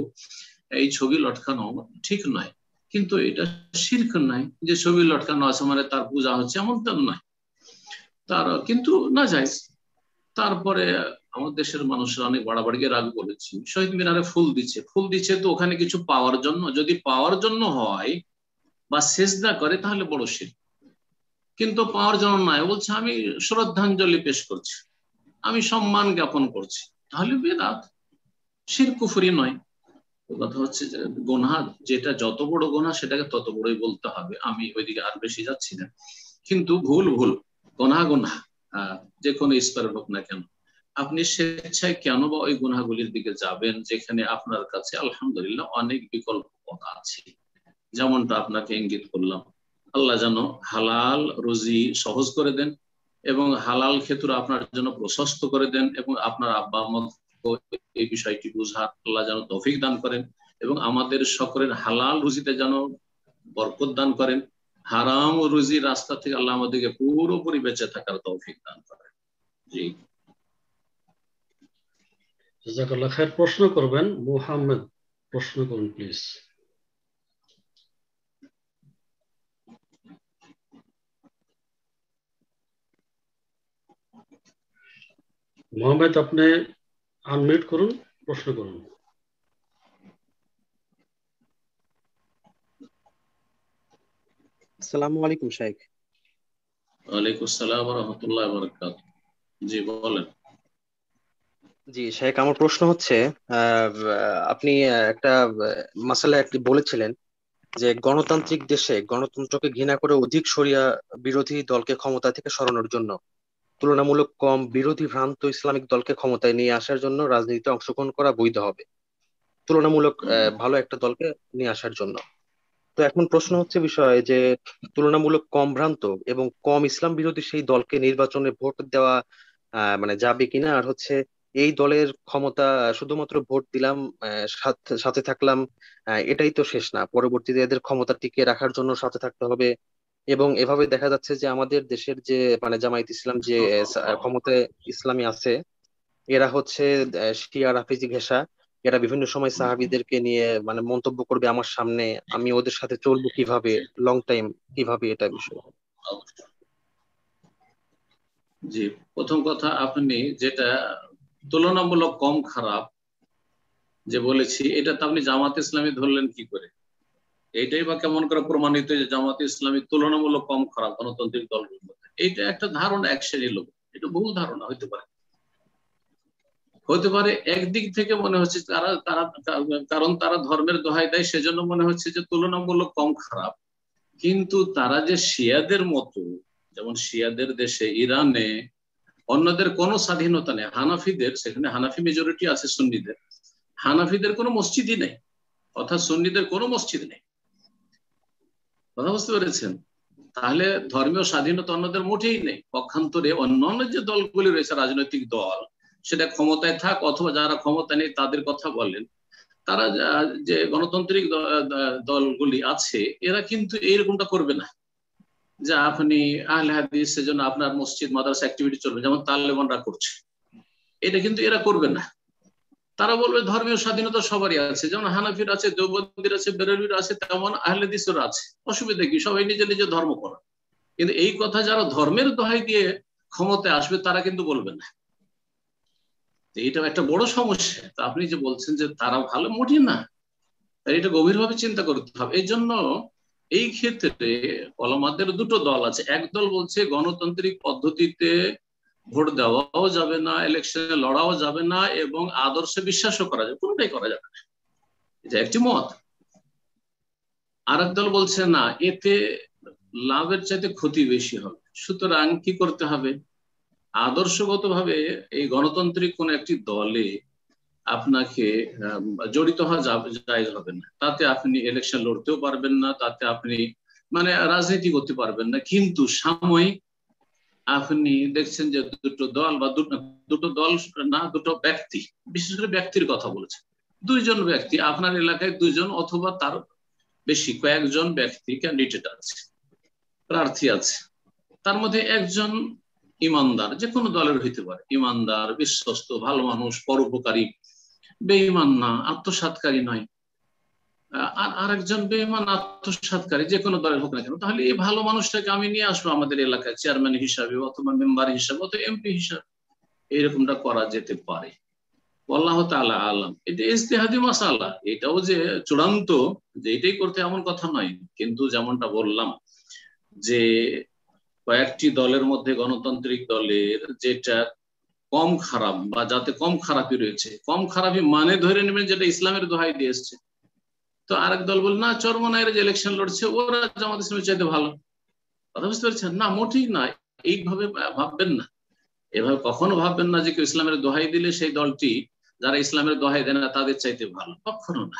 Speaker 3: এই ছবি লটকানো ঠিক নয়, কিন্তু এটা শিরক নাই যে ছবি লটকানো আছে মানে তার পূজা হচ্ছে, এমন তো নয়। তার কিন্তু নাজায়েজ। তারপরে আমার দেশের মানুষরা অনেক বাড়াবাড়ি রাগ বলেছি, শহীদ মিনারে ফুল দিচ্ছে তো ওখানে কিছু পাওয়ার জন্য। যদি পাওয়ার জন্য হয় বা সেজদা করে তাহলে বড় শিরক, কিন্তু পাওয়ার জন্য নয়, বলছে আমি শ্রদ্ধাঞ্জলি পেশ করছি, আমি সম্মান জ্ঞাপন করছি, তাহলে বেদাত, শিরক কুফরি নয়। কথা হচ্ছে যে গুনাহ যেটা যত বড় গুনাহ সেটাকে তত বড়ই বলতে হবে। আমি ওইদিকে আর বেশি যাচ্ছি না, কিন্তু ভুল গুনাহ যে কোনো স্তরের হোক না কেন, আপনি স্বেচ্ছায় কেন বা ওই গুনাহগুলির দিকে যাবেন যেখানে আপনার কাছে আলহামদুলিল্লাহ অনেক বিকল্প পথ আছে। যেমনটা আপনাকে ইঙ্গিত করলাম, আল্লাহ যেন হালাল রুজি সহজ করে দেন এবং হালাল ক্ষেত্র আপনার জন্য প্রশস্ত করে দেন, এবং আপনার আব্বা আম্মা এই বিষয়টি বুঝার আল্লাহ যেন তৌফিক দান করেন, এবং আমাদের সকলের হালাল রুজিতে যেন বরকত দান করেন। হারাম ও রুজির রাস্তা থেকে আল্লাহ আমাদেরকে পুরোপুরি বেঁচে থাকার তৌফিক দান করেন। জি,
Speaker 4: জাযাকাল্লাহ খায়ের। প্রশ্ন করবেন মুহাম্মদ, প্রশ্ন করুন প্লিজ। মোহাম্মদ, আপনি আনমিউট করুন, প্রশ্ন করুন।
Speaker 14: আসসালামু আলাইকুম শাইখ।
Speaker 3: ওয়ালাইকুম আসসালাম ওয়া রাহমাতুল্লাহি ওয়া বারাকাতুহু। জি বলেন।
Speaker 14: জি শাইখ, আমার প্রশ্ন হচ্ছে আপনি একটা মাসালা বলেছিলেন যে গণতান্ত্রিক দেশে গণতন্ত্রকে ঘৃণা করে অধিক শরিয়া বিরোধী দলকে ক্ষমতা থেকে সরানোর জন্য তুলনামূলক কম বিরোধী ভ্রান্ত ইসলামিক দলকে ক্ষমতায় নিয়ে আসার জন্য রাজনীতিতে অংশগ্রহণ করা বৈধ হবে, তুলনামূলক ভালো একটা দলকে নিয়ে আসার জন্য। তো এখন প্রশ্ন হচ্ছে বিষয় যে তুলনামূলক কম ভ্রান্ত এবং কম ইসলাম বিরোধী সেই দলকে নির্বাচনে ভোট দেওয়া মানে যাবে কিনা, আর হচ্ছে এই দলের ক্ষমতা শুধুমাত্র ভোট দিলাম সাথে থাকলাম এটাই তো শেষ না, পরবর্তীতে এদের ক্ষমতা টিকিয়ে রাখার জন্য সাথে থাকতে হবে। এবং এভাবে দেখা যাচ্ছে যে আমাদের দেশের যে মানে জামায়াত ইসলাম যে ক্ষমতায় ইসলামী আছে, এরা হচ্ছে শিয়া রাফিজি ঘেঁষা। এরা বিভিন্ন সময় সাহাবীদেরকে নিয়ে মানে মন্তব্য করবে আমার সামনে, আমি ওদের সাথে চলবো কিভাবে, লং টাইম কিভাবে, এটা বিষয়।
Speaker 3: জি, প্রথম কথা, আপনি যেটা তুলনামূলক কম খারাপ যে বলেছি, এটা তো আপনি জামাত ইসলামী ধরলেন কি করে? এইটাই বা কেমন করে প্রমাণিত যে জামাত ইসলামী তুলনামূলক কম খারাপ গণতান্ত্রিক দলগুলোর মধ্যে? এইটা একটা ধারণা, এক শ্রেণীর লোক, এটা ভুল ধারণা হতে পারে। একদিক থেকে মনে হচ্ছে কারণ তারা ধর্মের দোহাই দেয় সেজন্য মনে হচ্ছে যে তুলনামূলক কম খারাপ, কিন্তু তারা যে শিয়াদের মতো, যেমন শিয়াদের দেশে ইরানে অন্যদের কোনো স্বাধীনতা নেই, হানাফিদের সেখানে হানাফি মেজরিটি আছে, সুন্নিদের, হানাফিদের কোনো মসজিদই নেই, অর্থাৎ সুন্নিদের কোনো মসজিদ নেই। কথা বুঝতে পেরেছেন? তাহলে ধর্মীয় স্বাধীনতা অন্যদের মোটেই নেই। পক্ষান্তরে অন্যান্য যে দলগুলি রয়েছে রাজনৈতিক দল, সেটা ক্ষমতায় থাক অথবা যারা ক্ষমতা নেই তাদের কথা বলেন, তারা যে গণতান্ত্রিক দলগুলি আছে এরা কিন্তু এইরকমটা করবে না যে আপনি আহলে হাদিস সেজন্য আপনার মসজিদ মাদ্রাসা অ্যাক্টিভিটি চলবে, যেমন তালেবানরা করছে। এটা কিন্তু এরা করবে না। তারা বলবে ধর্মীয় স্বাধীনতা সবারই আছে, যেমন হানাফির আছে, দেওবন্দির আছে, বেরেলভির আছে, তেমন আহলে হাদিসের আছে। অসুবিধা কি? সবাই নিজে নিজে ধর্ম করা। কিন্তু এই কথা যারা ধর্মের দোহাই দিয়ে ক্ষমতায় আসবে তারা কিন্তু বলবে না। এটা একটা বড় সমস্যা। তা আপনি যে বলছেন যে তারা ভালো, মোটেই না। এটা গভীরভাবে চিন্তা করতে হবে। এই জন্য এই ক্ষেত্রে ওলামাদের দুটো দল আছে। এক দল বলছে গণতান্ত্রিক পদ্ধতিতে ভোট দেওয়াও যাবে না, ইলেকশনে লড়াও যাবে না, এবং আদর্শে বিশ্বাসও করা যাবে, কোনটাই করা যাবে না। এটা একটি মত। আর এক দল বলছে না, এতে লাভের চাইতে ক্ষতি বেশি হবে। সুতরাং কি করতে হবে? আদর্শগতভাবে এই গণতান্ত্রিক কোন একটি দলে আপনাকে জড়িত হওয়া জায়েজ হবে না। তাতে আপনি ইলেকশন লড়তেও পারবেন না, তাতে আপনি রাজনীতি করতে পারবেন না। কিন্তু সাময়িক আপনি দেখছেন যে দুটো দল বা দুটো দল না, দুটো ব্যক্তি, বিশেষ করে ব্যক্তির কথা বলেছেন, দুইজন ব্যক্তি আপনার এলাকায়, দুইজন অথবা তার বেশি কয়েকজন ব্যক্তি ক্যান্ডিডেট আছে, প্রার্থী আছে। তার মধ্যে একজন ইমানদার, যে কোনো দলের হইতে পারে, ইমানদার, বিশ্বস্ত, ভালো মানুষ, পরোপকারী, বেঈমান না, আত্মসাৎকারী নয়। আর আরেকজন বেঈমান, আত্মসাৎকারী, যে কোনো দলের হোক না কেন। তাহলে এই ভালো মানুষটাকে আমি নিয়ে আসবো আমাদের এলাকায় চেয়ারম্যান হিসাবে অথবা মেম্বার হিসাবে অথবা এমপি হিসাবে। এইরকমটা করা যেতে পারে। আল্লাহ তাআলা আলাম। এটা ইজতিহাদি মাসালা। এটাও যে চূড়ান্ত যে এটাই করতে এমন কথা নয়। কিন্তু যেমনটা বললাম যে কয়েকটি দলের মধ্যে গণতান্ত্রিক দলের যেটা কম খারাপ বা যাতে কম খারাপই রয়েছে, কম খারাপই মানে ধরে নেবেন যেটা ইসলামের দোহাই দিয়ে এসছে। তো আরেক দল বল না, চরমনাইয়ের যে ইলেকশন লড়ছে ওরা জামাত ইসলামের চাইতে ভালো। কথা বুঝতে পারছেন? না, মোটেই না। এইভাবে ভাববেন না, এভাবে কখনো ভাববেন না যে কেউ ইসলামের দোহাই দিলে সেই দলটি যারা ইসলামের দোহাই দেয় না তাদের চাইতে ভালো, কখনো না।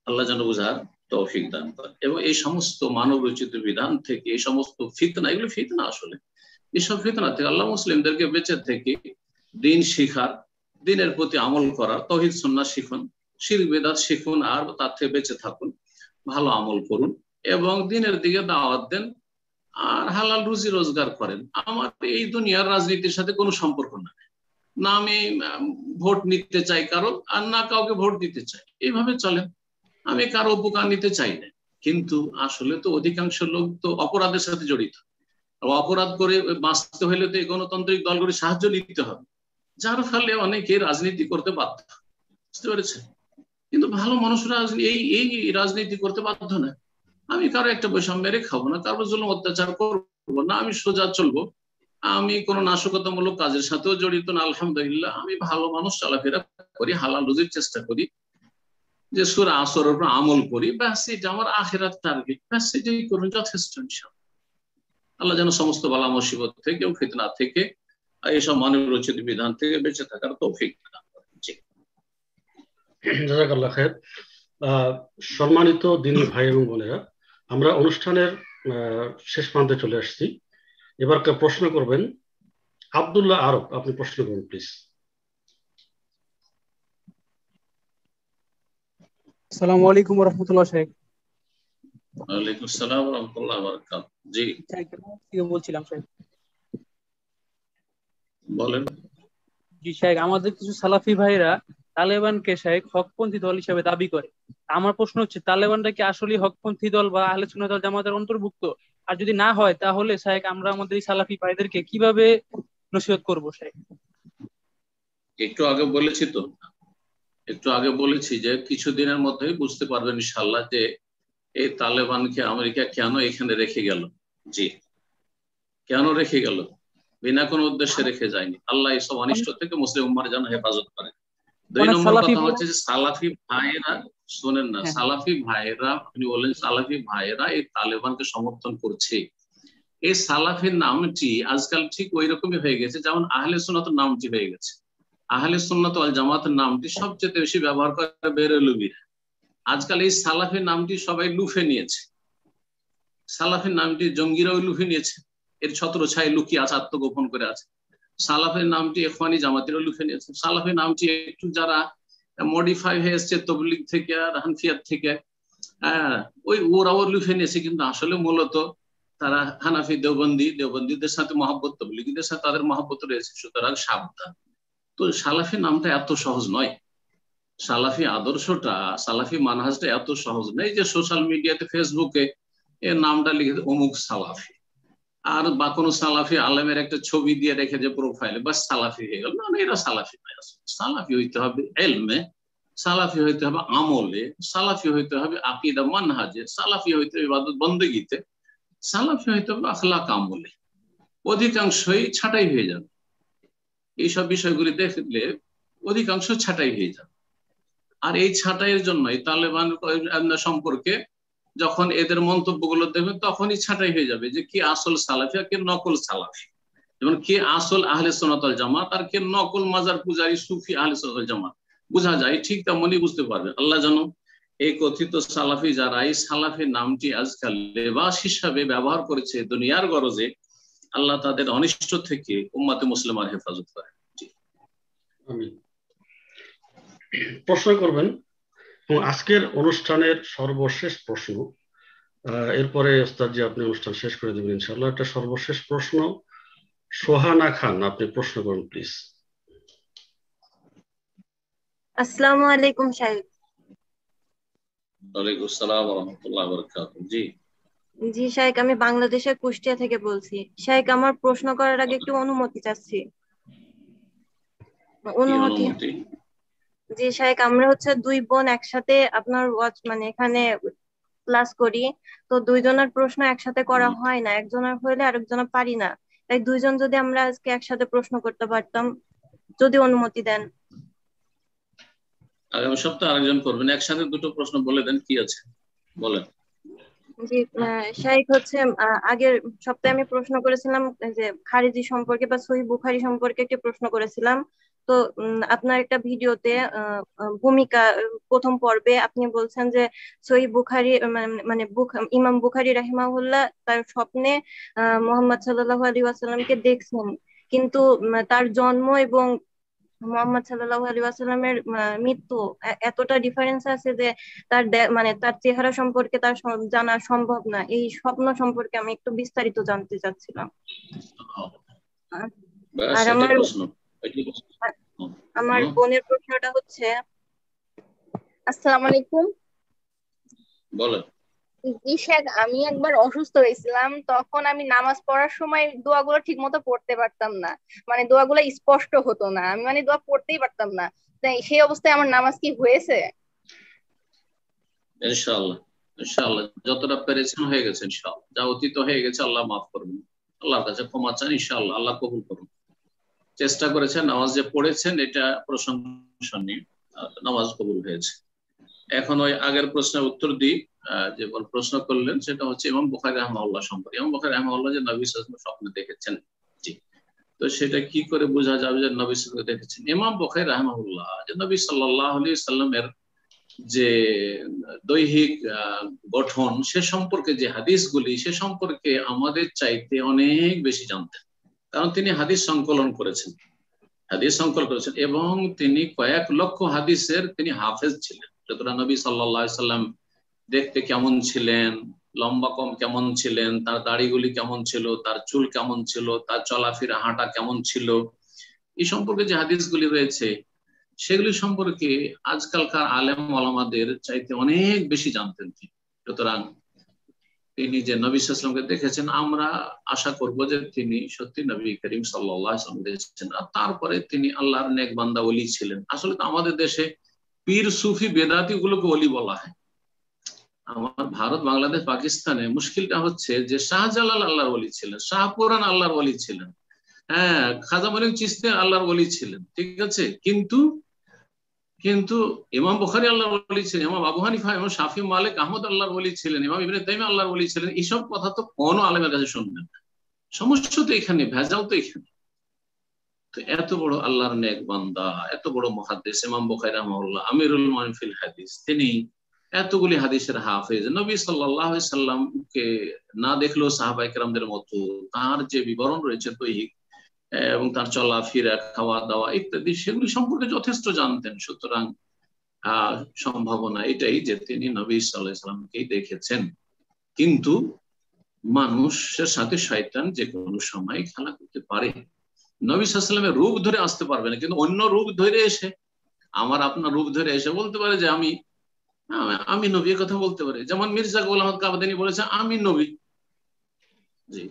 Speaker 3: আল্লাহ যেন বুঝার তৌফিক দান করেন। এবং এই সমস্ত মানব রচিত বিধান থেকে, এই সমস্ত ফিতনা, এগুলো ফিতনা আসলে, এইসব ফিতনা থেকে আল্লাহ মুসলিমদেরকে বেঁচে থেকে দিন শিখার, দিনের প্রতি আমল করার, তৌহিদ সুন্নাহ শিখুন, শিরক বিদআত শিখুন, আর তার থেকে বেঁচে থাকুন, ভালো আমল করুন এবং দিনের দিকে দাওয়াত দেন, আর হালাল রুজি রোজগার করেন। আমার এই দুনিয়ার রাজনীতির সাথে কোনো সম্পর্ক না। না আমি ভোট নিতে চাই কারো, আর না কাউকে ভোট দিতে চাই। এইভাবে চলেন। আমি কারো উপকার নিতে চাই না। কিন্তু আসলে তো অধিকাংশ লোক তো অপরাধের সাথে জড়িত। অপরাধ করে বাঁচতে হলে তো এই গণতান্ত্রিক দলগুলি সাহায্য নিতে হবে, যার ফলে অনেকে রাজনীতি করতে বাধ্য। বুঝতে পেরেছেন? কিন্তু ভালো মানুষরা এই রাজনীতি করতে বাধ্য না। আমি কারো একটা বৈষম্যের খাবো না, কারো জুলুম অত্যাচার করবো না, আমি সোজা চলবো, আমি কোনো নাশকতামূলক কাজের সাথেও জড়িত না। আলহামদুলিল্লাহ, আমি ভালো মানুষ, চলাফেরা করি, হালাল রুজির চেষ্টা করি, যে সূরা আসরের উপর আমল করি, ব্যাস এটা আমার আখিরাত টার্গেট, ব্যাস এটাই করুন, যথেষ্ট ইনশাআল্লাহ। আল্লাহ যেন সমস্ত বালা মুসিবত থেকে এবং ফিতনা থেকে, এইসব মানব রচিত বিধান থেকে বেঁচে থাকার তৌফিক দান করেন। জি,
Speaker 4: জাযাকাল্লাহ খায়ের। সম্মানিত দিনী ভাই এবং বোনেরা, আমরা অনুষ্ঠানের শেষ প্রান্তে চলে আসছি। এবার প্রশ্ন করবেন আব্দুল্লাহ আরব। আপনি প্রশ্ন করুন প্লিজ।
Speaker 15: আসসালামু আলাইকুম ওয়া রাহমাতুল্লাহ। শেখ
Speaker 3: ওয়ালাইকুম আসসালাম ওয়া রাহমাতুল্লাহি ওয়া বারাকাতুহু। জি,
Speaker 15: বলছিলাম শেখ।
Speaker 3: বলেন।
Speaker 15: জি শেখ, আমাদের কিছু সালাফি ভাইরা তালেবানকে শেখ হকপন্থী দল হিসেবে দাবি করে। আমার প্রশ্ন হচ্ছে, তালেবানরা কি আসলে হকপন্থী দল বা আহলে সুন্নাত ওয়াল জামাতের অন্তর্ভুক্ত? আর যদি না হয় তাহলে শেখ আমরা আমাদের এই সালাফি ভাইদেরকে কিভাবে নসিহত করব শেখ?
Speaker 3: একটু আগে বলেছি যে কিছুদিনের মধ্যেই বুঝতে পারবেন ইনশাআল্লাহ যে এই তালেবানকে আমেরিকা কেন এখানে রেখে গেল। জি, কেন রেখে গেল? বিনা কোনো উদ্দেশ্যে রেখে যায়নি। আল্লাহ এইসব অনিষ্ট থেকে মুসলিম উম্মার যেন হেফাজত করে। 2 নম্বর কথা হচ্ছে যে সালাফি ভাইরা, শোনেন না, সালাফি ভাইরা, আপনি বলেন সালাফি ভাইরা এই তালেবানকে সমর্থন করছে। এই সালাফির নামটি আজকাল ঠিক ওই রকমই হয়ে গেছে যেমন আহলে সুন্নাতের নামটি হয়ে গেছে। আহলে সুন্নাত ওয়াল জামাতের নামটি সবচেয়ে বেশি ব্যবহার করে বেরেলভিরা। আজকাল এই সালাফির নামটি সবাই লুফে নিয়েছে। সালাফির নামটি জঙ্গিরাও লুফে নিয়েছে, এর ছত্রছায়ায় লুকিয়ে আছে, আত্মগোপন করে আছে। সালাফের নামটি ইখওয়ানি জামাতিরাও লুফে নিয়েছে। সালাফের নামটি একটু যারা মডিফাই হয়ে এসছে তবলিগ থেকে আর হানফিয়াত থেকে। ওই ওরাও লুফে নিয়েছে, কিন্তু আসলে মূলত তারা হানাফি দেওবন্দীদের সাথে মহব্বত, তবলিগীদের সাথে তাদের মহব্বত রয়েছে। সুতরাং সাবধান। তো সালাফি নামটা এত সহজ নয়, সালাফি আদর্শটা, সালাফি মানহাজটা এত সহজ নয় যে সোশ্যাল মিডিয়াতে ফেসবুকে এর নামটা লিখে অমুক সালাফি, আর বা কোনো সালাফি আলেমের একটা ছবি দিয়ে রেখে যে প্রোফাইলে বাস সালাফি হয়ে গেল। না, এরা সালাফি নয়। সালাফি হইতে হবে এলমে, সালাফি হইতে হবে আমলে, সালাফি হইতে হবে আকীদা মানহাজে, সালাফি হইতে হবে ইবাদত বন্দেগীতে, সালাফি হইতে হবে আখলাক আমলে। অধিকাংশই ছাঁটাই হয়ে যাবে, এইসব বিষয়গুলি দেখলে অধিকাংশ ছাঁটাই হয়ে যাবে। আর এই ছাঁটাইয়ের জন্যই তালেবান সম্পর্কে যখন এদের মন্তব্যগুলো দেখবেন তখনই ছাঁটাই হয়ে যাবে যে কে আসল সালাফি আর কে নকল সালাফি, যেমন কে আসল আহলে সুন্নাত ওয়াল জামাত আর কে নকল মাজার পূজারী সুফি আহলে সুন্নাত ওয়াল জামাত বোঝা যায়। ঠিক তেমনই বুঝতে পারবে। আল্লাহ জানো এই কথিত সালাফি যারা এই সালাফি নামটি আজকাল লেবাস হিসাবে ব্যবহার করেছে দুনিয়ার গরজে, আল্লাহ তাদের অনিষ্ট থেকে উম্মাতে মুসলিমার হেফাজত করে।
Speaker 4: প্রশ্ন করবেন এবং আজকের অনুষ্ঠানের সর্বশেষ প্রশ্ন, এরপরে ওস্তাদ জি আপনি অনুষ্ঠান শেষ করে দেবেন ইনশাআল্লাহ। একটা সর্বশেষ প্রশ্ন, সোহানা খান, আপনি প্রশ্ন করুন প্লিজ।
Speaker 16: আসসালামু আলাইকুম শাইখ।
Speaker 3: ওয়ালাইকুম আসসালাম ওয়া রাহমাতুল্লাহি ওয়া বারাকাতুহু। জি
Speaker 16: জি শাইখ, আমি বাংলাদেশের কুষ্টিয়া থেকে বলছি। শাইখ, আমার প্রশ্ন করার আগে একটু অনুমতি চাচ্ছি। অনুমতি? জি শাইখ, আমরা হচ্ছে দুই বোন একসাথে আপনার মানে এখানে ক্লাস করি, তো দুইজনের প্রশ্ন একসাথে করা হয় না, একজনের হইলে আরেকজনের পারি না। তাই দুইজন যদি আমরা আজকে একসাথে প্রশ্ন করতে পারতাম, যদি অনুমতি দেন।
Speaker 3: আগামী সপ্তাহে আরেকজন করবেন, একসাথে দুটো প্রশ্ন বলে দেন, কি আছে বলেন।
Speaker 16: জি শাইখ, হচ্ছে আগের সপ্তাহে আমি প্রশ্ন করেছিলাম যে খারিজি সম্পর্কে বা সহিহ বুখারী সম্পর্কে একটি প্রশ্ন করেছিলাম। তো আপনার একটা ভিডিওতে ভূমিকা প্রথম পর্বে আপনি বলছেন যে সহিহ বুখারী মানে ইমাম বুখারী রাহিমাহুল্লাহ তার স্বপ্নে মুহাম্মদ সাল্লাল্লাহু আলাইহি ওয়াসাল্লামকে দেখছেন, কিন্তু তার জন্ম এবং মুহাম্মদ সাল্লাল্লাহু আলাইহি ওয়াসাল্লামের মৃত্যু এতটা ডিফারেন্স আছে যে তার মানে তার চেহারা সম্পর্কে তার জানা সম্ভব না। এই স্বপ্ন সম্পর্কে আমি একটু বিস্তারিত জানতে চাচ্ছিলাম। আর আমার বোনের প্রশ্নটা হচ্ছে, আসসালামু আলাইকুম।
Speaker 3: বলেন।
Speaker 16: ইশাক, আমি একবার অসুস্থ হয়েছিলাম, তখন আমি নামাজ পড়ার সময় দোয়াগুলো ঠিক মতো পড়তে পারতাম না, মানে দোয়াগুলো স্পষ্ট হতো না, আমি মানে দোয়া পড়তেই পারতাম না। তাই সেই অবস্থায় আমার নামাজ কি হয়েছে?
Speaker 3: ইনশাআল্লাহ ইনশাআল্লাহ যতটা পেরেছেন হয়ে গেছে ইনশাআল্লাহ। যা অতীত হয়ে গেছে আল্লাহ মাফ করবেন, আল্লাহর কাছে ক্ষমা চান, ইনশাআল্লাহ আল্লাহ কবুল করুন। চেষ্টা করেছেন, নামাজ যে পড়েছেন এটা প্রশংসনীয়, নামাজ কবুল হয়েছে। এখন ওই আগের প্রশ্নের উত্তর দিই। যে প্রশ্ন করলেন সেটা হচ্ছে ইমাম বুখারী রাহিমাহুল্লাহ সম্পর্কে। ইমাম বুখারী রাহিমাহুল্লাহ যে নবী সাল্লাল্লাহু আলাইহি ওয়াসাল্লাম স্বপ্নে দেখেছেন, জি, তো সেটা কি করে বোঝা যাবে যে নবী সাল্লাল্লাহু আলাইহি ওয়াসাল্লাম দেখেছেন? ইমাম বুখারী রাহিমাহুল্লাহ যে নবী সাল্লাল্লাহু আলাইহি ওয়াসাল্লামের যে দৈহিক গঠন সে সম্পর্কে যে হাদিসগুলি, সে সম্পর্কে আমাদের চাইতে অনেক বেশি জানতেন, কারণ তিনি হাদিস সংকলন করেছেন এবং তিনি কয়েক লক্ষ হাদিসের তিনি হাফেজ ছিলেন। সুতরাং নবী সাল্লাল্লাহু আলাইহি ওয়াসাল্লাম দেখতে কেমন ছিলেন, লম্বা কম কেমন ছিলেন, তার দাড়িগুলি কেমন ছিল, তার চুল কেমন ছিল, তার চলাফেরা হাঁটা কেমন ছিল, এই সম্পর্কে যে হাদিসগুলি রয়েছে সেগুলি সম্পর্কে আজকালকার আলেম ওলামাদের চাইতে অনেক বেশি জানতেন তিনি। সুতরাং তিনি যে নবী সাল্লাল্লাহু আলাইহি ওয়াসাল্লামকে দেখেছেন, আমরা আশা করব যে তিনি সত্যি নবী করিম সাল্লাল্লাহু আলাইহি ওয়াসাল্লাম দেখেছেন। আর তারপরে তিনি আল্লাহর নেক বান্দা ওলি ছিলেন। আসলে তো আমাদের দেশে পীর সুফি বেদাতি গুলোকে ওলি বলা হয়। আমার ভারত, বাংলাদেশ, পাকিস্তানে মুশকিলটা হচ্ছে যে শাহজালাল আল্লাহর ওলি ছিলেন, শাহপুরান আল্লাহর ওলি ছিলেন, হ্যাঁ, খাজা মঈনুদ্দিন চিশতি আল্লাহর ওলি ছিলেন, ঠিক আছে, কিন্তু ইমাম বুখারী আল্লাহর ওলি ছিলেন, ইমাম আবু হানিফা, ইমাম শাফি, মালিক, আহমদ আল্লাহর ওলি ছিলেন, ইমাম ইবনে তাইমিয়া আল্লাহর ওলি ছিলেন। এইসব কথা তো কোনো আলেমের কাছে শুনবেন না। সমস্যা তো এখানে, ভেজাল তো এখানে। তো এত বড় আল্লাহর নেক বান্দা, এত বড় মুহাদ্দিস ইমাম বুখারী রাহিমাহুল্লাহ, আমিরুল মুমিনিন ফিল হাদিস, তিনি এতগুলি হাদিসের হাফেজ। নবী সাল্লাল্লাহু আলাইহি সাল্লামকে না দেখলেও সাহাবায়ে কেরামদের মতো তার যে বিবরণ রয়েছে দৈহিক এবং তার চলাফেরা, খাওয়া দাওয়া ইত্যাদি, সেগুলি সম্পর্কে যথেষ্ট জানতেন। সুতরাং সম্ভাবনা এটাই যে তিনি নবী সাল্লাল্লাহু আলাইহি ওয়াসাল্লামকেই দেখেছেন, কিন্তু মানুষের সাথে শয়তান যে কোনো সময় খেলা করতে পারে। নবী সাল্লাল্লাহু আলাইহি ওয়াসাল্লামের রূপ ধরে আসতে পারবে না, কিন্তু অন্য রূপ ধরে এসে, আমার আপনার রূপ ধরে এসে বলতে পারে যে আমি নবী, কথা বলতে পারে। যেমন মির্জা গোলাম আহমদ কাবাদানি বলেছে আমি নবী, জি।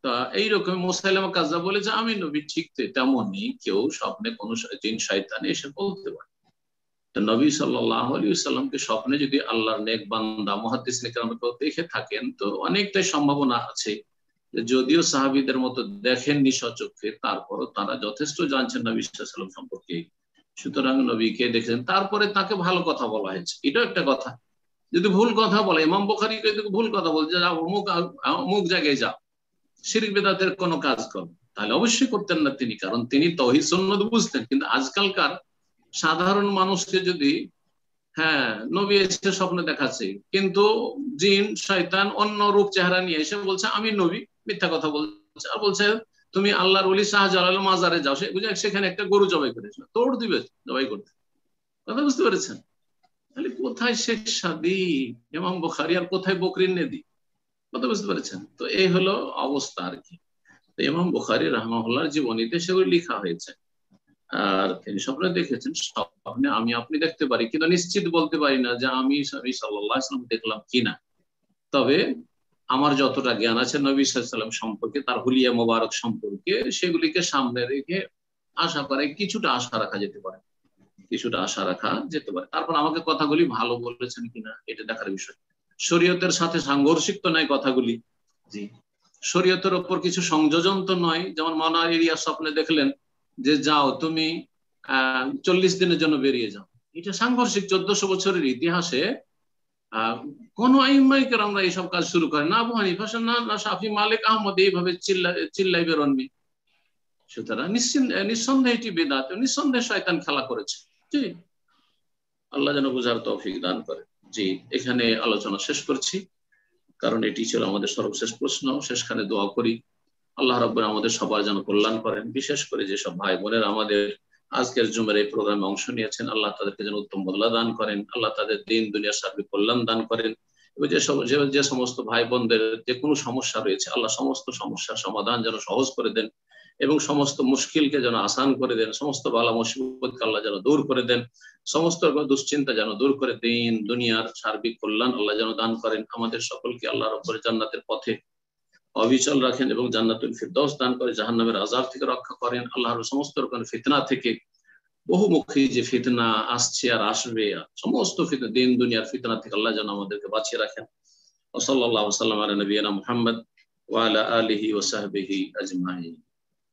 Speaker 3: তা এইরকম মুসাইলামা কাজ্জাব বলেছে আমি নবী, ঠিক তেমনই কেউ স্বপ্নে কোন জিন শয়তান এসে বলতে পারে। নবী সাল্লাল্লাহু আলাইহি ওয়াসাল্লামকে স্বপ্নে যদি আল্লাহর নেক বান্দা মুহাদ্দিসিন কেরাম দেখে থাকেন, তো অনেকটাই সম্ভাবনা আছে, যদিও সাহাবীদের মতো দেখেননি স্বচক্ষে, তারপরও তারা যথেষ্ট জানছেন নবী সাল্লাল্লাহু আলাইহি ওয়াসাল্লাম সম্পর্কে, সুতরাং নবীকে দেখেছেন, তারপরে তাকে ভালো কথা বলা হয়েছে, এটাও একটা কথা। যদি ভুল কথা বলে, ইমাম বুখারী ভুল কথা বলছে, যাও অমুক জায়গায় যাও, শিরক বিদআতের কোনো কাজ করো, তাহলে অবশ্যই করতেন না তিনি, কারণ তিনি তাওহীদ সুন্নাত বুঝতেন। কিন্তু আজকালকার সাধারণ মানুষকে যদি নবী এসে স্বপ্নে দেখাচ্ছে, কিন্তু জিন শয়তান অন্য রূপ চেহারা নিয়ে এসে বলছে আমি নবী, মিথ্যা কথা বলছে, আর বলছে তুমি আল্লাহর ওলি শাহজালাল মাজারে যাও, সেখানে একটা গরু জবাই করেছিল, তোড় দিবে জবাই করতে, কথা বুঝতে পেরেছেন? তাহলে কোথায় শেখ সাদী ইমাম বুখারী আর কোথায় বকরির নেদি, কথা বুঝতে পেরেছেন? তো এই হলো অবস্থা আর কি। ইমাম বুখারী রাহমাহুল্লাহর জীবনীতে সেগুলো লেখা হয়েছে, আর তিনি স্বপ্নে দেখেছেন। স্বপ্নে আমি আপনি দেখতে পারি, কিন্তু নিশ্চিত বলতে পারি না যে আমি সাল্লাল্লাহু আলাইহি ওয়াসাল্লাম দেখলাম কিনা। তবে আমার যতটা জ্ঞান আছে নবী সাল্লাল্লাহু আলাইহি ওয়াসাল্লাম সম্পর্কে, তার হুলিয়া মোবারক সম্পর্কে, সেগুলিকে সামনে রেখে আশা করে কিছুটা আশা রাখা যেতে পারে, কিছুটা আশা রাখা যেতে পারে। তারপর আমাকে কথাগুলি ভালো বলেছেন কিনা এটা দেখার বিষয়। শরীয়তের সাথে সাংঘর্ষিক তো নয় কথাগুলি, জি। শরীয়তের উপর কিছু সংযোজন তো নয়, যেমন মনার এরিয়া স্বপ্নে দেখলেন যে যাও তুমি 40 দিনের জন্য বেরিয়ে যাও, এটা সাংঘর্ষিক। 1400 বছরের ইতিহাসে কোন আইম্মায়ে কেরামরা এইসব কাজ শুরু করেন না, আবু হানিফা না শাফি মালিক আহমদ এইভাবে চিল্লাই বেরোননি। সুতরাং নিঃসন্দেহে এটি বিদআত, নিঃসন্দেহে শয়তান খেলা করেছে, জি। আল্লাহ যেন বুঝার তৌফিক দান করে। জি, এখানে আলোচনা শেষ করছি, কারণ এটি ছিল আমাদের সর্বশেষ প্রশ্ন। শেষখানে দোয়া করি আল্লাহ রাব্বুল আমাদের সবার যেন কল্যাণ করেন, বিশেষ করে যেসব ভাই বোনেরা আমাদের আজকের জুমের এই প্রোগ্রামে অংশ নিয়েছেন, আল্লাহ তাদেরকে যেন উত্তম বদলা দান করেন, আল্লাহ তাদের দিন দুনিয়ার সার্বিক কল্যাণ দান করেন, এবং যে সমস্ত ভাই বোনদের যে কোনো সমস্যা রয়েছে, আল্লাহ সমস্ত সমস্যার সমাধান যেন সহজ করে দেন, এবং সমস্ত মুশকিলকে যেন আসান করে দেন, সমস্ত বালা মুসিবতকে আল্লাহ যেন দূর করে দেন, সমস্ত দুশ্চিন্তা যেন দূর করে দিন, দুনিয়ার সার্বিক কল্যাণ আল্লাহ যেন দান করেন। আমাদের সকলকে আল্লাহ রাব্বুল জান্নাতের পথে অবিচল রাখেন এবং জান্নাতুল ফিরদৌস দান করে জাহান্নামের আযাব থেকে রক্ষা করেন। আল্লাহর সমস্ত রকমের ফিতনা থেকে, বহুমুখী যে ফিতনা আসছে আর আসবে, সমস্ত ফিতনা, দিন দুনিয়ার ফিতনা থেকে আল্লাহ যেন আমাদেরকে বাঁচিয়ে রাখেন। ওয়া সাল্লাল্লাহু আলা নবিয়িনা মুহাম্মদ ওয়া আলা আলিহি ওয়া সাহবিহি আজমাইন।